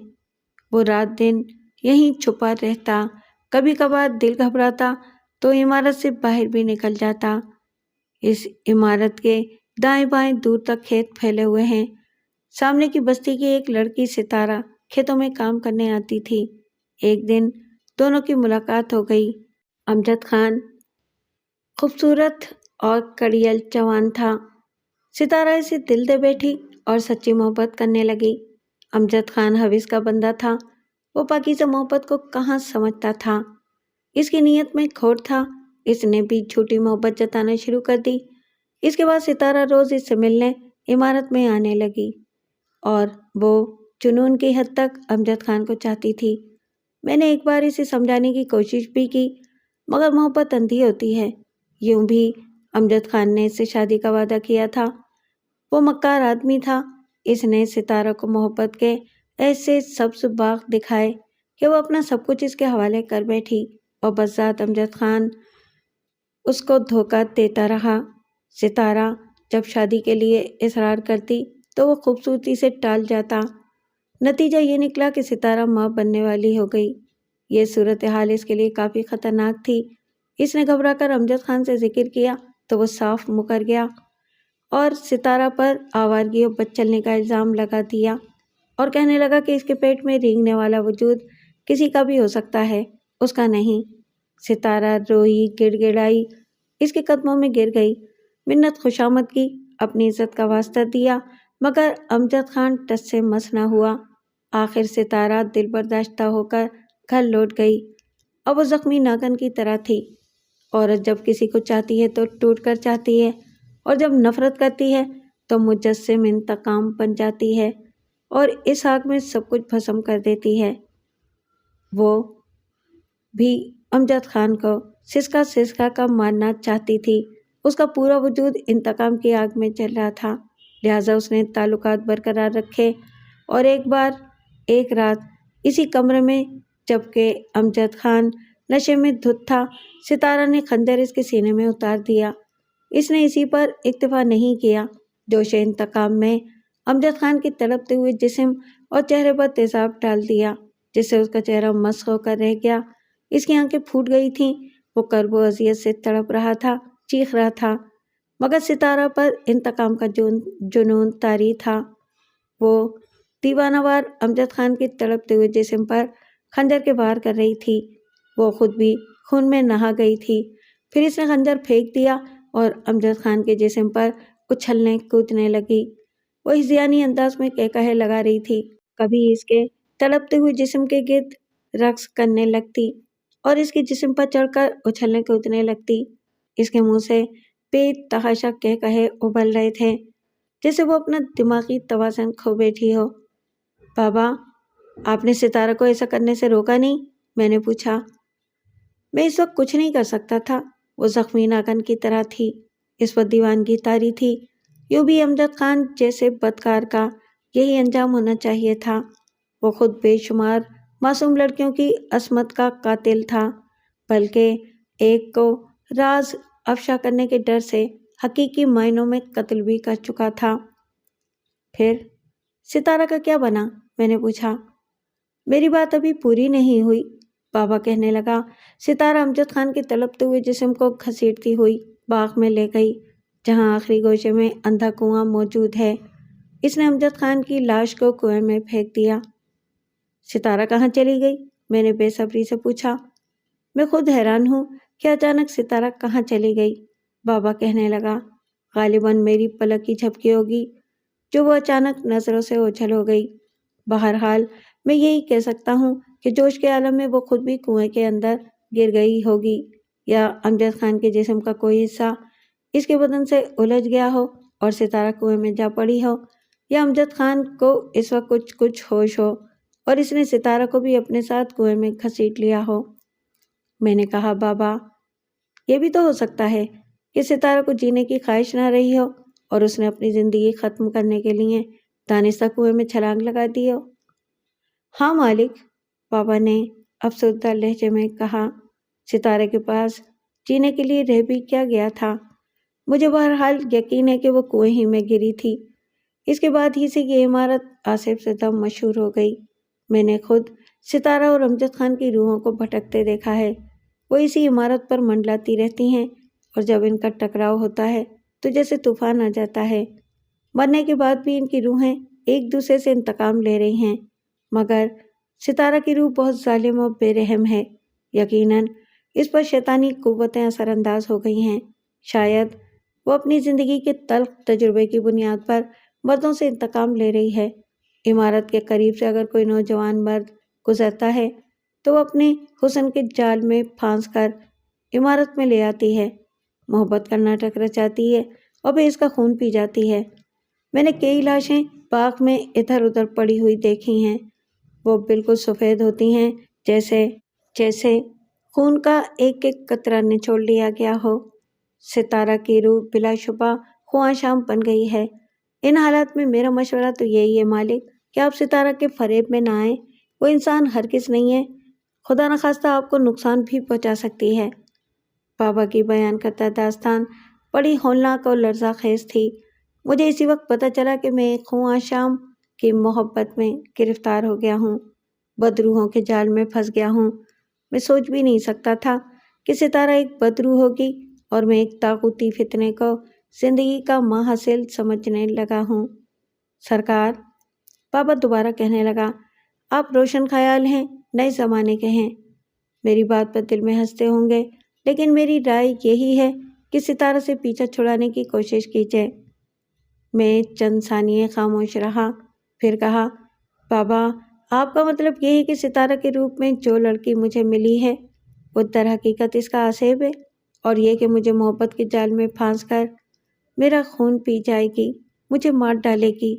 وہ رات دن یہیں چھپا رہتا، کبھی کبھار دل گھبراتا تو عمارت سے باہر بھی نکل جاتا۔ اس عمارت کے دائیں بائیں دور تک کھیت پھیلے ہوئے ہیں۔ سامنے کی بستی کی ایک لڑکی ستارہ کھیتوں میں کام کرنے آتی تھی۔ ایک دن دونوں کی ملاقات ہو گئی۔ امجد خان خوبصورت اور کڑیل جوان تھا۔ ستارہ اسے دل دے بیٹھی اور سچی محبت کرنے لگی۔ امجد خان حوث کا بندہ تھا۔ وہ پاکیزہ محبت کو کہاں سمجھتا تھا۔ اس کی نیت میں کھوٹ تھا۔ اس نے بھی جھوٹی محبت جتانا شروع کر دی۔ اس کے بعد ستارہ روز اس سے ملنے عمارت میں آنے لگی اور وہ جنون کی حد تک امجد خان کو چاہتی تھی۔ میں نے ایک بار اسے سمجھانے کی کوشش بھی کی مگر محبت اندھی ہوتی ہے۔ یوں بھی امجد خان نے اس سے شادی کا وعدہ کیا تھا۔ وہ مکار آدمی تھا۔ اس نے ستارہ کو محبت کے ایسے سبز باغ دکھائے کہ وہ اپنا سب کچھ اس کے حوالے کر بیٹھی اور بذات امجد خان اس کو دھوکہ دیتا رہا۔ ستارہ جب شادی کے لیے اصرار کرتی تو وہ خوبصورتی سے ٹال جاتا۔ نتیجہ یہ نکلا کہ ستارہ ماں بننے والی ہو گئی۔ یہ صورتحال اس کے لیے کافی خطرناک تھی۔ اس نے گھبرا کر امجد خان سے ذکر کیا تو وہ صاف مکر گیا اور ستارہ پر آوارگی و بدچلنے کا الزام لگا دیا اور کہنے لگا کہ اس کے پیٹ میں رینگنے والا وجود کسی کا بھی ہو سکتا ہے، اس کا نہیں۔ ستارہ روئی، گڑ گڑائی، اس کے قدموں میں گر گئی، منت خوشامد کی، اپنی عزت کا واسطہ دیا مگر امجد خان ٹس سے مس نہ ہوا۔ آخر ستارہ دل برداشتہ ہو کر گھر لوٹ گئی۔ اب وہ زخمی ناگن کی طرح تھی۔ عورت جب کسی کو چاہتی ہے تو ٹوٹ کر چاہتی ہے اور جب نفرت کرتی ہے تو مجسم انتقام بن جاتی ہے اور اس آگ میں سب کچھ بھسم کر دیتی ہے۔ وہ بھی امجد خان کو سسکا سسکا کا مارنا چاہتی تھی۔ اس کا پورا وجود انتقام کی آگ میں جل رہا تھا، لہٰذا اس نے تعلقات برقرار رکھے اور ایک رات اسی کمرے میں جبکہ امجد خان نشے میں دھت تھا، ستارہ نے خنجر اس کے سینے میں اتار دیا۔ اس نے اسی پر اکتفا نہیں کیا، جوش انتقام میں امجد خان کی تڑپتے ہوئے جسم اور چہرے پر تیزاب ڈال دیا جس سے اس کا چہرہ مسخ ہو کر رہ گیا۔ اس کی آنکھیں پھوٹ گئی تھیں۔ وہ کرب و اذیت سے تڑپ رہا تھا، چیخ رہا تھا مگر ستارہ پر انتقام کا جنون طاری تھا۔ وہ دیوانہ وار امجد خان کے تڑپتے ہوئے جسم پر خنجر کے وار کر رہی تھی۔ وہ خود بھی خون میں نہا گئی تھی۔ پھر اس نے خنجر پھینک دیا اور امجد خان کے جسم پر اچھلنے کودنے لگی۔ وہ ہذیانی انداز میں قہقہے لگا رہی تھی، کبھی اس کے تڑپتے ہوئے جسم کے گرد رقص کرنے لگتی اور اس کے جسم پر چڑھ کر اچھلنے کودنے لگتی۔ اس کے منہ سے بے تحاشا قہقہے ابل رہے تھے جیسے وہ اپنا دماغی توازن کھو بیٹھی ہو۔ بابا، آپ نے ستارہ کو ایسا کرنے سے روکا نہیں؟ میں نے پوچھا۔ میں اس وقت کچھ نہیں کر سکتا تھا۔ وہ زخمی ناگن کی طرح تھی، اس پر دیوانگی طاری تھی۔ یوں بھی امجد خان جیسے بدکار کا یہی انجام ہونا چاہیے تھا۔ وہ خود بے شمار معصوم لڑکیوں کی عصمت کا قاتل تھا، بلکہ ایک کو راز افشا کرنے کے ڈر سے حقیقی معنوں میں قتل بھی کر چکا تھا۔ پھر ستارہ کا کیا بنا؟ میں نے پوچھا۔ میری بات ابھی پوری نہیں ہوئی، بابا کہنے لگا۔ ستارہ امجد خان کے تڑپتے ہوئے جسم کو گھسیٹتی ہوئی باغ میں لے گئی جہاں آخری گوشے میں اندھا کنواں موجود ہے۔ اس نے امجد خان کی لاش کو کنویں میں پھینک دیا۔ ستارہ کہاں چلی گئی؟ میں نے بے صبری سے پوچھا۔ میں خود حیران ہوں کہ اچانک ستارہ کہاں چلی گئی، بابا کہنے لگا۔ غالباً میری پلک کی جھپکی ہوگی جو وہ اچانک نظروں سے اوجھل ہو گئی۔ بہرحال میں یہی کہہ سکتا ہوں کہ جوش کے عالم میں وہ خود بھی کنویں کے اندر گر گئی ہوگی، یا امجد خان کے جسم کا کوئی حصہ اس کے بدن سے الجھ گیا ہو اور ستارہ کنویں میں جا پڑی ہو، یا امجد خان کو اس وقت کچھ ہوش ہو اور اس نے ستارہ کو بھی اپنے ساتھ کنویں میں گھسیٹ لیا ہو۔ میں نے کہا، بابا، یہ بھی تو ہو سکتا ہے کہ ستارہ کو جینے کی خواہش نہ رہی ہو اور اس نے اپنی زندگی ختم کرنے کے لیے دانستہ کنویں میں چھلانگ لگا دی ہو۔ ہاں مالک، بابا نے افسردہ لہجے میں کہا۔ ستارہ کے پاس جینے کے لیے رہ بھی کیا گیا تھا؟ مجھے بہرحال یقین ہے کہ وہ کنویں ہی میں گری تھی۔ اس کے بعد ہی سے یہ عمارت آصف سے دم مشہور ہو گئی۔ میں نے خود ستارہ اور امجد خان کی روحوں کو بھٹکتے دیکھا ہے۔ وہ اسی عمارت پر منڈلاتی رہتی ہیں اور جب ان کا ٹکراؤ ہوتا ہے تو جیسے طوفان آ جاتا ہے۔ مرنے کے بعد بھی ان کی روحیں ایک دوسرے سے انتقام لے رہی ہیں، مگر ستارہ کی روح بہت ظالم و بے رحم ہے۔ یقیناً اس پر شیطانی قوتیں اثر انداز ہو گئی ہیں۔ شاید وہ اپنی زندگی کے تلخ تجربے کی بنیاد پر مردوں سے انتقام لے رہی ہے۔ عمارت کے قریب سے اگر کوئی نوجوان مرد گزرتا ہے تو وہ اپنے حسن کے جال میں پھانس کر عمارت میں لے آتی ہے، محبت کا ناٹک رچاتی ہے اور پھر اس کا خون پی جاتی ہے۔ میں نے کئی لاشیں باغ میں ادھر ادھر پڑی ہوئی دیکھی ہیں۔ وہ بالکل سفید ہوتی ہیں، جیسے خون کا ایک ایک قطرہ نچوڑ لیا گیا ہو۔ ستارہ کی روح بلا شبہ خواہاں شام بن گئی ہے۔ ان حالات میں میرا مشورہ تو یہی ہے مالک کہ آپ ستارہ کے فریب میں نہ آئیں۔ وہ انسان ہرگز نہیں ہے، خدا نخواستہ آپ کو نقصان بھی پہنچا سکتی ہے۔ بابا کی بیان کرتا داستان بڑی ہولناک اور لرزہ خیز تھی۔ مجھے اسی وقت پتہ چلا کہ میں ایک خواہاں شام کی محبت میں گرفتار ہو گیا ہوں، بدروحوں کے جال میں پھنس گیا ہوں۔ میں سوچ بھی نہیں سکتا تھا کہ ستارہ ایک بدروح ہوگی اور میں ایک طاغوتی فتنے کو زندگی کا ماحصل سمجھنے لگا ہوں۔ سرکار، بابا دوبارہ کہنے لگا، آپ روشن خیال ہیں، نئے زمانے کے ہیں، میری بات پر دل میں ہنستے ہوں گے، لیکن میری رائے یہی ہے کہ ستارہ سے پیچھا چھڑانے کی کوشش کیجیے۔ میں چند ثانیے خاموش رہا، پھر کہا، بابا، آپ کا مطلب یہ ہے کہ ستارہ کے روپ میں جو لڑکی مجھے ملی ہے وہ در حقیقت اس کا آصف ہے، اور یہ کہ مجھے محبت کے جال میں پھانس کر میرا خون پی جائے گی، مجھے مار ڈالے گی۔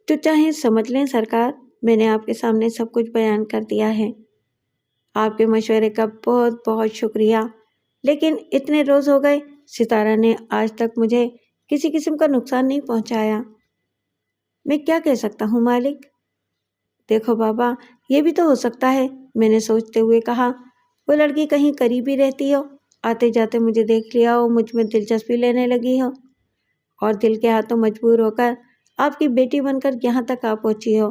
جو چاہیں سمجھ لیں سرکار، میں نے آپ کے سامنے سب کچھ بیان کر دیا ہے۔ آپ کے مشورے کا بہت بہت شکریہ، لیکن اتنے روز ہو گئے، ستارہ نے آج تک مجھے کسی قسم کا نقصان نہیں پہنچایا۔ میں کیا کہہ سکتا ہوں مالک؟ دیکھو بابا، یہ بھی تو ہو سکتا ہے، میں نے سوچتے ہوئے کہا، وہ لڑکی کہیں قریب ہی رہتی ہو، آتے جاتے مجھے دیکھ لیا ہو، مجھ میں دلچسپی لینے لگی ہو اور دل کے ہاتھوں مجبور ہو کر آپ کی بیٹی بن کر یہاں تک آ پہنچی ہو،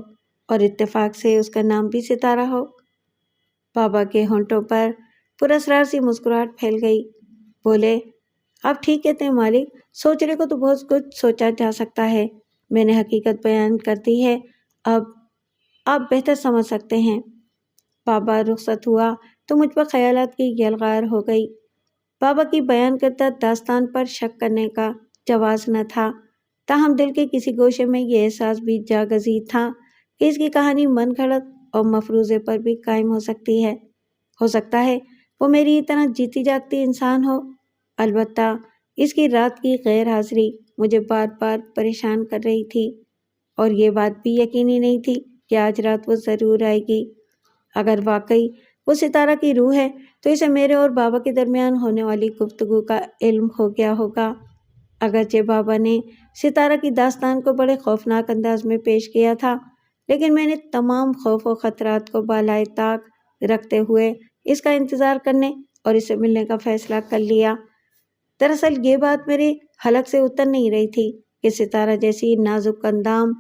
اور اتفاق سے اس کا نام بھی ستارہ ہو۔ بابا کے ہونٹوں پر پراسرار سی مسکراہٹ پھیل گئی۔ بولے، آپ ٹھیک کہتے ہیں مالک، سوچنے کو تو بہت کچھ سوچا جا سکتا ہے، میں نے حقیقت بیان کر دی ہے، اب آپ بہتر سمجھ سکتے ہیں۔ بابا رخصت ہوا تو مجھ پر خیالات کی یلغار ہو گئی۔ بابا کی بیان کردہ داستان پر شک کرنے کا جواز نہ تھا، تاہم دل کے کسی گوشے میں یہ احساس بھی جاگزید تھا کہ اس کی کہانی من گھڑت اور مفروضے پر بھی قائم ہو سکتی ہے۔ ہو سکتا ہے وہ میری طرح جیتی جاگتی انسان ہو، البتہ اس کی رات کی غیر حاضری مجھے بار بار پریشان کر رہی تھی، اور یہ بات بھی یقینی نہیں تھی کہ آج رات وہ ضرور آئے گی۔ اگر واقعی وہ ستارہ کی روح ہے تو اسے میرے اور بابا کے درمیان ہونے والی گفتگو کا علم ہو گیا ہوگا۔ اگرچہ بابا نے ستارہ کی داستان کو بڑے خوفناک انداز میں پیش کیا تھا، لیکن میں نے تمام خوف و خطرات کو بالائے طاق رکھتے ہوئے اس کا انتظار کرنے اور اس سے ملنے کا فیصلہ کر لیا۔ دراصل یہ بات میرے حلق سے اتر نہیں رہی تھی کہ ستارہ جیسی نازک اندام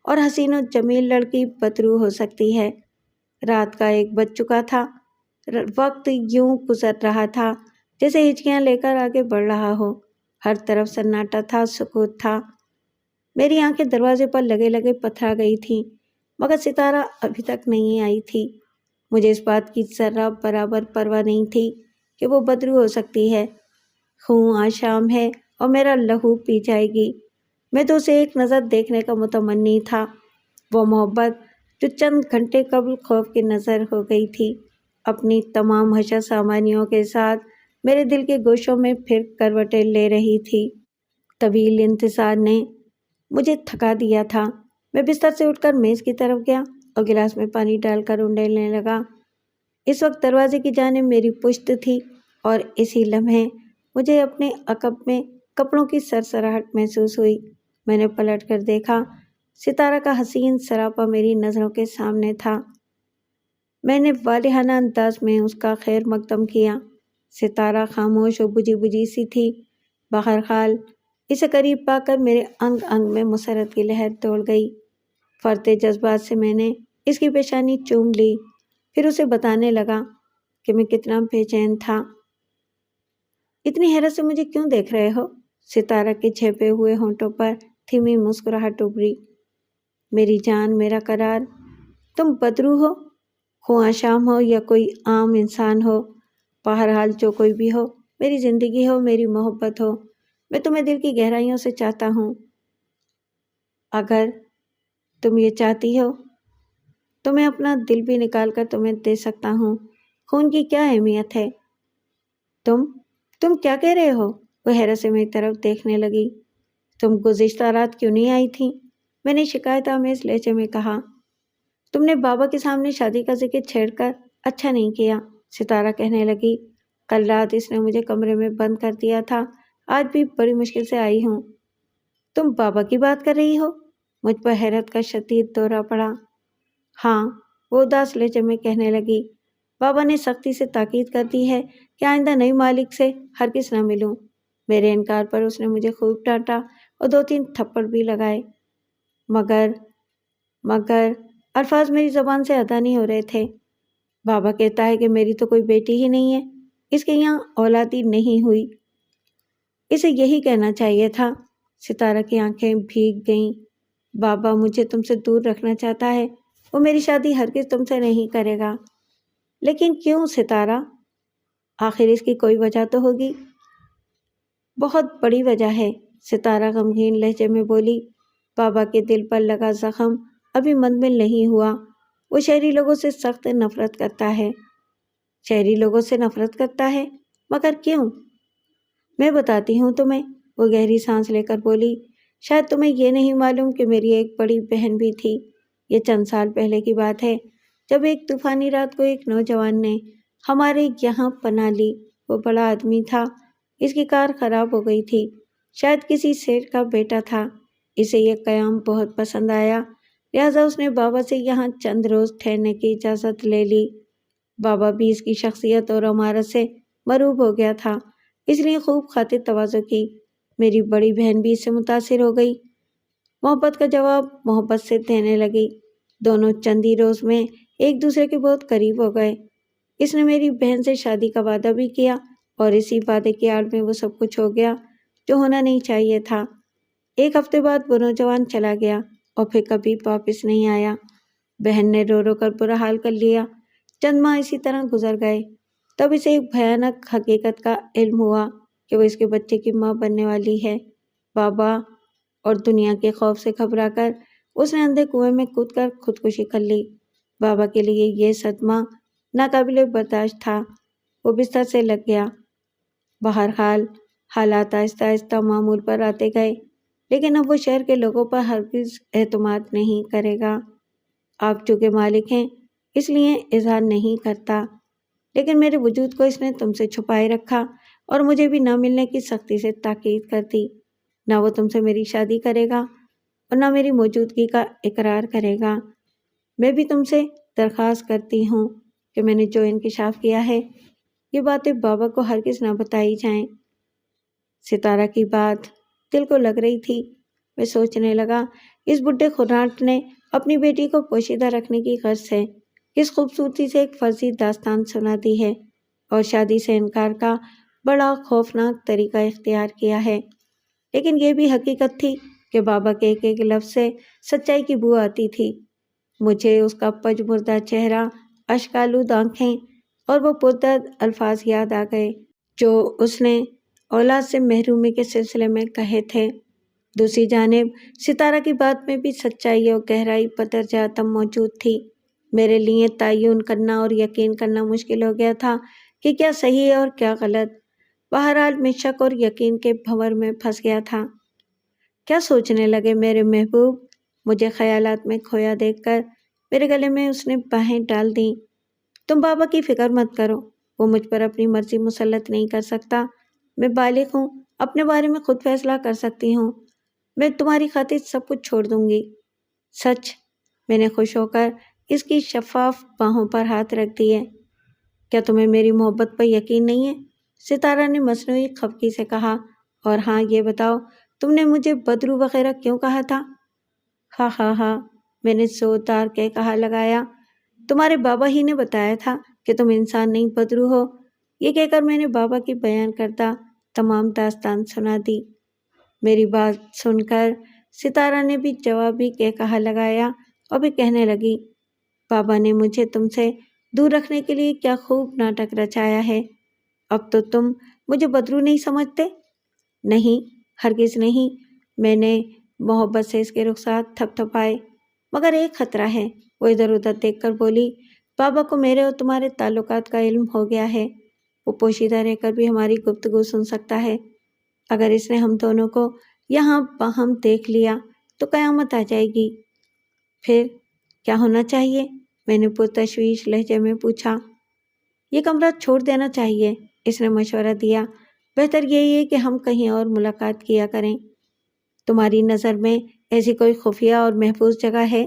اور حسین و جمیل لڑکی بدروح ہو سکتی ہے۔ رات کا 1 بج چکا تھا، وقت یوں گزر رہا تھا جیسے ہچکیاں لے کر آگے بڑھ رہا ہو، ہر طرف سناٹا تھا، سکوت تھا۔ میری آنکھیں دروازے پر لگے لگے پتھرا گئی تھیں، مگر ستارہ ابھی تک نہیں آئی تھی۔ مجھے اس بات کی ذرہ برابر پرواہ نہیں تھی کہ وہ بدروح ہو سکتی ہے۔ خوں آج شام ہے اور میرا لہو پی جائے گی، میں تو اسے ایک نظر دیکھنے کا متمنی تھا۔ وہ محبت جو چند گھنٹے قبل خوف کی نظر ہو گئی تھی، اپنی تمام حشر سامانیوں کے ساتھ میرے دل کے گوشوں میں پھر کروٹیں لے رہی تھی۔ طویل انتظار نے مجھے تھکا دیا تھا۔ میں بستر سے اٹھ کر میز کی طرف گیا اور گلاس میں پانی ڈال کر انڈیلنے لگا۔ اس وقت دروازے کی جانب میری پشت تھی اور اسی لمحے مجھے اپنے عقب میں کپڑوں کی سرسراہٹ محسوس ہوئی۔ میں نے پلٹ کر دیکھا، ستارہ کا حسین سراپا میری نظروں کے سامنے تھا۔ میں نے والہانہ انداز میں اس کا خیر مقدم کیا۔ ستارہ خاموش اور بجھی بجھی سی تھی۔ بہرحال اسے قریب پا کر میرے انگ انگ میں مسرت کی لہر دوڑ گئی۔ فرتے جذبات سے میں نے اس کی پیشانی چوم لی، پھر اسے بتانے لگا کہ میں کتنا بے چین تھا۔ اتنی حیرت سے مجھے کیوں دیکھ رہے ہو؟ ستارہ کے جھیپے ہوئے ہونٹوں پر دھیمی مسکراہٹ ابھری۔ میری جان، میرا قرار، تم بدرو ہو، خواہ شام ہو یا کوئی عام انسان ہو، بہرحال جو کوئی بھی ہو، میری زندگی ہو، میری محبت ہو، میں تمہیں دل کی گہرائیوں سے چاہتا ہوں۔ اگر تم یہ چاہتی ہو تو میں اپنا دل بھی نکال کر تمہیں دے سکتا ہوں۔ خون کی کیا اہمیت ہے؟ تم کیا کہہ رہے ہو؟ وہ حیرت سے میری طرف دیکھنے لگی۔ تم گزشتہ رات کیوں نہیں آئی تھی؟ میں نے شکایت آمیز لہجے میں کہا۔ تم نے بابا کے سامنے شادی کا ذکر چھیڑ کر اچھا نہیں کیا، ستارہ کہنے لگی۔ کل رات اس نے مجھے کمرے میں بند کر دیا تھا، آج بھی بڑی مشکل سے آئی ہوں۔ تم بابا کی بات کر رہی ہو؟ مجھ پر حیرت کا شدید دورہ پڑا۔ ہاں، وہ اداس لہجے میں کہنے لگی۔ بابا نے سختی سے تاکید کر دی ہے کہ آئندہ نئی مالک سے ہرگز نہ ملوں۔ میرے انکار پر اس نے مجھے خوب ڈانٹا اور 2-3 تھپڑ بھی لگائے۔ مگر الفاظ میری زبان سے ادا نہیں ہو رہے تھے۔ بابا کہتا ہے کہ میری تو کوئی بیٹی ہی نہیں ہے، اس کے یہاں اولادی نہیں ہوئی۔ اسے یہی کہنا چاہیے تھا۔ ستارہ کی آنکھیں بھیگ گئیں۔ بابا مجھے تم سے دور رکھنا چاہتا ہے، وہ میری شادی ہرگز تم سے نہیں کرے گا۔ لیکن کیوں ستارہ؟ آخر اس کی کوئی وجہ تو ہوگی۔ بہت بڑی وجہ ہے، ستارہ غمگین لہجے میں بولی۔ بابا کے دل پر لگا زخم ابھی مندمل نہیں ہوا۔ وہ شہری لوگوں سے سخت نفرت کرتا ہے۔ شہری لوگوں سے نفرت کرتا ہے؟ مگر کیوں؟ میں بتاتی ہوں تمہیں، وہ گہری سانس لے کر بولی۔ شاید تمہیں یہ نہیں معلوم کہ میری ایک بڑی بہن بھی تھی۔ یہ چند سال پہلے کی بات ہے، جب ایک طوفانی رات کو ایک نوجوان نے ہمارے یہاں پناہ لی۔ وہ بڑا آدمی تھا، اس کی کار خراب ہو گئی تھی، شاید کسی سیٹ کا بیٹا تھا۔ اسے یہ قیام بہت پسند آیا، لہٰذا اس نے بابا سے یہاں چند روز ٹھہرنے کی اجازت لے لی۔ بابا بھی اس کی شخصیت اور امارت سے مرعوب ہو گیا تھا، اس لیے خوب خاطر تواضع کی۔ میری بڑی بہن بھی اس سے متاثر ہو گئی، محبت کا جواب محبت سے دینے لگی۔ دونوں چند ہی روز میں ایک دوسرے کے بہت قریب ہو گئے۔ اس نے میری بہن سے شادی کا وعدہ بھی کیا اور اسی وعدے کی آڑ میں وہ سب کچھ ہو گیا جو ہونا نہیں چاہیے تھا۔ 1 ہفتے بعد وہ نوجوان چلا گیا اور پھر کبھی واپس نہیں آیا۔ بہن نے رو رو کر برا حال کر لیا۔ چند ماہ اسی طرح گزر گئے، تب اسے ایک بھیانک حقیقت کا علم ہوا کہ وہ اس کے بچے کی ماں بننے والی ہے۔ بابا اور دنیا کے خوف سے گھبرا کر اس نے اندھے کنویں میں کود کر خودکشی کر لی۔ بابا کے لیے یہ صدمہ ناقابل برداشت تھا، وہ بستر سے لگ گیا۔ بہرحال حالات آہستہ آہستہ معمول پر آتے گئے، لیکن اب وہ شہر کے لوگوں پر ہرگز اعتماد نہیں کرے گا۔ آپ چونکہ مالک ہیں اس لیے اظہار نہیں کرتا، لیکن میرے وجود کو اس نے تم سے چھپائے رکھا اور مجھے بھی نہ ملنے کی سختی سے تاکید کر دی۔ نہ وہ تم سے میری شادی کرے گا اور نہ میری موجودگی کا اقرار کرے گا۔ میں بھی تم سے درخواست کرتی ہوں کہ میں نے جو انکشاف کیا ہے، یہ باتیں بابا کو ہرگز نہ بتائی جائیں۔ ستارہ کی بات دل کو لگ رہی تھی۔ میں سوچنے لگا، اس بڈھے خناٹ نے اپنی بیٹی کو پوشیدہ رکھنے کی غرض سے کس خوبصورتی سے ایک فرضی داستان سنا دی ہے اور شادی سے انکار کا بڑا خوفناک طریقہ اختیار کیا ہے۔ لیکن یہ بھی حقیقت تھی کہ بابا کے ایک ایک لفظ سے سچائی کی بو آتی تھی۔ مجھے اس کا پج مردہ چہرہ، اشک آلود آنکھیں اور وہ پردرد الفاظ یاد آ گئے جو اس نے اولاد سے محرومی کے سلسلے میں کہے تھے۔ دوسری جانب ستارہ کی بات میں بھی سچائی اور گہرائی بدرجہ اتم موجود تھی۔ میرے لیے تعین کرنا اور یقین کرنا مشکل ہو گیا تھا کہ کیا صحیح ہے اور کیا غلط۔ بہرحال میں شک اور یقین کے بھنور میں پھنس گیا تھا۔ کیا سوچنے لگے میرے محبوب؟ مجھے خیالات میں کھویا دیکھ کر میرے گلے میں اس نے باہیں ڈال دیں۔ تم بابا کی فکر مت کرو، وہ مجھ پر اپنی مرضی مسلط نہیں کر سکتا۔ میں بالغ ہوں، اپنے بارے میں خود فیصلہ کر سکتی ہوں۔ میں تمہاری خاطر سب کچھ چھوڑ دوں گی۔ سچ؟ میں نے خوش ہو کر اس کی شفاف باہوں پر ہاتھ رکھ دیے۔ کیا تمہیں میری محبت پر یقین نہیں ہے؟ ستارہ نے مصنوعی خفگی سے کہا۔ اور ہاں، یہ بتاؤ تم نے مجھے بدرو وغیرہ کیوں کہا تھا؟ ہاں ہاں ہاں، میں نے زوردار کہا لگایا۔ تمہارے بابا ہی نے بتایا تھا کہ تم انسان نہیں بدرو ہو۔ یہ کہہ کر میں نے بابا کی بیان کردہ تمام داستان سنا دی۔ میری بات سن کر ستارہ نے بھی جوابی کہا لگایا اور بھی کہنے لگی، بابا نے مجھے تم سے دور رکھنے کے لیے کیا خوب ناٹک رچایا ہے۔ اب تو تم مجھے بدرو نہیں سمجھتے؟ نہیں، ہرگز نہیں۔ میں نے محبت سے اس کے رخسار تھپ تھپائے۔ مگر ایک خطرہ ہے، وہ ادھر ادھر دیکھ کر بولی، بابا کو میرے اور تمہارے تعلقات کا علم ہو گیا ہے۔ وہ پوشیدہ رہ کر بھی ہماری گفتگو سن سکتا ہے۔ اگر اس نے ہم دونوں کو یہاں باہم دیکھ لیا تو قیامت آ جائے گی۔ پھر کیا ہونا چاہیے؟ میں نے پرتشویش لہجے میں پوچھا۔ یہ کمرہ چھوڑ دینا چاہیے، اس نے مشورہ دیا۔ بہتر یہی ہے کہ ہم کہیں اور ملاقات کیا کریں۔ تمہاری نظر میں ایسی کوئی خفیہ اور محفوظ جگہ ہے؟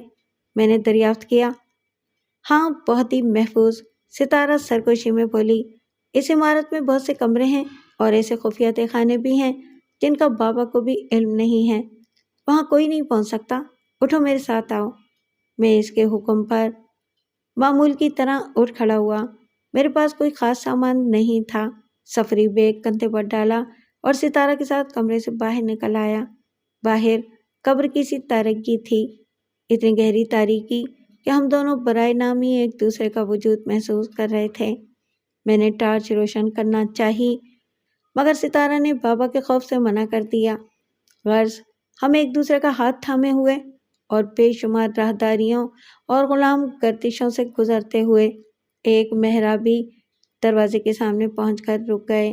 میں نے دریافت کیا۔ ہاں، بہت ہی محفوظ، ستارہ سرگوشی میں بولی۔ اس عمارت میں بہت سے کمرے ہیں اور ایسے خفیہ تہ خانے بھی ہیں جن کا بابا کو بھی علم نہیں ہے۔ وہاں کوئی نہیں پہنچ سکتا۔ اٹھو، میرے ساتھ آؤ۔ میں اس کے حکم پر معمول کی طرح اٹھ کھڑا ہوا۔ میرے پاس کوئی خاص سامان نہیں تھا۔ سفری بیگ کندھے پر ڈالا اور ستارہ کے ساتھ کمرے سے باہر نکل آیا۔ باہر قبر کی سی تاریکی تھی، اتنی گہری تاریکی کہ ہم دونوں برائے نام ہی ایک دوسرے کا وجود محسوس کر رہے تھے۔ میں نے ٹارچ روشن کرنا چاہی، مگر ستارہ نے بابا کے خوف سے منع کر دیا۔ غرض ہم ایک دوسرے کا ہاتھ تھامے ہوئے اور بے شمار راہداریوں اور غلام گردشوں سے گزرتے ہوئے ایک محرابی دروازے کے سامنے پہنچ کر رک گئے،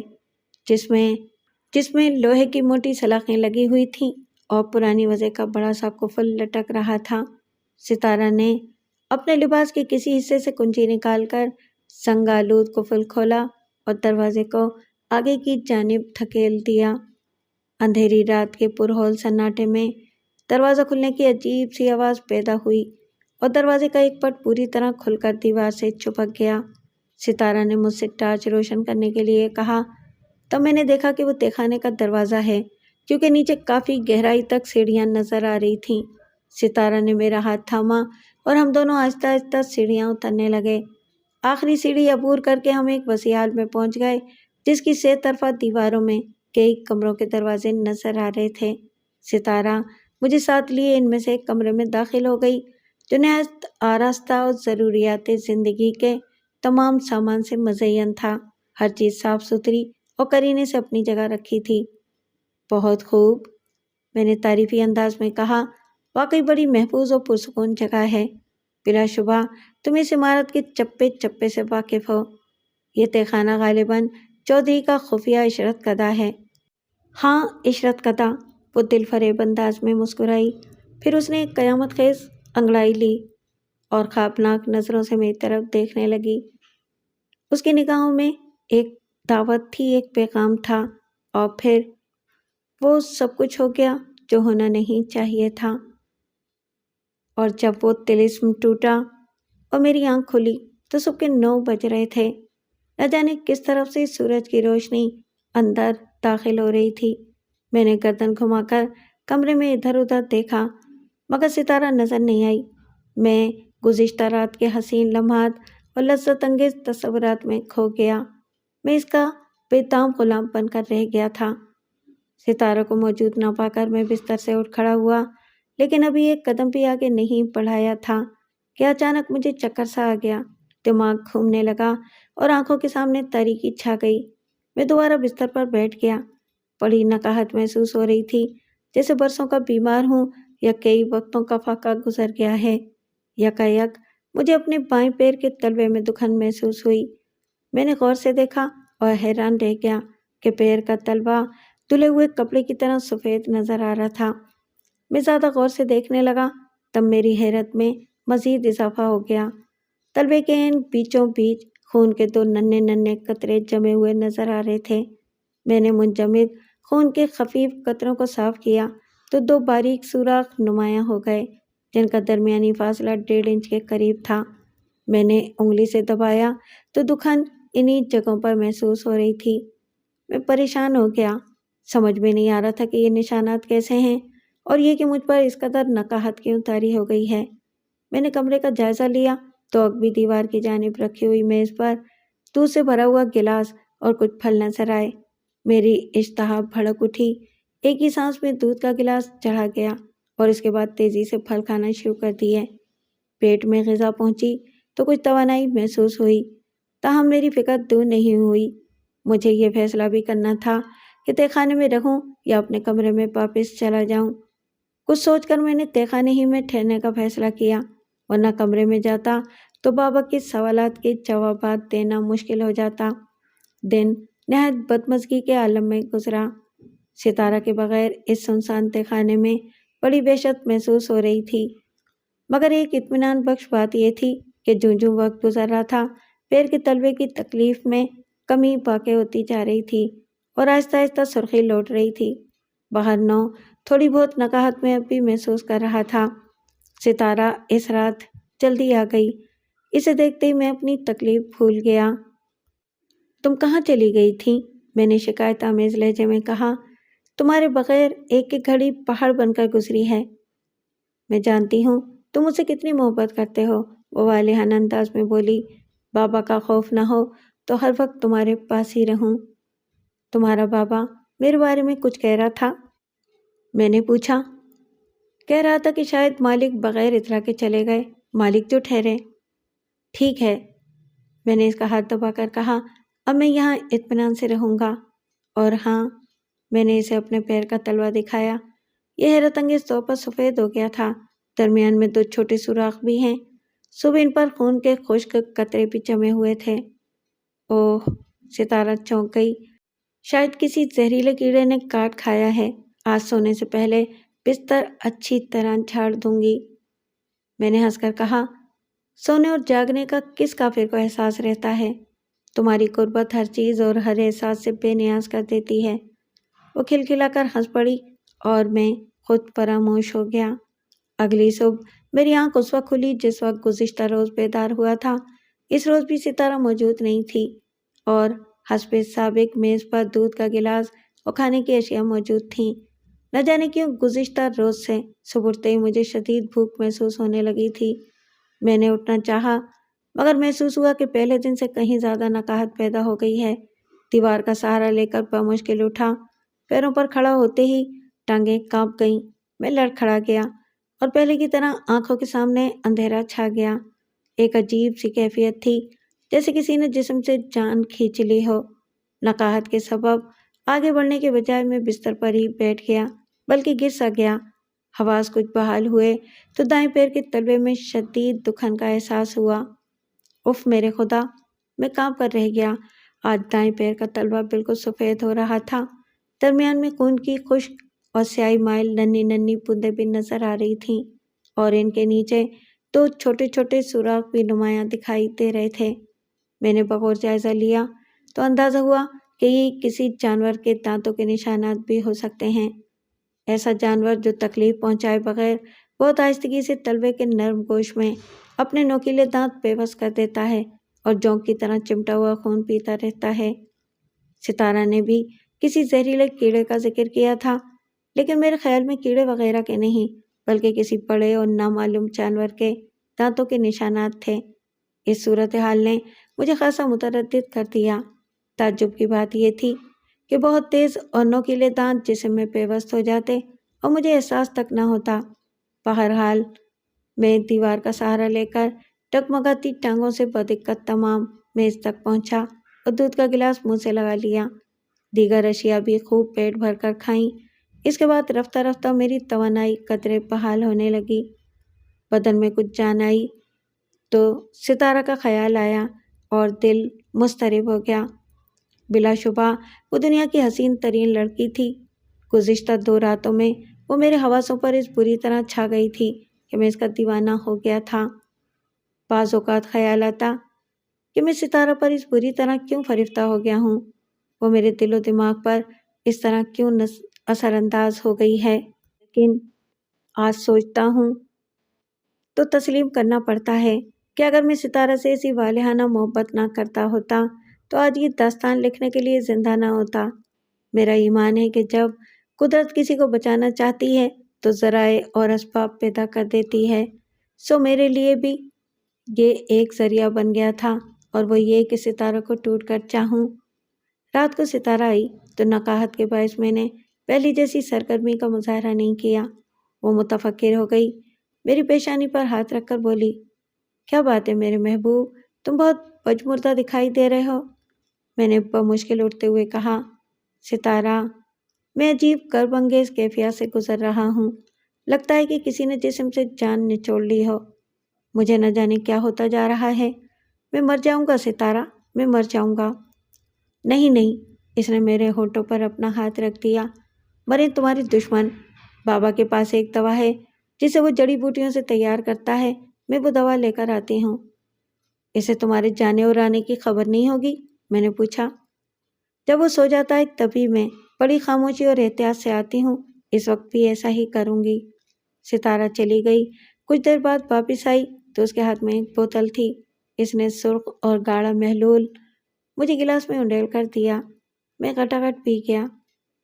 جس میں لوہے کی موٹی سلاخیں لگی ہوئی تھیں اور پرانی وضع کا بڑا سا قفل لٹک رہا تھا۔ ستارہ نے اپنے لباس کے کسی حصے سے کنجی نکال کر سنگ آلود قفل کھولا اور دروازے کو آگے کی جانب دھکیل دیا۔ اندھیری رات کے پرہول سناٹے میں دروازہ کھلنے کی عجیب سی آواز پیدا ہوئی اور دروازے کا ایک پٹ پوری طرح کھل کر دیوار سے چپک گیا۔ ستارہ نے مجھ سے ٹارچ روشن کرنے کے لیے کہا، تب میں نے دیکھا کہ وہ تہ خانے کا دروازہ ہے، کیونکہ نیچے کافی گہرائی تک سیڑھیاں نظر آ رہی تھیں۔ ستارہ نے میرا ہاتھ تھاما اور ہم دونوں آہستہ آہستہ سیڑھیاں اترنے لگے۔ آخری سیڑھی عبور کر کے ہم ایک وسیع ہال میں پہنچ گئے، جس کی سے طرفہ دیواروں میں کئی کمروں کے دروازے نظر آ رہے تھے۔ ستارہ مجھے ساتھ لیے ان میں سے ایک کمرے میں داخل ہو گئی، جو نہایت آراستہ اور ضروریات زندگی کے تمام سامان سے مزین تھا۔ ہر چیز صاف ستھری اور کرینے سے اپنی جگہ رکھی تھی۔ بہت خوب، میں نے تعریفی انداز میں کہا، واقعی بڑی محفوظ اور پرسکون جگہ ہے۔ بلا شبہ تم اس عمارت کے چپے چپے سے واقف ہو۔ یہ تہ خانہ غالباً چودھری کا خفیہ عشرت کدہ ہے۔ ہاں، عشرت کدہ، وہ دل فریب انداز میں مسکرائی۔ پھر اس نے ایک قیامت خیز انگڑائی لی اور خوابناک نظروں سے میری طرف دیکھنے لگی۔ اس کی نگاہوں میں ایک دعوت تھی، ایک پیغام تھا، اور پھر وہ سب کچھ ہو گیا جو ہونا نہیں چاہیے تھا۔ اور جب وہ طلسم ٹوٹا اور میری آنکھ کھلی تو صبح کے 9 بج رہے تھے۔ نہ جانے کس طرف سے سورج کی روشنی اندر داخل ہو رہی تھی۔ میں نے گردن گھما کر کمرے میں ادھر ادھر دیکھا، مگر ستارہ نظر نہیں آئی۔ میں گزشتہ رات کے حسین لمحات اور لذت انگیز تصورات میں کھو گیا۔ میں اس کا بے دام غلام بن کر رہ گیا تھا۔ ستارہ کو موجود نہ پا کر میں بستر سے اٹھ کھڑا ہوا، لیکن ابھی ایک قدم بھی آگے نہیں بڑھایا تھا کہ اچانک مجھے چکر سا آ گیا، دماغ گھومنے لگا اور آنکھوں کے سامنے تاریکی چھا گئی۔ میں دوبارہ بستر پر بیٹھ گیا۔ بڑی نقاہت محسوس ہو رہی تھی، جیسے برسوں کا بیمار ہوں یا کئی وقتوں کا فاقہ گزر گیا ہے۔ یکایک مجھے اپنے بائیں پیر کے تلوے میں دکھن محسوس ہوئی۔ میں نے غور سے دیکھا اور حیران رہ گیا کہ پیر کا تلوا دھلے ہوئے کپڑے کی طرح سفید نظر آ رہا تھا۔ میں زیادہ غور سے دیکھنے لگا، تب میری حیرت میں مزید اضافہ ہو گیا۔ تلوے کے بیچوں بیچ خون کے 2 ننھے ننھے قطرے جمے ہوئے نظر آ رہے تھے۔ میں نے منجمد خون کے خفیف قطروں کو صاف کیا تو 2 باریک سوراخ نمایاں ہو گئے، جن کا درمیانی فاصلہ 1.5 انچ کے قریب تھا۔ میں نے انگلی سے دبایا تو دکھن انہی جگہوں پر محسوس ہو رہی تھی۔ میں پریشان ہو گیا، سمجھ میں نہیں آ رہا تھا کہ یہ نشانات کیسے ہیں اور یہ کہ مجھ پر اس قدر نقاہت کیوں طاری ہو گئی ہے۔ میں نے کمرے کا جائزہ لیا تو اگبی دیوار کی جانب رکھی ہوئی میز پر دودھ سے بھرا ہوا گلاس اور کچھ پھل نظر آئے۔ میری اشتہا بھڑک اٹھی، ایک ہی سانس میں دودھ کا گلاس چڑھا گیا اور اس کے بعد تیزی سے پھل کھانا شروع کر دیے۔ پیٹ میں غذا پہنچی تو کچھ توانائی محسوس ہوئی، تاہم میری فکر دور نہیں ہوئی۔ مجھے یہ فیصلہ بھی کرنا تھا کہ تہہ خانے میں رہوں یا اپنے کمرے میں واپس چلا جاؤں۔ کچھ سوچ کر میں نے تہہ خانے ہی میں ٹھہرنے کا فیصلہ کیا، ورنہ کمرے میں جاتا تو بابا کے سوالات کے جوابات دینا مشکل ہو جاتا۔ دن نہایت بدمزگی کے عالم میں گزرا۔ ستارہ کے بغیر اس سنسان تہہ خانے میں بڑی وحشت محسوس ہو رہی تھی، مگر ایک اطمینان بخش بات یہ تھی کہ جوں جوں وقت گزر رہا تھا پیر کے تلوے کی تکلیف میں کمی واقع ہوتی جا رہی تھی اور آہستہ آہستہ سرخی لوٹ رہی تھی۔ باہر نو تھوڑی بہت نقاہت میں اب بھی محسوس کر رہا تھا۔ ستارہ اس رات جلدی آ گئی، اسے دیکھتے ہی میں اپنی تکلیف بھول گیا۔ تم کہاں چلی گئی تھی؟ میں نے شکایت آمیز لہجے میں کہا۔ تمہارے بغیر ایک ایک گھڑی پہاڑ بن کر گزری ہے۔ میں جانتی ہوں تم مجھ سے کتنی محبت کرتے ہو، وہ والہانہ انداز میں بولی۔ بابا کا خوف نہ ہو تو ہر وقت تمہارے پاس ہی رہوں۔ تمہارا بابا میرے بارے میں کچھ کہہ رہا تھا؟ میں نے پوچھا۔ کہہ رہا تھا کہ شاید مالک بغیر اطلاع کے چلے گئے، مالک جو ٹھہرے۔ ٹھیک ہے، میں نے اس کا ہاتھ دبا کر کہا، اب میں یہاں اطمینان سے رہوں گا۔ اور ہاں، میں نے اسے اپنے پیر کا تلوا دکھایا۔ یہ حیرت انگیز طور پر سفید ہو گیا تھا، درمیان میں 2 چھوٹے سوراخ بھی ہیں، صبح ان پر خون کے خشک قطرے بھی جمے ہوئے تھے۔ اوہ، ستارہ چونک گئی، شاید کسی زہریلے کیڑے نے کاٹ کھایا ہے۔ آج سونے سے پہلے بستر اچھی طرح جھاڑ دوں گی۔ میں نے ہنس کر کہا، سونے اور جاگنے کا کس کافر کو احساس رہتا ہے؟ تمہاری قربت ہر چیز اور ہر احساس سے بے نیاز کر دیتی ہے۔ وہ کھلکھلا کر ہنس پڑی اور میں خود فراموش ہو گیا۔ اگلی صبح میری آنکھ اس وقت کھلی جس وقت گزشتہ روز بیدار ہوا تھا۔ اس روز بھی ستارہ موجود نہیں تھی اور حسب سابق میز پر دودھ کا گلاس اور کھانے کی اشیاء موجود تھیں۔ نہ جانے کیوں گزشتہ روز سے صبح اٹھتے ہی مجھے شدید بھوک محسوس ہونے لگی تھی۔ میں نے اٹھنا چاہا مگر محسوس ہوا کہ پہلے دن سے کہیں زیادہ نقاہت پیدا ہو گئی ہے۔ دیوار کا سہارا لے کر بمشکل اٹھا، پیروں پر کھڑا ہوتے ہی ٹانگیں کانپ گئیں۔ میں لڑکھڑا گیا اور پہلے کی طرح آنکھوں کے سامنے اندھیرا چھا گیا۔ ایک عجیب سی کیفیت تھی، جیسے کسی نے جسم سے جان کھینچ لی ہو۔ نقاہت کے سبب آگے بڑھنے کے بجائے میں بستر پر ہی بیٹھ گیا، بلکہ گر سا گیا۔ حواس کچھ بحال ہوئے تو دائیں پیر کے تلوے میں شدید دکھن کا احساس ہوا۔ اف میرے خدا، میں کانپ کر رہ گیا۔ آج دائیں پیر کا تلوا بالکل سفید ہو رہا تھا، درمیان میں خون کی خشک اور سیاہی مائل ننھی ننھی بوندیں بھی نظر آ رہی تھیں اور ان کے نیچے 2 چھوٹے چھوٹے سوراخ بھی نمایاں دکھائی دے رہے تھے۔ میں نے بغور جائزہ لیا تو اندازہ ہوا کہ یہ کسی جانور کے دانتوں کے نشانات بھی ہو سکتے ہیں، ایسا جانور جو تکلیف پہنچائے بغیر بہت آہستگی سے تلوے کے نرم گوشت میں اپنے نوکیلے دانت بے بس کر دیتا ہے اور جونک کی طرح چمٹا ہوا خون پیتا رہتا ہے۔ ستارہ نے بھی کسی زہریلے کیڑے کا ذکر کیا تھا، لیکن میرے خیال میں کیڑے وغیرہ کے نہیں، بلکہ کسی بڑے اور نامعلوم جانور کے دانتوں کے نشانات تھے۔ اس صورتحال نے مجھے خاصا متردد کر دیا۔ تعجب کی بات یہ تھی کہ بہت تیز اور نوکیلے دانت جسم میں پیوست ہو جاتے اور مجھے احساس تک نہ ہوتا۔ بہرحال میں دیوار کا سہارا لے کر ٹگمگاتی ٹانگوں سے بدقت تمام میز تک پہنچا اور دودھ کا گلاس منہ سے لگا لیا۔ دیگر اشیاء بھی خوب پیٹ بھر کر کھائیں۔ اس کے بعد رفتہ رفتہ میری توانائی قدرے بحال ہونے لگی، بدن میں کچھ جان آئی تو ستارہ کا خیال آیا اور دل مضطرب ہو گیا۔ بلا شبہ وہ دنیا کی حسین ترین لڑکی تھی۔ گزشتہ 2 راتوں میں وہ میرے حواسوں پر اس بری طرح چھا گئی تھی کہ میں اس کا دیوانہ ہو گیا تھا۔ بعض اوقات خیال آتا کہ میں ستارہ پر اس بری طرح کیوں فریفتہ ہو گیا ہوں، وہ میرے دل و دماغ پر اس طرح کیوں اثر انداز ہو گئی ہے، لیکن آج سوچتا ہوں تو تسلیم کرنا پڑتا ہے کہ اگر میں ستارہ سے ایسی والہانہ محبت نہ کرتا ہوتا تو آج یہ داستان لکھنے کے لیے زندہ نہ ہوتا۔ میرا ایمان ہے کہ جب قدرت کسی کو بچانا چاہتی ہے تو ذرائع اور اسباب پیدا کر دیتی ہے۔ سو میرے لیے بھی یہ ایک ذریعہ بن گیا تھا، اور وہ یہ کہ ستاروں کو ٹوٹ کر چاہوں۔ رات کو ستارہ آئی تو نقاہت کے باعث میں نے پہلی جیسی سرگرمی کا مظاہرہ نہیں کیا۔ وہ متفکر ہو گئی، میری پیشانی پر ہاتھ رکھ کر بولی، کیا بات ہے میرے محبوب، تم بہت پجمردہ دکھائی دے رہے ہو۔ میں نے بمشکل اٹھتے ہوئے کہا، ستارہ، میں عجیب کرب انگیز کیفیت سے گزر رہا ہوں، لگتا ہے کہ کسی نے جسم سے جان نچوڑ لی ہو، مجھے نہ جانے کیا ہوتا جا رہا ہے، میں مر جاؤں گا ستارہ، میں مر جاؤں گا۔ نہیں نہیں، اس نے میرے ہونٹوں پر اپنا ہاتھ رکھ دیا، مرے تمہارے دشمن، بابا کے پاس ایک دوا ہے جسے وہ جڑی بوٹیوں سے تیار کرتا ہے، میں وہ دوا لے کر آتی ہوں۔ اسے تمہارے جانے اور آنے کی خبر نہیں ہوگی؟ میں نے پوچھا۔ جب وہ سو جاتا ہے تبھی میں بڑی خاموشی اور احتیاط سے آتی ہوں، اس وقت بھی ایسا ہی کروں گی۔ ستارہ چلی گئی، کچھ دیر بعد واپس آئی تو اس کے ہاتھ میں ایک بوتل تھی۔ اس نے سرخ اور گاڑھا محلول مجھے گلاس میں انڈیل کر دیا، میں گھٹاگھٹ پی گیا۔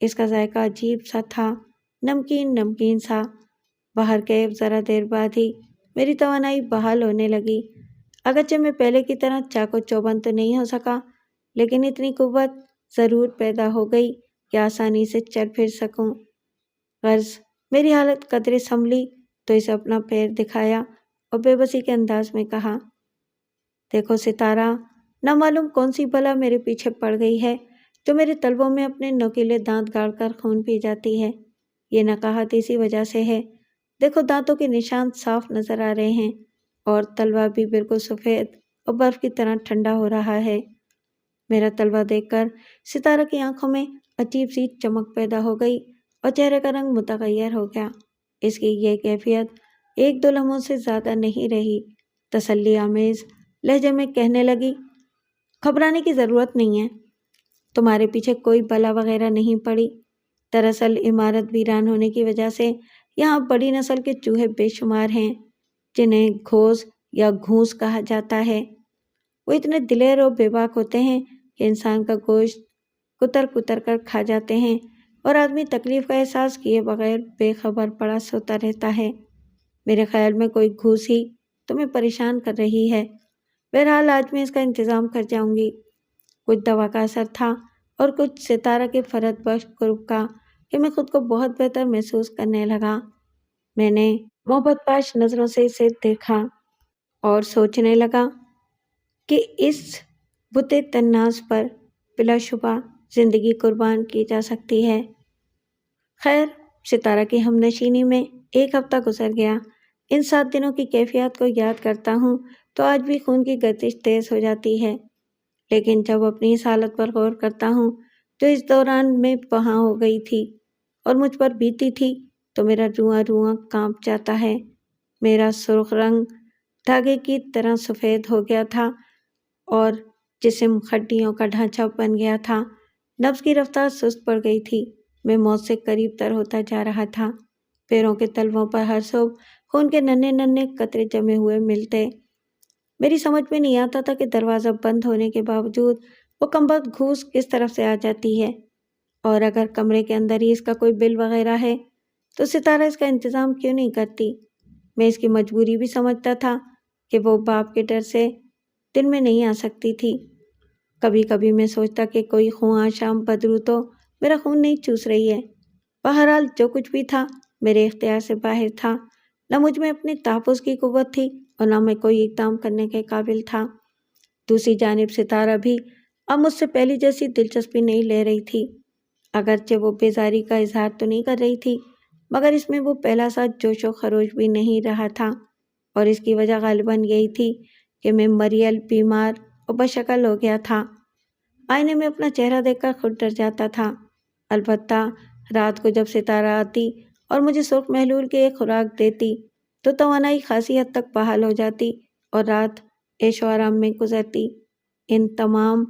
اس کا ذائقہ عجیب سا تھا، نمکین نمکین سا۔ باہر کے ذرا دیر بعد ہی میری توانائی بحال ہونے لگی، اگرچہ میں پہلے کی طرح چاق و چوبند تو نہیں ہو سکا، لیکن اتنی قوت ضرور پیدا ہو گئی کہ آسانی سے چل پھر سکوں۔ غرض میری حالت قدرے سنبھلی تو اسے اپنا پیر دکھایا اور بے بسی کے انداز میں کہا، دیکھو ستارہ، نہ معلوم کون سی بلا میرے پیچھے پڑ گئی ہے جو میرے تلووں میں اپنے نوکیلے دانت گاڑ کر خون پی جاتی ہے۔ یہ نقاہت اسی وجہ سے ہے، دیکھو دانتوں کے نشان صاف نظر آ رہے ہیں، اور تلوا بھی بالکل سفید اور برف کی طرح ٹھنڈا ہو رہا ہے۔ میرا تلوا دیکھ کر ستارہ کی آنکھوں میں عجیب سی چمک پیدا ہو گئی اور چہرے کا رنگ متغیر ہو گیا۔ اس کی یہ کیفیت ایک دو لمحوں سے زیادہ نہیں رہی۔ تسلی آمیز لہجے میں کہنے لگی، گھبرانے کی ضرورت نہیں ہے، تمہارے پیچھے کوئی بلا وغیرہ نہیں پڑی۔ دراصل عمارت ویران ہونے کی وجہ سے یہاں بڑی نسل کے چوہے بے شمار ہیں، جنہیں گھوس یا گھونس کہا جاتا ہے۔ وہ اتنے دلیر اور بے باک ہوتے ہیں کہ انسان کا گوشت کتر کتر کر کھا جاتے ہیں، اور آدمی تکلیف کا احساس کیے بغیر بے خبر پڑا سوتا رہتا ہے۔ میرے خیال میں کوئی گھوس ہی تمہیں پریشان کر رہی ہے۔ بہرحال آج میں اس کا انتظام کر جاؤں گی۔ کچھ دوا کا اثر تھا اور کچھ ستارہ کے فرد بخش قرب کا کہ میں خود کو بہت بہتر محسوس کرنے لگا۔ میں نے محبت پاش نظروں سے اسے دیکھا اور سوچنے لگا کہ اس بت طناز پر بلا شبہ زندگی قربان کی جا سکتی ہے۔ خیر، ستارہ کی ہم نشینی میں ایک ہفتہ گزر گیا۔ ان 7 دنوں کی کیفیت کو یاد کرتا ہوں تو آج بھی خون کی گردش تیز ہو جاتی ہے، لیکن جب اپنی اس حالت پر غور کرتا ہوں جو اس دوران میں وہاں ہو گئی تھی اور مجھ پر بیتی تھی تو میرا رواں رواں کانپ جاتا ہے۔ میرا سرخ رنگ دھاگے کی طرح سفید ہو گیا تھا اور جسم ہڈیوں کا ڈھانچہ بن گیا تھا۔ نبض کی رفتار سست پڑ گئی تھی، میں موت سے قریب تر ہوتا جا رہا تھا۔ پیروں کے تلووں پر ہر صبح خون کے ننھے ننھے قطرے جمے ہوئے ملتے۔ میری سمجھ میں نہیں آتا تھا کہ دروازہ بند ہونے کے باوجود وہ کمبخت گھوس کس طرف سے آ جاتی ہے، اور اگر کمرے کے اندر ہی اس کا کوئی بل وغیرہ ہے تو ستارہ اس کا انتظام کیوں نہیں کرتی؟ میں اس کی مجبوری بھی سمجھتا تھا کہ وہ باپ کے ڈر سے دن میں نہیں آ سکتی تھی۔ کبھی کبھی میں سوچتا کہ کوئی خواہاں شام بدرو تو میرا خون نہیں چوس رہی ہے۔ بہرحال جو کچھ بھی تھا میرے اختیار سے باہر تھا، نہ مجھ میں اپنے تحفظ کی قوت تھی اور نہ میں کوئی اقدام کرنے کے قابل تھا۔ دوسری جانب ستارہ بھی اب مجھ سے پہلی جیسی دلچسپی نہیں لے رہی تھی، اگرچہ وہ بیزاری کا اظہار تو نہیں کر رہی تھی، مگر اس میں وہ پہلا سا جوش و خروش بھی نہیں رہا تھا، اور اس کی وجہ غالباً یہی تھی کہ میں مریل، بیمار اور بشکل ہو گیا تھا۔ آئینے میں اپنا چہرہ دیکھ کر خود ڈر جاتا تھا۔ البتہ رات کو جب ستارہ آتی اور مجھے سرخ محلول کی ایک خوراک دیتی تو توانائی خاصی حد تک بحال ہو جاتی اور رات عیش و آرام میں گزرتی۔ ان تمام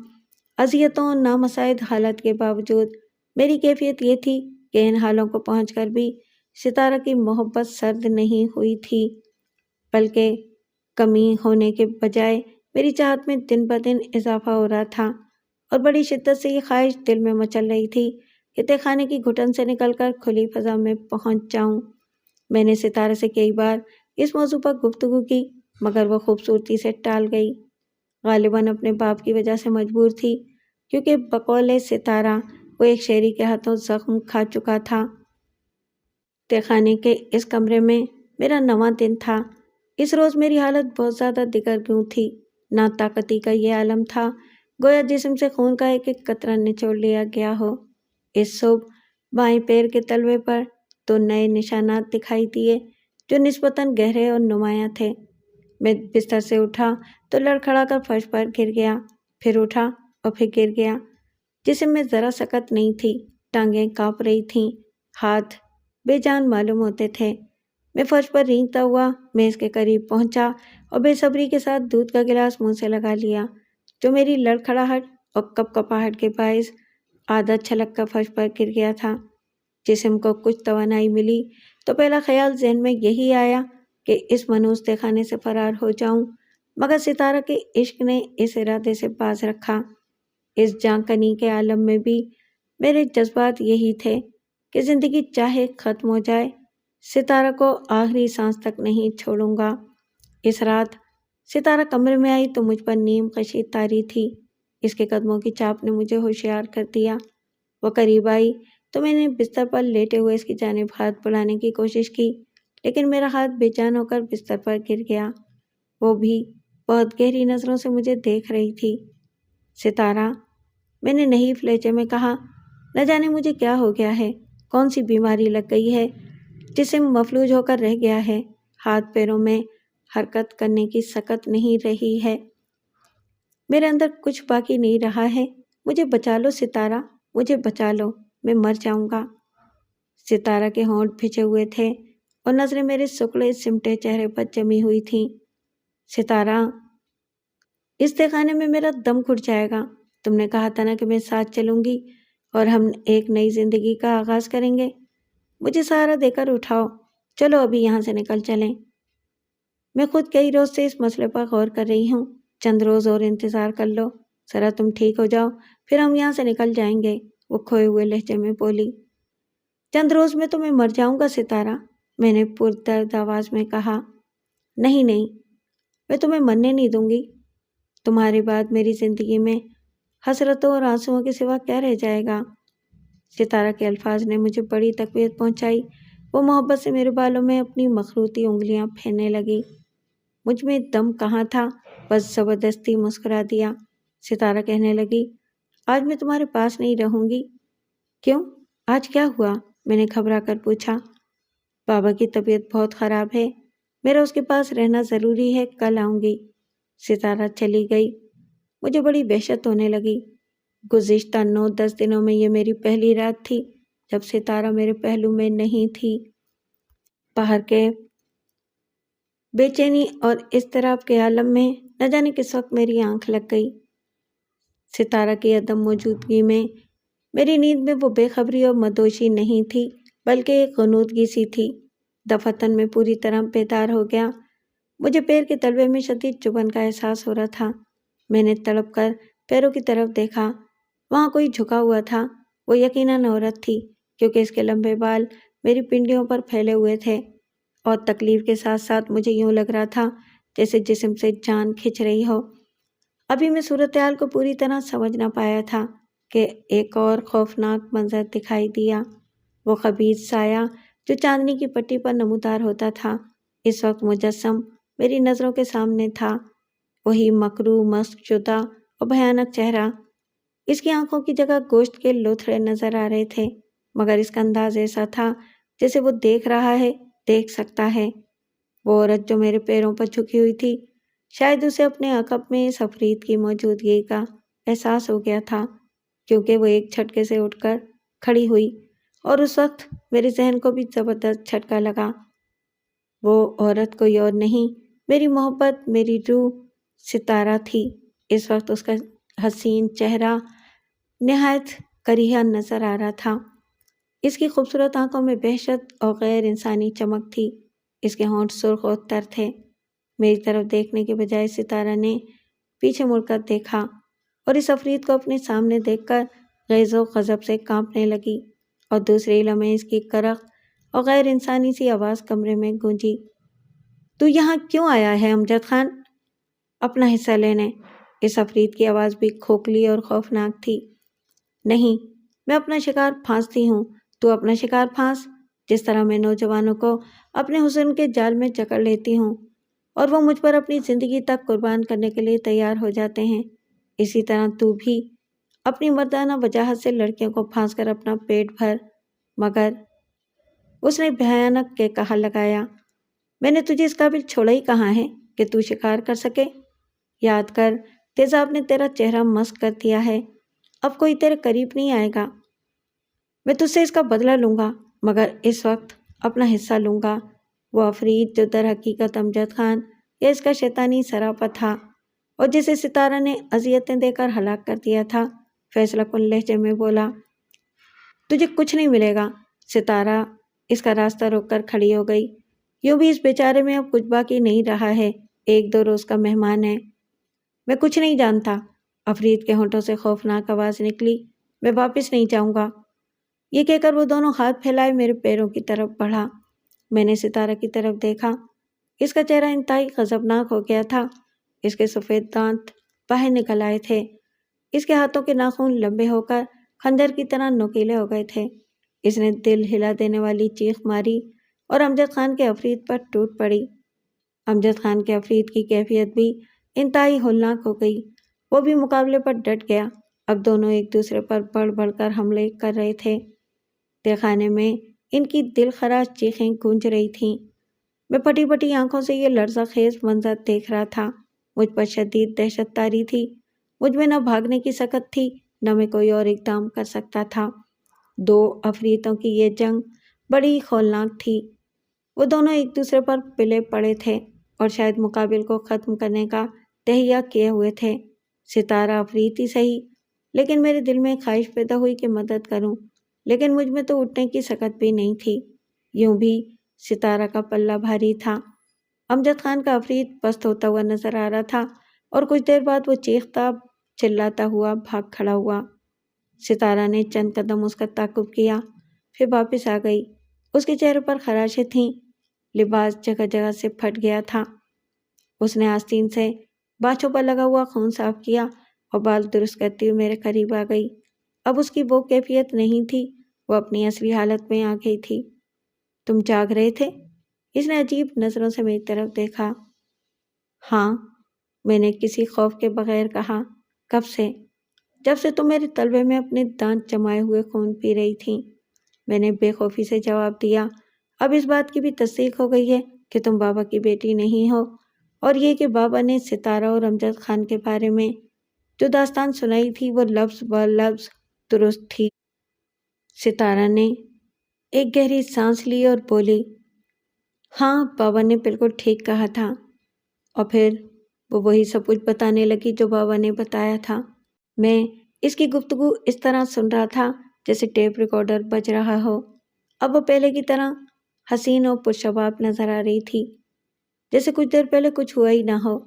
اذیتوں اور نامساعد حالت کے باوجود میری کیفیت یہ تھی کہ ان حالوں کو پہنچ کر بھی ستارہ کی محبت سرد نہیں ہوئی تھی۔ بلکہ کمی ہونے کے بجائے میری چاہت میں دن بدن اضافہ ہو رہا تھا، اور بڑی شدت سے یہ خواہش دل میں مچل رہی تھی کہ تہ خانے کی گھٹن سے نکل کر کھلی فضا میں پہنچ جاؤں۔ میں نے ستارہ سے کئی بار اس موضوع پر گفتگو کی، مگر وہ خوبصورتی سے ٹال گئی۔ غالباً اپنے باپ کی وجہ سے مجبور تھی، کیونکہ بقول ستارہ وہ ایک شہری کے ہاتھوں زخم کھا چکا تھا۔ تہ خانے کے اس کمرے میں میرا 9واں دن تھا۔ اس روز میری حالت بہت زیادہ دگرگوں تھی۔ ناطاقتی کا یہ عالم تھا، گویا جسم سے خون کا ایک ایک قطرہ نچوڑ لیا گیا ہو۔ اس صبح بائیں پیر کے تلوے پر 2 نئے نشانات دکھائی دیے، جو نسبتاً گہرے اور نمایاں تھے۔ میں بستر سے اٹھا تو لڑکھڑا کر فرش پر گر گیا، پھر اٹھا اور پھر گر گیا۔ جسم میں ذرا سکت نہیں تھی، ٹانگیں کانپ رہی تھیں، ہاتھ بے جان معلوم ہوتے تھے۔ میں فرش پر رینگتا ہوا میز کے قریب پہنچا اور بے صبری کے ساتھ دودھ کا گلاس منہ سے لگا لیا، جو میری لڑکھڑاہٹ اور کپ کپاہٹ کے باعث آدھا چھلک کر فرش پر گر گیا تھا۔ جسم کو کچھ توانائی ملی تو پہلا خیال ذہن میں یہی آیا کہ اس منحوس تہ خانے سے فرار ہو جاؤں، مگر ستارہ کے عشق نے اس ارادے سے باز رکھا۔ اس جاں کنی کے عالم میں بھی میرے جذبات یہی تھے کہ زندگی چاہے ختم ہو جائے، ستارہ کو آخری سانس تک نہیں چھوڑوں گا۔ اس رات ستارہ کمرے میں آئی تو مجھ پر نیم خشی طاری تھی۔ اس کے قدموں کی چاپ نے مجھے ہوشیار کر دیا۔ وہ قریب آئی تو میں نے بستر پر لیٹے ہوئے اس کی جانب ہاتھ بڑھانے کی کوشش کی، لیکن میرا ہاتھ بے جان ہو کر بستر پر گر گیا۔ وہ بھی بہت گہری نظروں سے مجھے دیکھ رہی تھی۔ ستارہ، میں نے نحیف لہجے میں کہا، نہ جانے مجھے کیا ہو گیا ہے، کون سی بیماری لگ گئی ہے، جسم مفلوج ہو کر رہ گیا ہے، ہاتھ پیروں میں حرکت کرنے کی سکت نہیں رہی ہے، میرے اندر کچھ باقی نہیں رہا ہے، مجھے بچا لو ستارہ، مجھے بچا لو، میں مر جاؤں گا۔ ستارہ کے ہونٹ بھچے ہوئے تھے اور نظریں میرے سکڑے سمٹے چہرے پر جمی ہوئی تھیں۔ ستارہ، اس تہ خانے میں میرا دم گھٹ جائے گا۔ تم نے کہا تھا نا کہ میں ساتھ چلوں گی اور ہم ایک نئی زندگی کا آغاز کریں گے۔ مجھے سہارا دے کر اٹھاؤ، چلو ابھی یہاں سے نکل چلیں۔ میں خود کئی روز سے اس مسئلے پر غور کر رہی ہوں۔ چند روز اور انتظار کر لو، ذرا تم ٹھیک ہو جاؤ، پھر ہم یہاں سے نکل جائیں گے، وہ کھوئے ہوئے لہجے میں بولی۔ چند روز میں تو میں مر جاؤں گا ستارہ، میں نے پردرد آواز میں کہا۔ نہیں نہیں، میں تمہیں مرنے نہیں دوں گی۔ تمہارے بعد میری زندگی میں حسرتوں اور آنسوؤں کے سوا کیا رہ جائے گا؟ ستارہ کے الفاظ نے مجھے بڑی تقویت پہنچائی۔ وہ محبت سے میرے بالوں میں اپنی مخروطی انگلیاں پھیرنے لگی۔ مجھ میں دم کہاں تھا، بس زبردستی مسکرا دیا۔ ستارہ کہنے لگی، آج میں تمہارے پاس نہیں رہوں گی۔ کیوں؟ آج کیا ہوا؟ میں نے گھبرا کر پوچھا۔ بابا کی طبیعت بہت خراب ہے، میرا اس کے پاس رہنا ضروری ہے، کل آؤں گی۔ ستارہ چلی گئی۔ مجھے بڑی وحشت ہونے لگی۔ گزشتہ 9-10 دنوں میں یہ میری پہلی رات تھی جب ستارہ میرے پہلو میں نہیں تھی۔ باہر کے بے چینی اور اضطراب کے عالم میں نہ جانے کس وقت میری آنکھ لگ گئی۔ ستارہ کی عدم موجودگی میں میری نیند میں وہ بے خبری اور مدوشی نہیں تھی، بلکہ ایک غنودگی سی تھی۔ دفعتاً میں پوری طرح بیدار ہو گیا۔ مجھے پیر کے تلوے میں شدید چبھن کا احساس ہو رہا تھا۔ میں نے تڑپ کر پیروں کی طرف دیکھا، وہاں کوئی جھکا ہوا تھا۔ وہ یقیناً عورت تھی، کیونکہ اس کے لمبے بال میری پنڈلیوں پر پھیلے ہوئے تھے، اور تکلیف کے ساتھ ساتھ مجھے یوں لگ رہا تھا جیسے جسم سے جان کھنچ رہی ہو۔ ابھی میں صورتحال کو پوری طرح سمجھ نہ پایا تھا کہ ایک اور خوفناک منظر دکھائی دیا۔ وہ خبیث سایہ جو چاندنی کی پٹی پر نمودار ہوتا تھا، اس وقت مجسم میری نظروں کے سامنے تھا۔ وہی مکروہ مسخ شدہ اور بھیانک چہرہ۔ اس کی آنکھوں کی جگہ گوشت کے لوتھڑے نظر آ رہے تھے، مگر اس کا انداز ایسا تھا جیسے وہ دیکھ رہا ہے، دیکھ سکتا ہے۔ وہ عورت جو میرے پیروں پر جھکی ہوئی تھی، شاید اسے اپنے عقب میں اس عفریت کی موجودگی کا احساس ہو گیا تھا، کیونکہ وہ ایک جھٹکے سے اٹھ کر کھڑی ہوئی، اور اس وقت میرے ذہن کو بھی زبردست جھٹکا لگا۔ وہ عورت کوئی اور نہیں، میری محبت، میری روح ستارہ تھی۔ اس وقت اس کا حسین چہرہ نہایت کریہ نظر آ رہا تھا۔ اس کی خوبصورت آنکھوں میں وحشت اور غیر انسانی چمک تھی۔ اس کے ہونٹ سرخ اور تر تھے، میری طرف دیکھنے کے بجائے ستارہ نے پیچھے مڑ کر دیکھا اور اس عفریت کو اپنے سامنے دیکھ کر غیظ و غضب سے کانپنے لگی، اور دوسرے لمحے اس کی کرخت اور غیر انسانی سی آواز کمرے میں گونجی، تو یہاں کیوں آیا ہے امجد خان؟ اپنا حصہ لینے۔ اس عفریت کی آواز بھی کھوکھلی اور خوفناک تھی۔ نہیں، میں اپنا شکار پھانستی ہوں، تو اپنا شکار پھانس، جس طرح میں نوجوانوں کو اپنے حسن کے جال میں جکڑ لیتی ہوں اور وہ مجھ پر اپنی زندگی تک قربان کرنے کے لیے تیار ہو جاتے ہیں، اسی طرح تو بھی اپنی مردانہ وجاہت سے لڑکیوں کو پھانس کر اپنا پیٹ بھر۔ مگر اس نے بھیانک کے کہا لگایا، میں نے تجھے اس قابل چھوڑا ہی کہاں ہے کہ تو شکار کر سکے؟ یاد کر، تیزاب نے تیرا چہرہ مسخ کر دیا ہے، اب کوئی تیرے قریب نہیں آئے گا۔ میں تجھ سے اس کا بدلہ لوں گا، مگر اس وقت اپنا حصہ لوں گا۔ وہ عفریت جو در حقیقت امجد خان یا اس کا شیطانی سراپا تھا اور جسے ستارہ نے اذیتیں دے کر ہلاک کر دیا تھا، فیصلہ کن لہجے میں بولا، تجھے کچھ نہیں ملے گا۔ ستارہ اس کا راستہ روک کر کھڑی ہو گئی۔ یوں بھی اس بیچارے میں اب کچھ باقی نہیں رہا ہے، 1-2 روز کا مہمان ہے۔ میں کچھ نہیں جانتا۔ عفریت کے ہونٹوں سے خوفناک آواز نکلی، میں واپس نہیں جاؤں گا۔ یہ کہہ کر وہ دونوں ہاتھ پھیلائے میرے پیروں کی طرف بڑھا۔ میں نے ستارہ کی طرف دیکھا، اس کا چہرہ انتہائی غضبناک ہو گیا تھا، اس کے سفید دانت باہر نکل آئے تھے، اس کے ہاتھوں کے ناخن لمبے ہو کر خنجر کی طرح نوکیلے ہو گئے تھے۔ اس نے دل ہلا دینے والی چیخ ماری اور امجد خان کے عفریت پر ٹوٹ پڑی۔ امجد خان کے عفریت کی کیفیت بھی انتہائی ہولناک ہو گئی، وہ بھی مقابلے پر ڈٹ گیا۔ اب دونوں ایک دوسرے پر بڑھ بڑھ کر حملے کر رہے تھے۔ تہخانے میں ان کی دل خراش چیخیں گونج رہی تھیں۔ میں پھٹی پھٹی آنکھوں سے یہ لرزہ خیز منظر دیکھ رہا تھا۔ مجھ پر شدید دہشت طاری تھی، مجھ میں نہ بھاگنے کی سکت تھی، نہ میں کوئی اور اقدام کر سکتا تھا۔ 2 عفریتوں کی یہ جنگ بڑی ہولناک تھی۔ وہ دونوں ایک دوسرے پر پلے پڑے تھے اور شاید مقابل کو ختم کرنے کا تہیہ کیے ہوئے تھے۔ ستارہ عفریت ہی صحیح، لیکن میرے دل میں خواہش پیدا ہوئی کہ مدد کروں، لیکن مجھ میں تو اٹھنے کی سکت بھی نہیں تھی۔ یوں بھی ستارہ کا پلہ بھاری تھا۔ امجد خان کا عفریت پست ہوتا ہوا نظر آ رہا تھا اور کچھ دیر بعد وہ چیختا چلاتا ہوا بھاگ کھڑا ہوا۔ ستارہ نے چند قدم اس کا تعاقب کیا، پھر واپس آ گئی۔ اس کے چہرے پر خراشیں تھیں، لباس جگہ جگہ سے پھٹ گیا تھا۔ اس نے آستین سے باچھوں پر لگا ہوا خون صاف کیا اور بال درست کرتی ہوئی میرے قریب آ گئی۔ اب اس کی وہ کیفیت نہیں تھی، وہ اپنی اصلی حالت میں آ گئی تھی۔ تم جاگ رہے تھے؟ اس نے عجیب نظروں سے میری طرف دیکھا۔ ہاں، میں نے کسی خوف کے بغیر کہا۔ کب سے؟ جب سے تم میرے تلوے میں اپنے دانت جمائے ہوئے خون پی رہی تھیں، میں نے بے خوفی سے جواب دیا۔ اب اس بات کی بھی تصدیق ہو گئی ہے کہ تم بابا کی بیٹی نہیں ہو، اور یہ کہ بابا نے ستارہ اور امجد خان کے بارے میں جو داستان سنائی تھی وہ لفظ ب لفظ درست تھی۔ ستارہ نے ایک گہری سانس لی اور بولی، ہاں، بابا نے بالکل ٹھیک کہا تھا۔ اور پھر وہ وہی سب کچھ بتانے لگی جو بابا نے بتایا تھا۔ میں اس کی گفتگو اس طرح سن رہا تھا جیسے ٹیپ ریکارڈر بج رہا ہو۔ اب وہ پہلے کی طرح حسین و پرشباب نظر آ رہی تھی، جیسے کچھ دیر پہلے کچھ ہوا ہی نہ ہو۔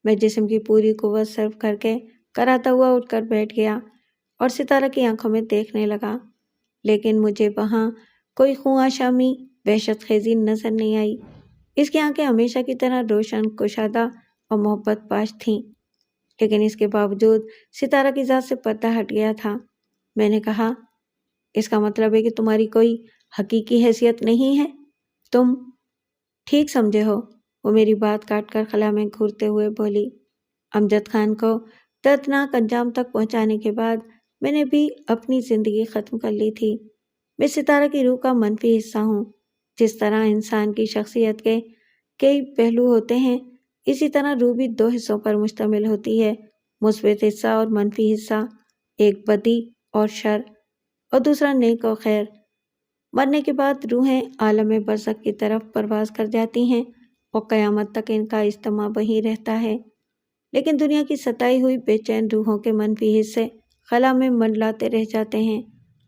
میں جسم کی پوری قوت صرف کر کے کراتا ہوا اٹھ کر بیٹھ گیا اور ستارہ کی آنکھوں میں دیکھنے لگا، لیکن مجھے وہاں کوئی خواہاں شامی وحشت خیزی نظر نہیں آئی۔ اس کی آنکھیں ہمیشہ کی طرح روشن، کشادہ اور محبت باش تھیں، لیکن اس کے باوجود ستارہ کی ذات سے پردہ ہٹ گیا تھا۔ میں نے کہا، اس کا مطلب ہے کہ تمہاری کوئی حقیقی حیثیت نہیں ہے؟ تم ٹھیک سمجھے ہو؟ وہ میری بات کاٹ کر خلا میں گھورتے ہوئے بولی۔ امجد خان کو دردناک انجام تک پہنچانے کے بعد میں نے بھی اپنی زندگی ختم کر لی تھی۔ میں ستارہ کی روح کا منفی حصہ ہوں۔ جس طرح انسان کی شخصیت کے کئی پہلو ہوتے ہیں، اسی طرح روح بھی 2 حصوں پر مشتمل ہوتی ہے، مثبت حصہ اور منفی حصہ، ایک بدی اور شر اور دوسرا نیک و خیر۔ مرنے کے بعد روحیں عالم برزخ کی طرف پرواز کر جاتی ہیں اور قیامت تک ان کا اجتماع وہیں رہتا ہے، لیکن دنیا کی ستائی ہوئی بے چین روحوں کے منفی حصے خلا میں منڈلاتے رہ جاتے ہیں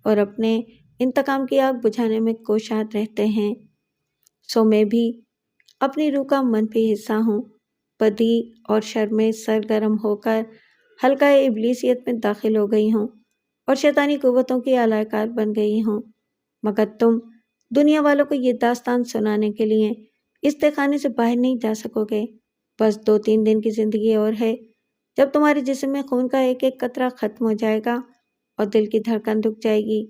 اور اپنے انتقام کی آگ بجھانے میں کوشاں رہتے ہیں۔ سو میں بھی اپنی روح کا منفی حصہ ہوں بدی اور شر میں سرگرم ہو کر حلقہ ابلیسیت میں داخل ہو گئی ہوں اور شیطانی قوتوں کی اعلی کار بن گئی ہوں، مگر تم دنیا والوں کو یہ داستان سنانے کے لیے اس تہخانے سے باہر نہیں جا سکو گے۔ بس 2-3 دن کی زندگی اور ہے، جب تمہارے جسم میں خون کا ایک ایک قطرہ ختم ہو جائے گا اور دل کی دھڑکن رک جائے گی۔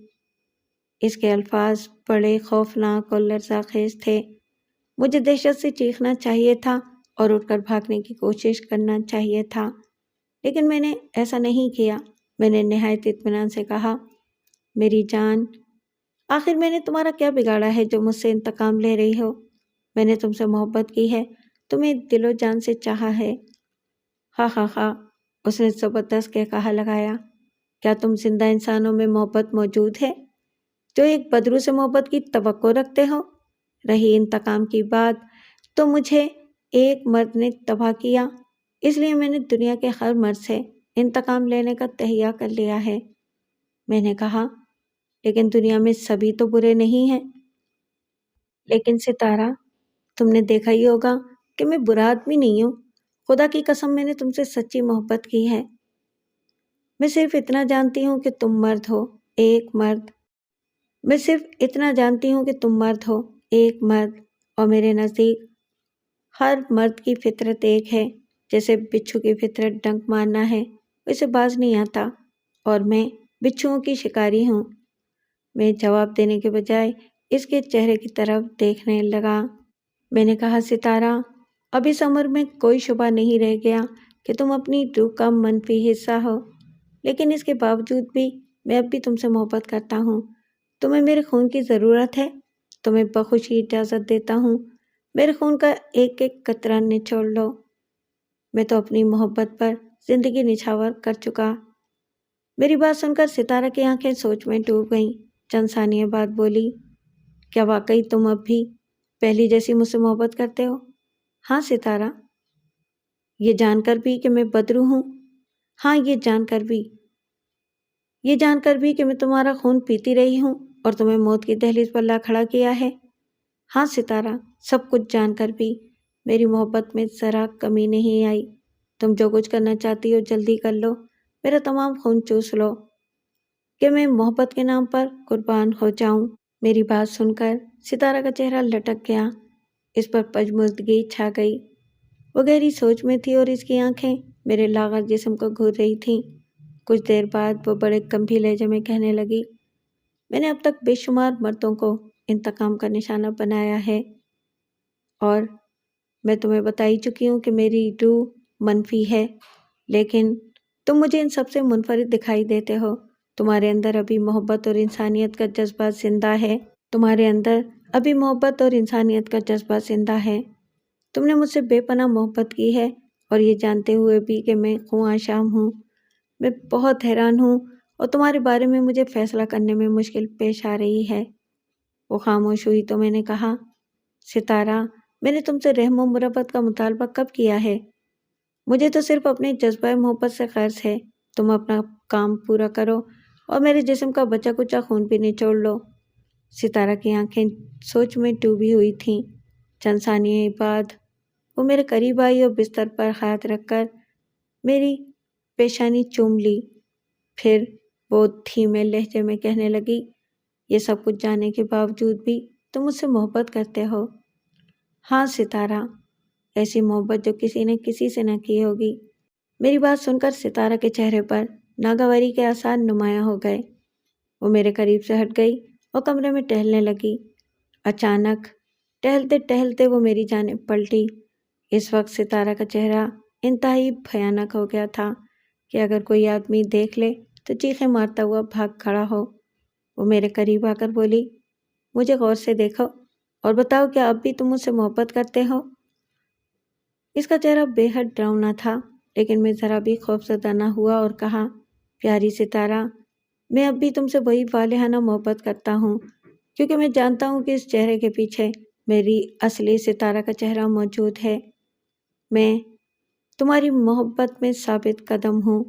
اس کے الفاظ بڑے خوفناک اور لرزہ خیز تھے۔ مجھے دہشت سے چیخنا چاہیے تھا اور اٹھ کر بھاگنے کی کوشش کرنا چاہیے تھا، لیکن میں نے ایسا نہیں کیا۔ میں نے نہایت اطمینان سے کہا، میری جان، آخر میں نے تمہارا کیا بگاڑا ہے جو مجھ سے انتقام لے رہی ہو؟ میں نے تم سے محبت کی ہے، تمہیں دل و جان سے چاہا ہے۔ ہاں ہاں ہاں، اس نے زبردست کہا لگایا۔ کیا تم زندہ انسانوں میں محبت موجود ہے جو ایک بدرو سے محبت کی توقع رکھتے ہو؟ رہی انتقام کی بات، تو مجھے ایک مرد نے تباہ کیا، اس لیے میں نے دنیا کے ہر مرد سے انتقام لینے کا تہیہ کر لیا ہے۔ میں نے کہا، لیکن دنیا میں سبھی تو برے نہیں ہیں۔ لیکن ستارہ، تم نے دیکھا ہی ہوگا کہ میں برا آدمی نہیں ہوں۔ خدا کی قسم، میں نے تم سے سچی محبت کی ہے۔ میں صرف اتنا جانتی ہوں کہ تم مرد ہو، ایک مرد۔ میں صرف اتنا جانتی ہوں کہ تم مرد ہو، ایک مرد، اور میرے نزدیک ہر مرد کی فطرت ایک ہے۔ جیسے بچھو کی فطرت ڈنک مارنا ہے، اسے باز نہیں آتا، اور میں بچھوؤں کی شکاری ہوں۔ میں جواب دینے کے بجائے اس کے چہرے کی طرف دیکھنے لگا۔ میں نے کہا، ستارہ، اب اس عمر میں کوئی شبہ نہیں رہ گیا کہ تم اپنی روح کا منفی حصہ ہو، لیکن اس کے باوجود بھی میں اب بھی تم سے محبت کرتا ہوں۔ تمہیں میرے خون کی ضرورت ہے، تمہیں بخوشی اجازت دیتا ہوں، میرے خون کا ایک ایک قطرہ نچوڑ لو۔ میں تو اپنی محبت پر زندگی نچھاور کر چکا۔ میری بات سن کر ستارہ کی آنکھیں سوچ میں ڈوب گئیں۔ چند ثانیے بعد بولی، کیا واقعی تم اب بھی پہلی جیسی مجھ سے محبت کرتے ہو؟ ہاں ستارہ، یہ جان کر بھی کہ میں بدرو ہوں۔ ہاں، یہ جان کر بھی کہ میں تمہارا خون پیتی رہی ہوں اور تمہیں موت کی دہلیز پر لا کھڑا کیا ہے۔ ہاں ستارہ، سب کچھ جان کر بھی میری محبت میں ذرا کمی نہیں آئی۔ تم جو کچھ کرنا چاہتی ہو جلدی کر لو، میرا تمام خون چوس لو کہ میں محبت کے نام پر قربان ہو جاؤں۔ میری بات سن کر ستارہ کا چہرہ لٹک گیا، اس پر پژمردگی چھا گئی۔ وہ گہری سوچ میں تھی اور اس کی آنکھیں میرے لاغر جسم کو گھور رہی تھیں۔ کچھ دیر بعد وہ بڑے گمبھیر لہجے میں کہنے لگی، میں نے اب تک بے شمار مردوں کو انتقام کا نشانہ بنایا ہے، اور میں تمہیں بتا ہی چکی ہوں کہ میری روح منفی ہے، لیکن تم مجھے ان سب سے منفرد دکھائی دیتے ہو۔ تمہارے اندر ابھی محبت اور انسانیت کا جذبہ زندہ ہے۔ تم نے مجھ سے بے پناہ محبت کی ہے، اور یہ جانتے ہوئے بھی کہ میں خواہاں شام ہوں۔ میں بہت حیران ہوں اور تمہارے بارے میں مجھے فیصلہ کرنے میں مشکل پیش آ رہی ہے۔ وہ خاموش ہوئی تو میں نے کہا، ستارہ، میں نے تم سے رحم و مربت کا مطالبہ کب کیا ہے؟ مجھے تو صرف اپنے جذبہ محبت سے غرض ہے۔ تم اپنا کام پورا کرو اور میرے جسم کا بچا کچا خون بھی نچوڑ لو۔ ستارہ کی آنکھیں سوچ میں ڈوبی ہوئی تھیں۔ چند ثانیے بعد وہ میرے قریب آئی اور بستر پر ہاتھ رکھ کر میری پیشانی چوم لی۔ پھر وہ دھیمے لہجے میں کہنے لگی، یہ سب کچھ جاننے کے باوجود بھی تم مجھ سے محبت کرتے ہو؟ ہاں ستارہ، ایسی محبت جو کسی نے کسی سے نہ کی ہوگی۔ میری بات سن کر ستارہ کے چہرے پر ناگواری کے آثار نمایاں ہو گئے۔ وہ میرے قریب سے ہٹ گئی اور کمرے میں ٹہلنے لگی۔ اچانک ٹہلتے ٹہلتے وہ میری جانب پلٹی۔ اس وقت ستارہ کا چہرہ انتہائی بھیانک ہو گیا تھا کہ اگر کوئی آدمی دیکھ لے تو چیخیں مارتا ہوا بھاگ کھڑا ہو۔ وہ میرے قریب آ کر بولی، مجھے غور سے دیکھو اور بتاؤ، کیا اب بھی تم مجھ سے محبت کرتے ہو؟ اس کا چہرہ بے حد ڈراؤنا تھا، لیکن میں ذرا بھی خوفزدہ نہ ہوا اور کہا، پیاری ستارہ، میں اب بھی تم سے وہی والہانہ محبت کرتا ہوں، کیونکہ میں جانتا ہوں کہ اس چہرے کے پیچھے میری اصلی ستارہ کا چہرہ موجود ہے۔ میں تمہاری محبت میں ثابت قدم ہوں۔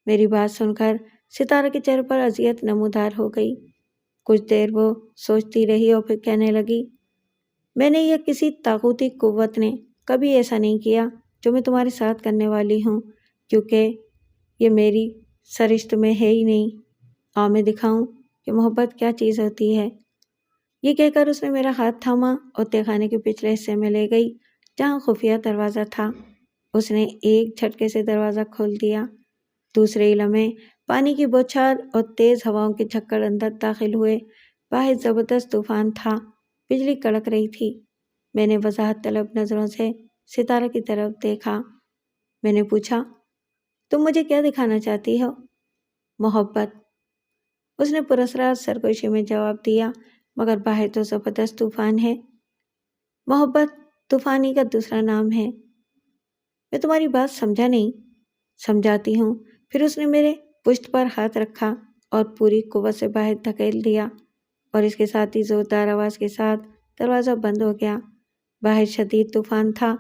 میری بات سن کر ستارہ کے چہرے پر اذیت نمودار ہو گئی۔ کچھ دیر وہ سوچتی رہی اور پھر کہنے لگی، میں نے یا کسی طاغوتی قوت نے کبھی ایسا نہیں کیا جو میں تمہارے ساتھ کرنے والی ہوں، کیونکہ یہ میری سرشت میں ہے ہی نہیں۔ آؤ میں دکھاؤں کہ محبت کیا چیز ہوتی ہے۔ یہ کہہ کر اس نے میرا ہاتھ تھاما اور تہہ خانے کے پچھلے حصے میں لے گئی جہاں خفیہ دروازہ تھا۔ اس نے ایک جھٹکے سے دروازہ کھول دیا۔ دوسرے ہی لمحے پانی کی بوچھار اور تیز ہواؤں کے جھکڑ اندر داخل ہوئے۔ باہر زبردست طوفان تھا، بجلی کڑک رہی تھی۔ میں نے وضاحت طلب نظروں سے ستارہ کی طرف دیکھا۔ میں نے پوچھا، تم مجھے کیا دکھانا چاہتی ہو؟ محبت، اس نے پراسرار سرگوشی میں جواب دیا، مگر باہر تو زبردست طوفان ہے۔ محبت طوفانی کا دوسرا نام ہے۔ میں تمہاری بات سمجھا نہیں۔ سمجھاتی ہوں۔ پھر اس نے میرے پشت پر ہاتھ رکھا اور پوری قوت سے باہر دھکیل دیا، اور اس کے ساتھ ہی زوردار آواز کے ساتھ دروازہ بند ہو گیا۔ باہر شدید طوفان تھا۔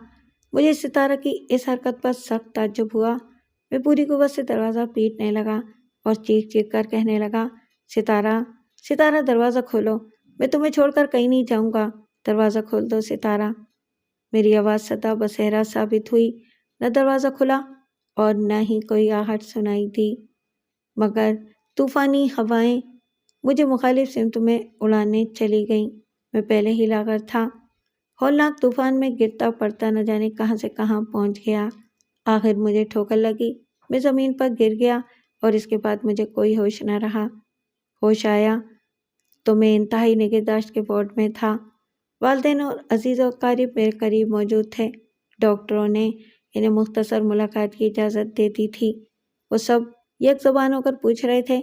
مجھے ستارہ کی اس حرکت پر سخت تعجب ہوا۔ میں پوری قوت سے دروازہ پیٹنے لگا اور چیخ چیخ کر کہنے لگا، ستارہ، ستارہ دروازہ کھولو، میں تمہیں چھوڑ کر کہیں نہیں جاؤں گا، دروازہ کھول دو ستارہ۔ میری آواز سدا بصیرہ ثابت ہوئی۔ نہ دروازہ کھلا اور نہ ہی کوئی آہٹ سنائی دی، مگر طوفانی ہوائیں مجھے مخالف سمت میں اڑانے چلی گئیں۔ میں پہلے ہی لاغر تھا۔ ہولناک طوفان میں گرتا پڑتا نہ جانے کہاں سے کہاں پہنچ گیا۔ آخر مجھے ٹھوکر لگی، میں زمین پر گر گیا اور اس کے بعد مجھے کوئی ہوش نہ رہا۔ ہوش آیا تو میں انتہائی نگہداشت کے وارڈ میں تھا۔ والدین اور عزیز و اقارب میرے قریب موجود تھے۔ ڈاکٹروں نے انہیں مختصر ملاقات کی اجازت دے دی تھی۔ وہ سب یک زبان ہو کر پوچھ رہے تھے،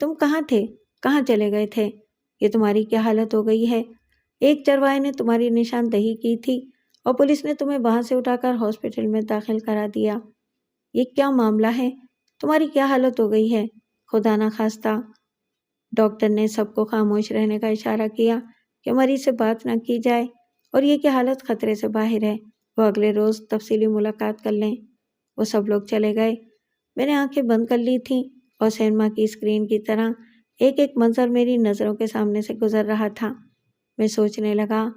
تم کہاں تھے؟ کہاں چلے گئے تھے؟ یہ تمہاری کیا حالت ہو گئی ہے؟ ایک چرواہے نے تمہاری نشاندہی کی تھی اور پولیس نے تمہیں وہاں سے اٹھا کر ہاسپٹل میں داخل کرا دیا۔ یہ کیا معاملہ ہے؟ تمہاری کیا حالت ہو گئی ہے؟ خدا نہ خواستہ۔ ڈاکٹر نے سب کو خاموش رہنے کا اشارہ کیا کہ مریض سے بات نہ کی جائے اور یہ کہ حالت خطرے سے باہر ہے، وہ اگلے روز تفصیلی ملاقات کر لیں۔ وہ سب لوگ چلے گئے۔ میں نے آنکھیں بند کر لی تھیں اور سینما کی اسکرین کی طرح ایک ایک منظر میری نظروں کے سامنے سے گزر رہا تھا۔ میں سوچنے لگا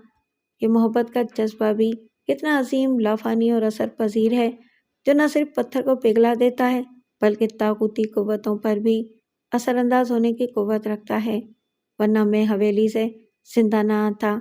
کہ محبت کا جذبہ بھی کتنا عظیم، لافانی اور اثر پذیر ہے، جو نہ صرف پتھر کو پگھلا دیتا ہے بلکہ طاغوتی قوتوں پر بھی اثر انداز ہونے کی قوت رکھتا ہے، ورنہ میں حویلی سے زندہ نہ آتا۔